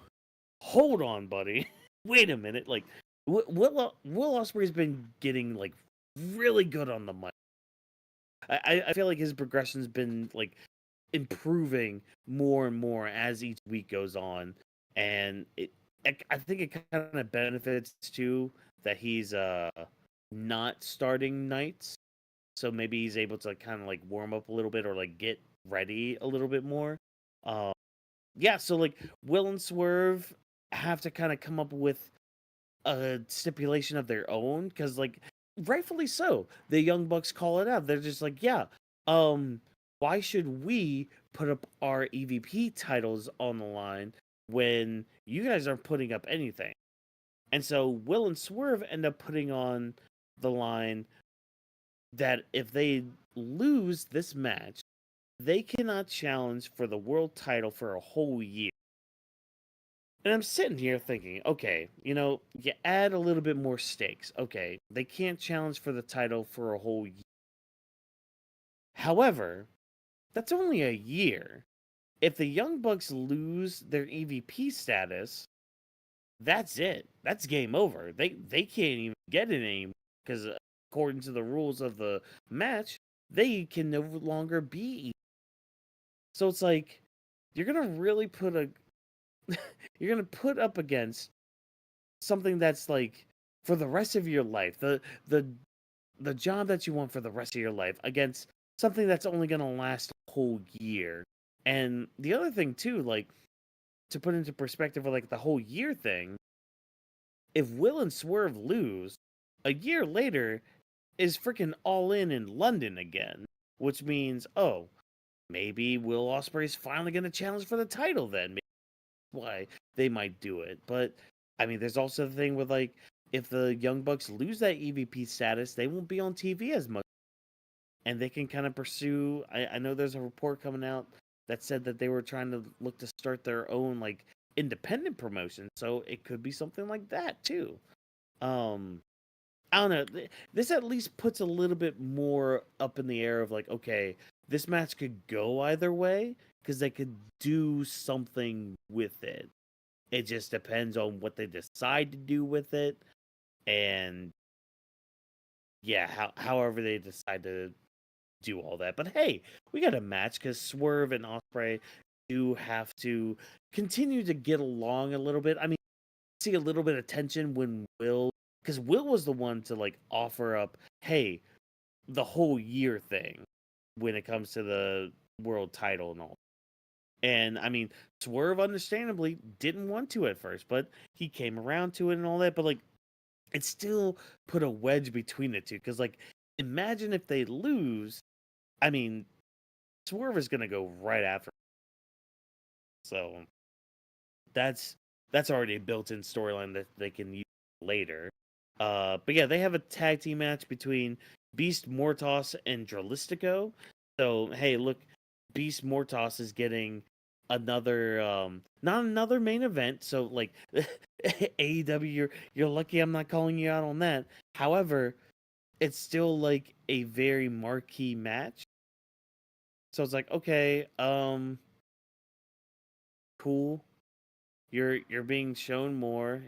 hold on, buddy. Wait a minute. Like, Will Ospreay's been getting like really good on the mic. I feel like his progression's been like improving more and more as each week goes on, and I think it kind of benefits too that he's not starting nights, so maybe he's able to kind of like warm up a little bit or like get ready a little bit more. Yeah, so like Will and Swerve have to kind of come up with a stipulation of their own because like rightfully so, the Young Bucks call it out. They're just like, yeah, why should we put up our EVP titles on the line when you guys aren't putting up anything? And so Will and Swerve end up putting on the line that if they lose this match, they cannot challenge for the world title for a whole year. And I'm sitting here thinking, okay, you add a little bit more stakes. Okay, they can't challenge for the title for a whole year. However, that's only a year. If the Young Bucks lose their EVP status, that's it. That's game over. They can't even get it anymore because according to the rules of the match, they can no longer be. So it's like you're gonna really you're gonna put up against something that's like for the rest of your life, the job that you want for the rest of your life against something that's only gonna last a whole year. And the other thing too, like to put into perspective of like the whole year thing, if Will and Swerve lose, a year later is freaking All in London again, which means maybe Will Ospreay's finally gonna challenge for the title then. why they might do it. But I mean, there's also the thing with like if the Young Bucks lose that EVP status, they won't be on TV as much, and they can kind of pursue. I know there's a report coming out that said that they were trying to look to start their own like independent promotion, so it could be something like that too. Um, I don't know. This at least puts a little bit more up in the air of like, okay, this match could go either way because they could do something with it. It just depends on what they decide to do with it, and yeah, however they decide to do all that. But hey, we got a match because Swerve and Ospreay do have to continue to get along a little bit. I mean, see a little bit of tension when because Will was the one to like offer up, hey, the whole year thing when it comes to the world title and all. And I mean, Swerve understandably didn't want to at first, but he came around to it and all that. But like, it still put a wedge between the two because like, imagine if they lose. I mean, Swerve is gonna go right after. So that's already a built-in storyline that they can use later. But yeah, they have a tag team match between Beast Mortos and Dralistico. So hey, look, Beast Mortos is getting another not another main event. So like AEW, you're lucky I'm not calling you out on that. However, it's still like a very marquee match. So it's like, okay, cool. You're being shown more.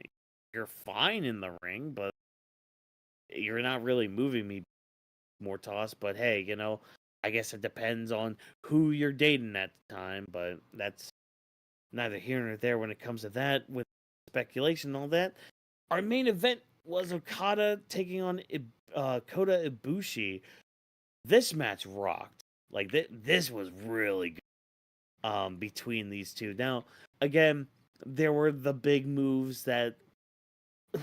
You're fine in the ring, but you're not really moving me more toss. But hey, I guess it depends on who you're dating at the time, but that's neither here nor there when it comes to that with speculation and all that. Our main event was Okada taking on Kota Ibushi. This match rocked. Like this was really good between these two. Now, again, there were the big moves that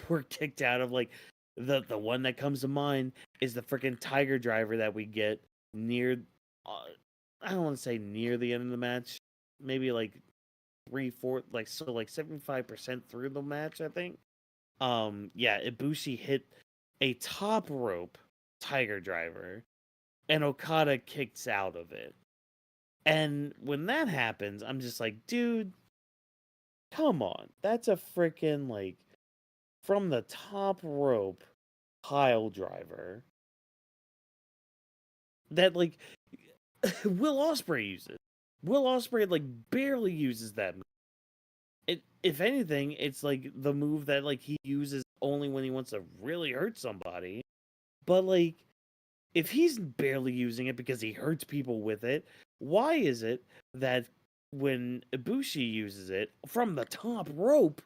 were kicked out of like the one that comes to mind is the freaking Tiger Driver that we get near I don't want to say near the end of the match, maybe like 3/4 like so like 75% through the match, I think. Yeah, Ibushi hit a top rope Tiger Driver and Okada kicks out of it. And when that happens, I'm just like, dude, come on. That's a freaking like from the top rope pile driver that like Will Ospreay uses. Will Ospreay like barely uses that move. If anything, it's like the move that like he uses only when he wants to really hurt somebody. But like if he's barely using it because he hurts people with it, why is it that when Ibushi uses it from the top rope,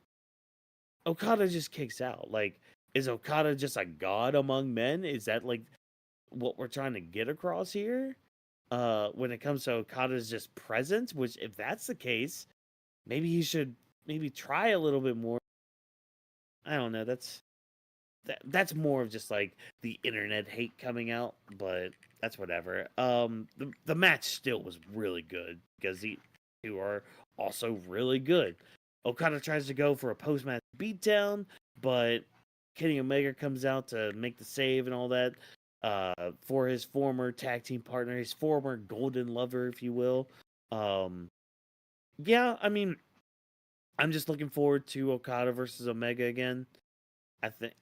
Okada just kicks out? Like, is Okada just a god among men? Is that like what we're trying to get across here? When it comes to Okada's just presence, which if that's the case, maybe he should maybe try a little bit more. I don't know. That's more of just like the internet hate coming out, but that's whatever. The match still was really good because the two are also really good. Okada tries to go for a post match beatdown, but Kenny Omega comes out to make the save and all that. For his former tag team partner, his former golden lover, if you will. Yeah, I mean, I'm just looking forward to Okada versus Omega again. I think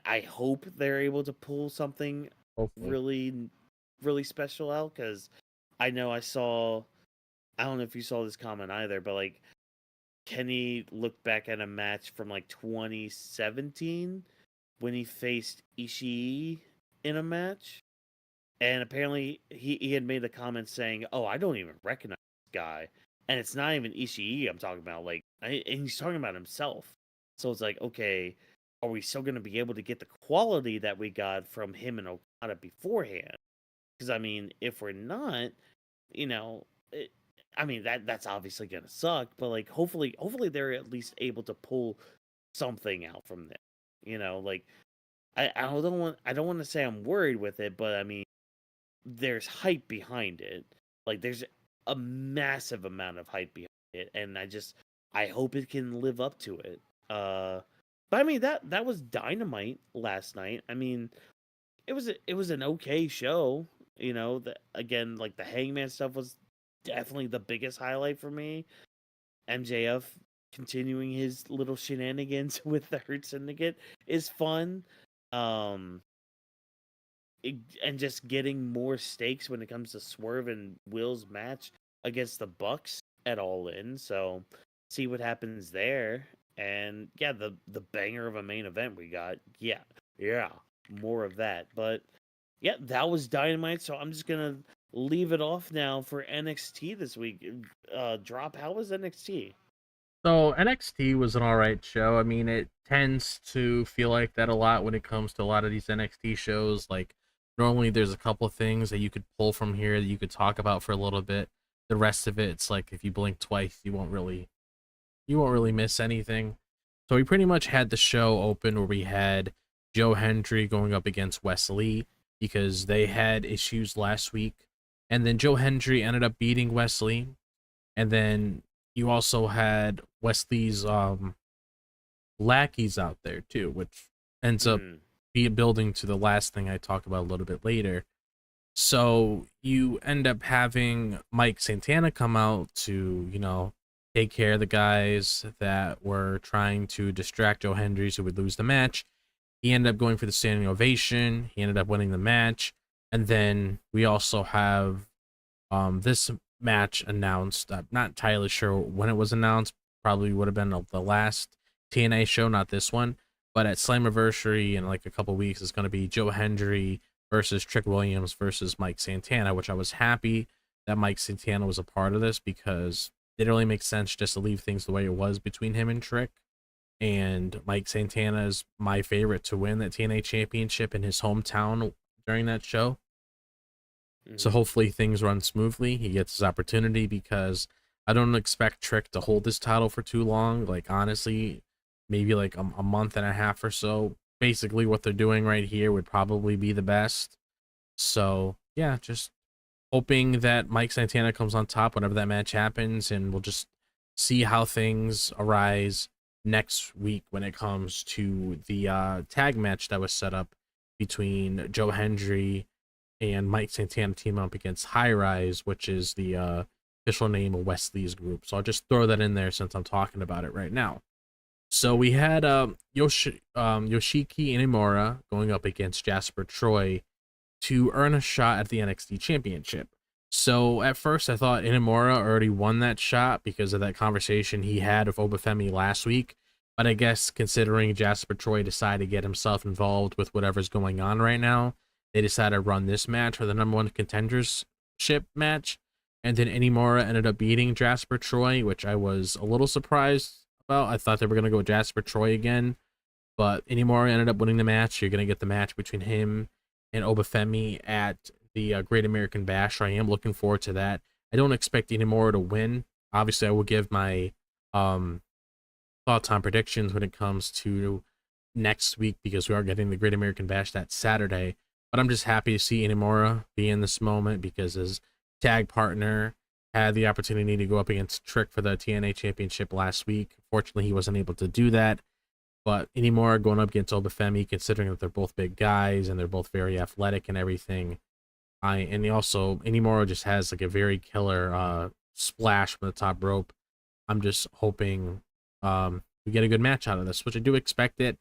I hope they're able to pull something Hopefully. really, really special out because I know I don't know if you saw this comment either, but like Kenny looked back at a match from like 2017 when he faced Ishii in a match, and apparently he had made a comment saying, "Oh, I don't even recognize this guy," and it's not even Ishii I'm talking about. Like, and he's talking about himself. So it's like, okay, are we still going to be able to get the quality that we got from him and Okada beforehand? Because I mean, if we're not, you know, I mean that's obviously going to suck. But like, hopefully they're at least able to pull something out from there. Like I don't want to say I'm worried with it, but I mean, there's hype behind it. Like there's a massive amount of hype behind it, and I just I hope it can live up to it. But I mean that was Dynamite last night. I mean, it was an okay show. You know, again, like the Hangman stuff was definitely the biggest highlight for me. MJF continuing his little shenanigans with the Hurt Syndicate is fun. Um, and just getting more stakes when it comes to Swerve and Will's match against the Bucks at All In. So see what happens there. And yeah, the banger of a main event we got. Yeah, more of that. But yeah, that was Dynamite. So I'm just gonna leave it off now for NXT this week. Drop. How was NXT? So NXT was an alright show. I mean, it tends to feel like that a lot when it comes to a lot of these NXT shows. Like, normally there's a couple things that you could pull from here that you could talk about for a little bit. The rest of it, it's like if you blink twice, you won't really miss anything. So we pretty much had the show open where we had Joe Hendry going up against Wesley because they had issues last week, and then Joe Hendry ended up beating Wesley, and then you also had Wesley's lackeys out there too, which ends up building to the last thing I talk about a little bit later. So you end up having Mike Santana come out to, take care of the guys that were trying to distract Joe Hendry who would lose the match. He ended up going for the standing ovation. He ended up winning the match. And then we also have this match announced. I'm not entirely sure when it was announced. Probably would have been the last TNA show, not this one. But at Slammiversary in like a couple weeks, it's going to be Joe Hendry versus Trick Williams versus Mike Santana, which I was happy that Mike Santana was a part of this because it really makes sense just to leave things the way it was between him and Trick. And Mike Santana is my favorite to win that TNA championship in his hometown during that show. So hopefully things run smoothly. He gets his opportunity because I don't expect Trick to hold this title for too long. Like, honestly, maybe like a month and a half or so. Basically what they're doing right here would probably be the best. So yeah, just hoping that Mike Santana comes on top whenever that match happens, and we'll just see how things arise next week when it comes to the tag match that was set up between Joe Hendry and Mike Santana team up against High Rise, which is the official name of Wesley's group. So I'll just throw that in there since I'm talking about it right now. So we had Yoshiki Inamura going up against Jasper Troy to earn a shot at the NXT Championship. So at first I thought Inamura already won that shot because of that conversation he had with Obafemi last week. But I guess considering Jasper Troy decided to get himself involved with whatever's going on right now, they decided to run this match for the number one contendership match. And then Inamura ended up beating Jasper Troy, which I was a little surprised about. I thought they were going to go with Jasper Troy again. But Inamura ended up winning the match. You're going to get the match between him and Obafemi at the Great American Bash. I am looking forward to that. I don't expect Inamura to win. Obviously, I will give my thoughts on predictions when it comes to next week because we are getting the Great American Bash that Saturday. But I'm just happy to see Inamura be in this moment because his tag partner had the opportunity to go up against Trick for the TNA Championship last week. Fortunately, he wasn't able to do that. But Inamura going up against Obafemi, considering that they're both big guys and they're both very athletic and everything. Inamura just has like a very killer splash from the top rope. I'm just hoping we get a good match out of this, which I do expect it.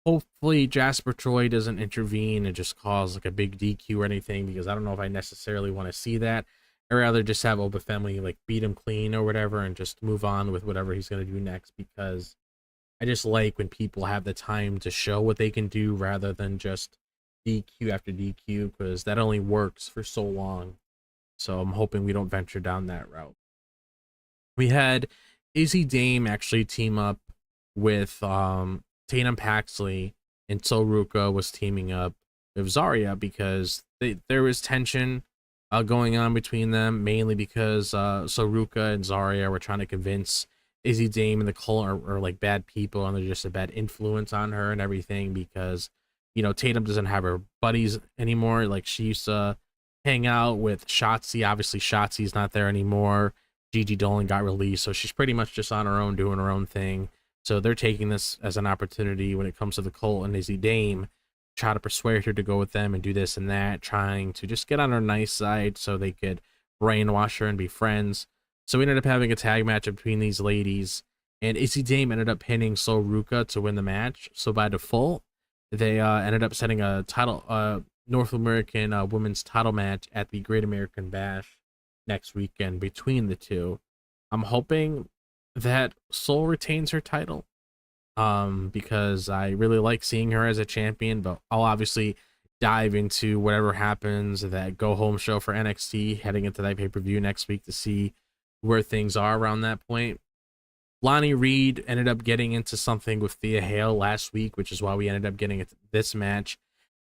Hopefully Jasper Troy doesn't intervene and just cause like a big DQ or anything, because I don't know if I necessarily want to see that. I'd rather just have Obafemi like beat him clean or whatever and just move on with whatever he's going to do next, because I just like when people have the time to show what they can do rather than just DQ after DQ, because that only works for so long. So I'm hoping we don't venture down that route. We had Izzy Dame actually team up with Tatum Paxley, and Soruka was teaming up with Zarya because there was tension going on between them, mainly because Soruka and Zarya were trying to convince Izzy Dame and the Cult are like bad people and they're just a bad influence on her and everything, because Tatum doesn't have her buddies anymore. Like, she used to hang out with Shotzi. Obviously Shotzi's not there anymore. Gigi Dolan got released, so she's pretty much just on her own doing her own thing. So they're taking this as an opportunity when it comes to the Colt and Izzy Dame, try to persuade her to go with them and do this and that, trying to just get on her nice side so they could brainwash her and be friends. So we ended up having a tag match between these ladies, and Izzy Dame ended up pinning Sol Ruka to win the match. So by default, they ended up setting a title, North American women's title match at the Great American Bash next weekend between the two. I'm hoping that Sol retains her title, because I really like seeing her as a champion, but I'll obviously dive into whatever happens at that go home show for NXT heading into that pay-per-view next week to see where things are around that point. Lonnie Reed ended up getting into something with Thea Hale last week, which is why we ended up getting this match.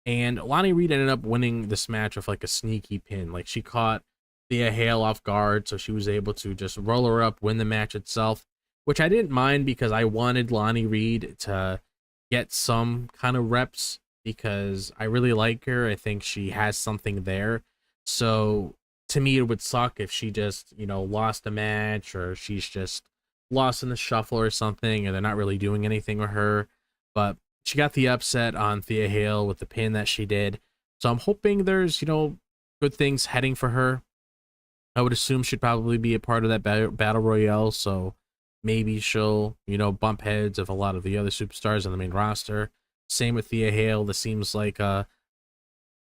And Lonnie Reed ended up winning this match with like a sneaky pin. Like she caught Thea Hale off guard, so she was able to just roll her up, win the match itself, which I didn't mind because I wanted Lonnie Reed to get some kind of reps because I really like her. I think she has something there. So to me, it would suck if she just, lost a match or she's just lost in the shuffle or something, and they're not really doing anything with her. But she got the upset on Thea Hale with the pin that she did. So I'm hoping there's, good things heading for her. I would assume she'd probably be a part of that battle royale. So maybe she'll, bump heads of a lot of the other superstars on the main roster. Same with Thea Hale. This seems like a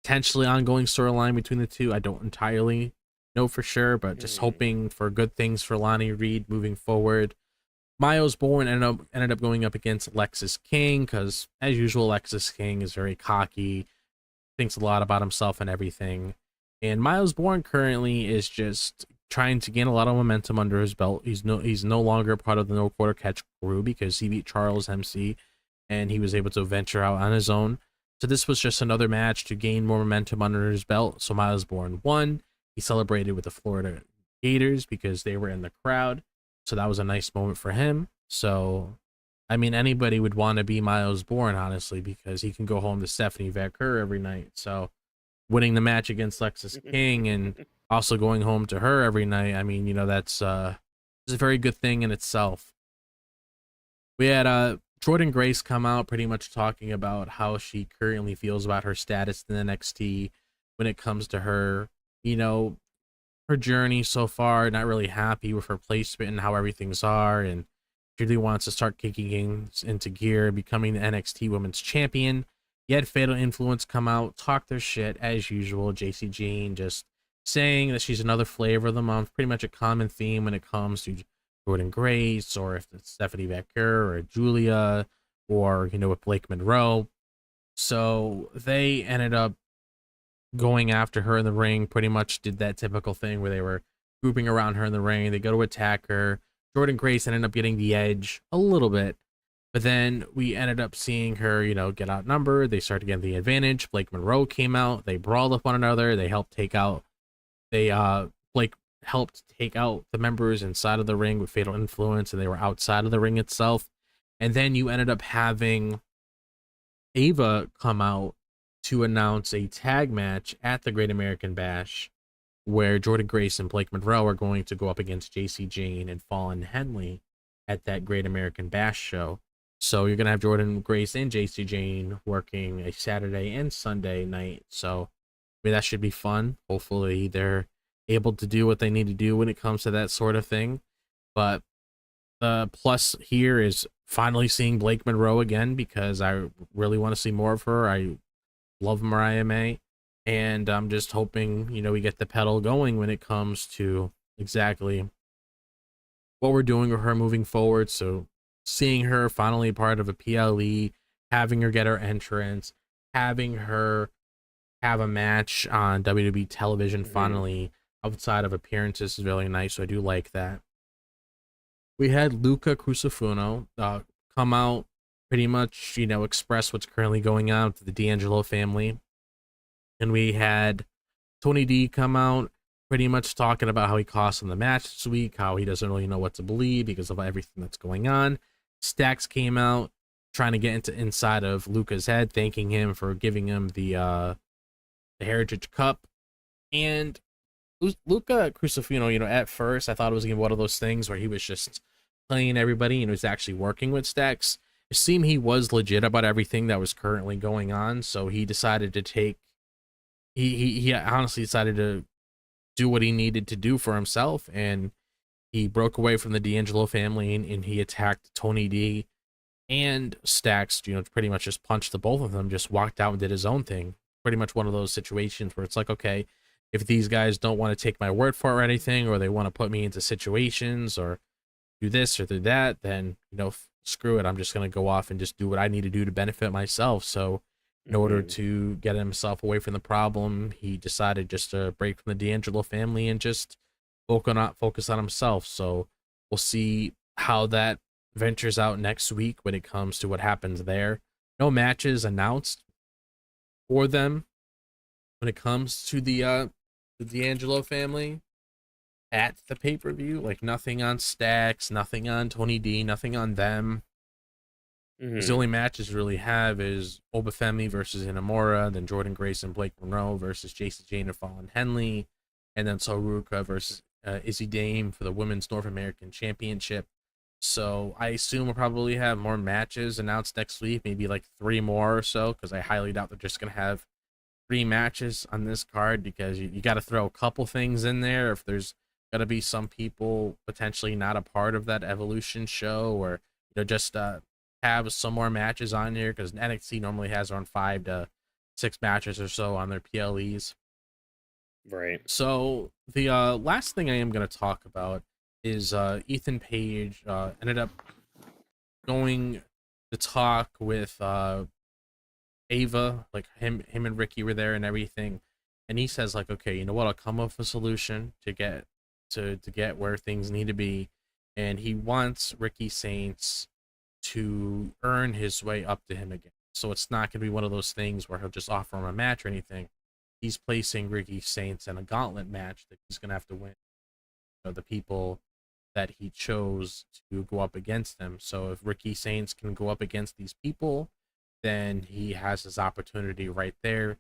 potentially ongoing storyline between the two. I don't entirely know for sure, but just hoping for good things for Lonnie Reed moving forward. Miles Bourne ended up going up against Lexis King because, as usual, Lexis King is very cocky, thinks a lot about himself and everything. And Miles Bourne currently is just trying to gain a lot of momentum under his belt. He's no longer part of the No Quarter Catch crew because he beat Charles MC and he was able to venture out on his own. So this was just another match to gain more momentum under his belt. So Miles Bourne won. He celebrated with the Florida Gators because they were in the crowd. So that was a nice moment for him. So, I mean, anybody would want to be Miles Bourne, honestly, because he can go home to Stephanie Vaquer every night. So winning the match against Lexis King and also going home to her every night, I mean, that's a very good thing in itself. We had Jordan Grace come out pretty much talking about how she currently feels about her status in NXT when it comes to her, her journey so far, not really happy with her placement and how everything's are, and she really wants to start kicking into gear, becoming the NXT Women's Champion. Yet Fatal Influence come out, talk their shit as usual. JC Jean just saying that she's another flavor of the month, pretty much a common theme when it comes to Jordan Grace, or if it's Stephanie Vaquer or Julia, or with Blake Monroe. So they ended up going after her in the ring, pretty much did that typical thing where they were grouping around her in the ring. They go to attack her. Jordan Grace ended up getting the edge a little bit, but then we ended up seeing her, get outnumbered. They started getting the advantage. Blake Monroe came out. They brawled with one another. They helped take out. Blake helped take out the members inside of the ring with Fatal Influence, and they were outside of the ring itself. And then you ended up having Ava come out to announce a tag match at the Great American Bash where Jordan Grace and Blake Monroe are going to go up against JC Jane and Fallon Henley at that Great American Bash show. So you're going to have Jordan Grace and JC Jane working a Saturday and Sunday night. So that should be fun. Hopefully they're able to do what they need to do when it comes to that sort of thing. But the plus here is finally seeing Blake Monroe again, because I really want to see more of her. I love Mariah May, and I'm just hoping, we get the pedal going when it comes to exactly what we're doing with her moving forward. So seeing her finally part of a PLE, having her get her entrance, having her have a match on WWE television finally outside of appearances is really nice. So I do like that. We had Luca Crucifuno come out, pretty much, express what's currently going on with the D'Angelo family. And we had Tony D come out, pretty much talking about how he cost him the match this week, how he doesn't really know what to believe because of everything that's going on. Stax came out, trying to get inside of Luca's head, thanking him for giving him the Heritage Cup. And Luca Crucifino, at first I thought it was gonna be one of those things where he was just playing everybody and was actually working with Stacks. It seemed he was legit about everything that was currently going on, so he decided to take. He honestly decided to do what he needed to do for himself, and he broke away from the D'Angelo family and he attacked Tony D and Stacks. Pretty much just punched the both of them, just walked out and did his own thing. Pretty much one of those situations where it's like, okay, if these guys don't want to take my word for it or anything, or they want to put me into situations or do this or do that, then screw it. I'm just gonna go off and just do what I need to do to benefit myself. So in order to get himself away from the problem, he decided just to break from the D'Angelo family and just focus on himself. So we'll see how that ventures out next week when it comes to what happens there. No matches announced for them when it comes to the D'Angelo family at the pay-per-view. Like nothing on Stacks, nothing on Tony D, nothing on them. The only matches really have is Obafemi versus Inamura, then Jordan Grace and Blake Monroe versus Jason Jane and Fallon Henley, and then Soruka versus Izzy Dame for the Women's North American Championship. So I assume we'll probably have more matches announced next week, maybe like 3 more or so, because I highly doubt they're just going to have 3 matches on this card, because you got to throw a couple things in there if there's going to be some people potentially not a part of that Evolution show, or just have some more matches on here, because NXT normally has around 5 to 6 matches or so on their PLEs. Right. So the last thing I am going to talk about is Ethan Page ended up going to talk with Ava, like him and Ricky were there and everything, and he says like, okay, you know what, I'll come up with a solution to get where things need to be, and he wants Ricky Saints to earn his way up to him again. So it's not going to be one of those things where he'll just offer him a match or anything. He's placing Ricky Saints in a gauntlet match that he's going to have to win. The people that he chose to go up against him. So if Ricky Saints can go up against these people, then he has his opportunity right there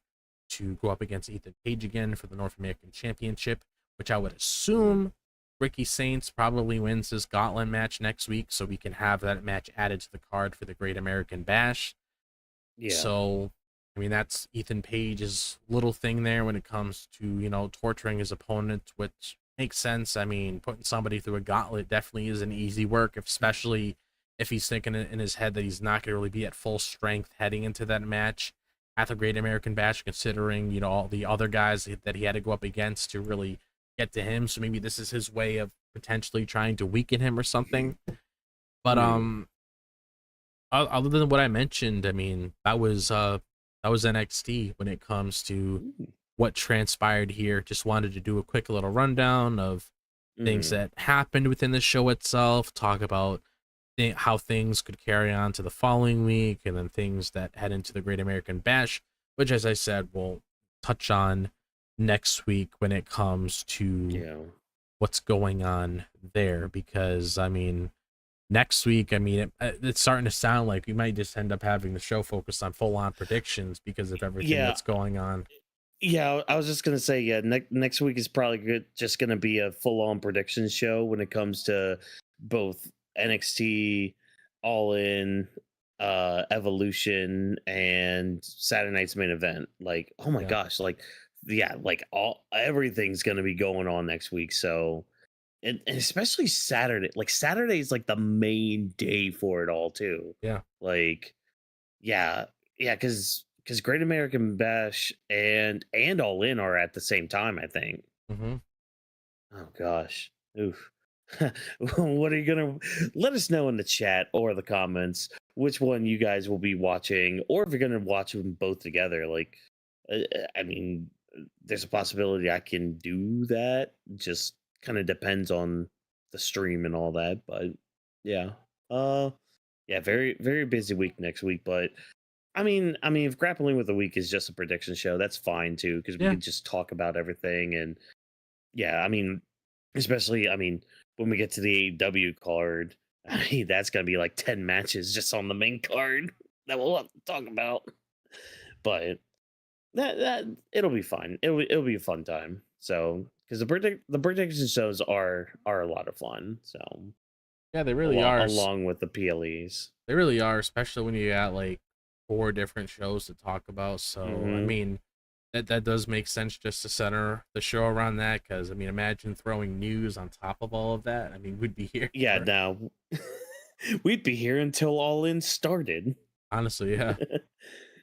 to go up against Ethan Page again for the North American Championship, which I would assume Ricky Saints probably wins his gauntlet match next week, so we can have that match added to the card for the Great American Bash. Yeah. So, I mean, that's Ethan Page's little thing there when it comes to, torturing his opponent, which makes sense. I mean, putting somebody through a gauntlet definitely isn't easy work, especially if he's thinking in his head that he's not going to really be at full strength heading into that match at the Great American Bash, considering, all the other guys that he had to go up against to really get to him. So maybe this is his way of potentially trying to weaken him or something. But other than what I mentioned, I mean, that was NXT when it comes to what transpired here. Just wanted to do a quick little rundown of things that happened within the show itself, talk about how things could carry on to the following week, and then things that head into the Great American Bash, which, as I said, we'll touch on next week when it comes to what's going on there. Because, I mean, next week, I mean, it's starting to sound like we might just end up having the show focused on full-on predictions because of everything that's going on. Yeah, I was just gonna say, next week is probably just gonna be a full-on predictions show when it comes to both NXT All In, Evolution, and Saturday night's main event. Like, oh my gosh, like everything's gonna be going on next week. So, and especially Saturday. Like Saturday is like the main day for it all too. Yeah. Like, because Great American Bash and All In are at the same time, I think. Oh gosh. Oof. What are you gonna let us know in the chat or the comments which one you guys will be watching, or if you're gonna watch them both together? Like, I mean, there's a possibility I can do that. Just kind of depends on the stream and all that. But yeah, very very busy week next week. But I mean, if Grappling with the Week is just a prediction show, that's fine too, because we can just talk about everything. And I mean, especially, when we get to the AEW card, that's gonna be like 10 matches just on the main card that we'll have to talk about. But that it'll be fun. It'll be a fun time. So because the prediction shows are a lot of fun. So Yeah, they really are. Along with the PLEs. They really are, especially when you got like 4 different shows to talk about. So I mean, that does make sense just to center the show around that. Because I mean, imagine throwing news on top of all of that. I mean, we'd be here. Yeah, now we'd be here until All In started. Honestly, yeah.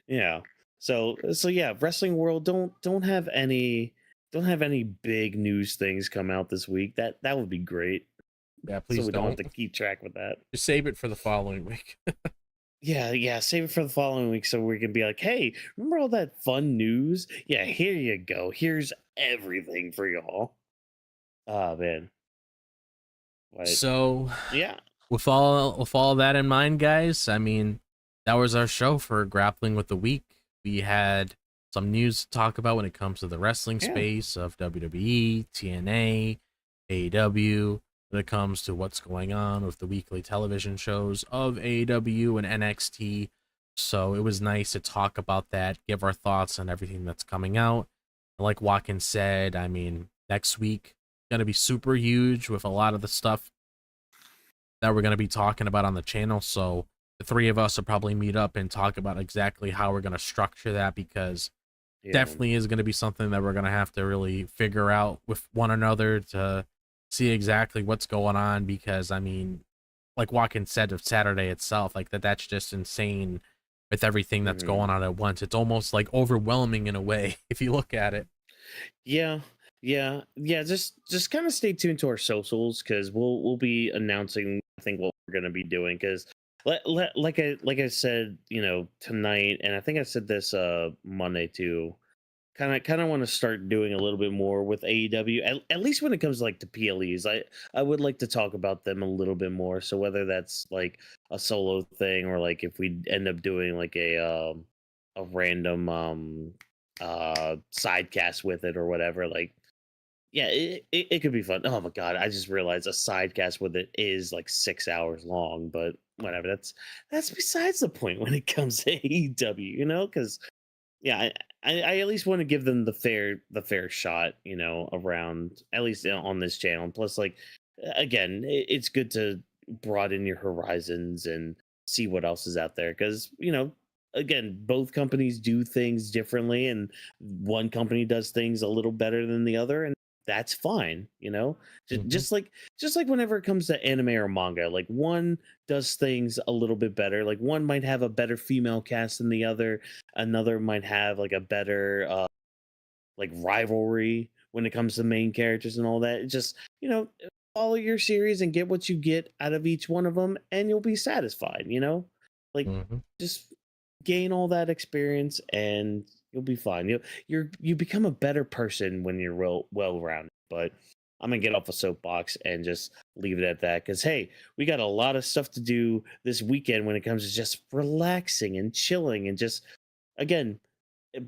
Yeah. So yeah, wrestling world don't have any big news things come out this week. That would be great. Yeah, please so we don't have to keep track with that. Just save it for the following week. Yeah, save it for the following week so we can be like, hey, remember all that fun news? Yeah, here you go. Here's everything for y'all. Oh man. So yeah, with all that in mind, guys, I mean, that was our show for Grappling with the Week. We had some news to talk about when it comes to the wrestling space of WWE, TNA, AEW, when it comes to what's going on with the weekly television shows of AEW and NXT. So it was nice to talk about that, give our thoughts on everything that's coming out. And like Watkins said, I mean, next week going to be super huge with a lot of the stuff that we're going to be talking about on the channel. So the 3 of us will probably meet up and talk about exactly how we're going to structure that, because definitely is going to be something that we're going to have to really figure out with one another to see exactly what's going on. Because I mean, like Watkins said of Saturday itself, like that's just insane with everything that's going on at once. It's almost like overwhelming in a way if you look at it. Yeah. Just kind of stay tuned to our socials, because we'll be announcing, I think, what we're gonna be doing. Because like I said, tonight, and I think I said this Monday too. Kind of want to start doing a little bit more with AEW, at least when it comes like to PLEs. I would like to talk about them a little bit more. So whether that's like a solo thing, or like if we end up doing like a random side cast with it or whatever, like. Yeah, it could be fun. Oh my god, I just realized a side cast with it is like 6 hours long, but whatever. That's besides the point when it comes to AEW, because yeah, I at least want to give them the fair shot, around, at least on this channel. Plus, like, again, it's good to broaden your horizons and see what else is out there, because again, both companies do things differently, and one company does things a little better than the other, and that's fine. Just like whenever it comes to anime or manga, like one does things a little bit better. Like one might have a better female cast than the other. Another might have like a better like rivalry when it comes to main characters and all that. It's just, follow your series and get what you get out of each one of them, and you'll be satisfied. Like just gain all that experience and you'll be fine. You become a better person when you're well-rounded. But I'm gonna get off a soapbox and just leave it at that, because hey, we got a lot of stuff to do this weekend when it comes to just relaxing and chilling and just, again,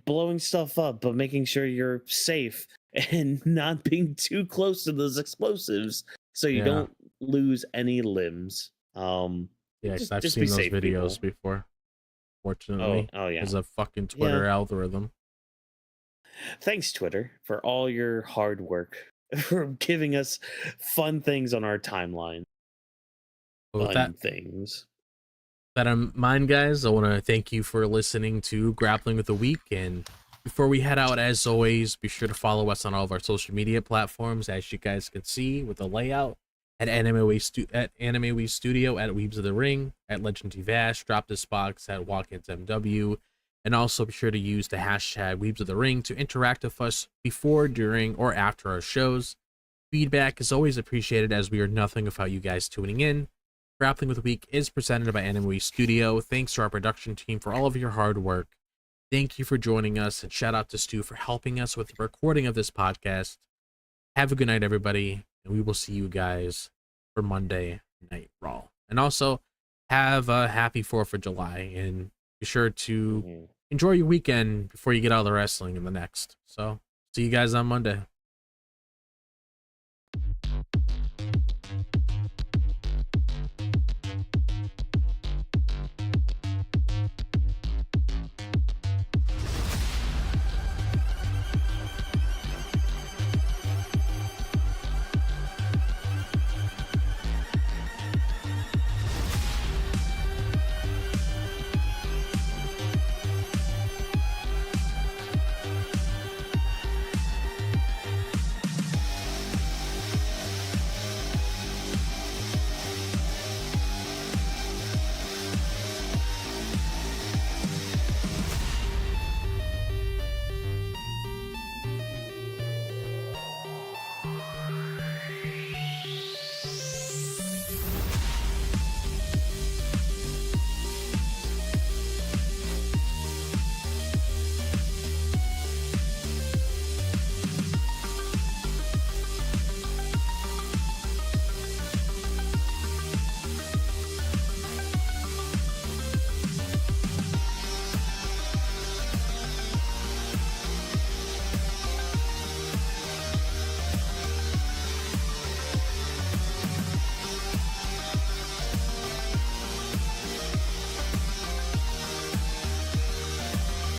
blowing stuff up, but making sure you're safe and not being too close to those explosives so you don't lose any limbs. I've seen those videos before. Fortunately, yeah, there's a fucking Twitter algorithm. Thanks, Twitter, for all your hard work for giving us fun things on our timeline. Things. That in mind, guys, I want to thank you for listening to Grappling with the Week. And before we head out, as always, be sure to follow us on all of our social media platforms, as you guys can see with the layout. At Anime Week Studio, at Weebs of the Ring, at Legend Vash, Drop This Box, at Watkins MW, and also be sure to use the hashtag Weebs of the Ring to interact with us before, during, or after our shows. Feedback is always appreciated, as we are nothing without you guys tuning in. Grappling with the Week is presented by Anime Week Studio. Thanks to our production team for all of your hard work. Thank you for joining us, and shout out to Stu for helping us with the recording of this podcast. Have a good night, everybody, and we will see you guys for Monday Night Raw. And also, have a happy 4th of July, and be sure to enjoy your weekend before you get out of the wrestling in the next. So, see you guys on Monday.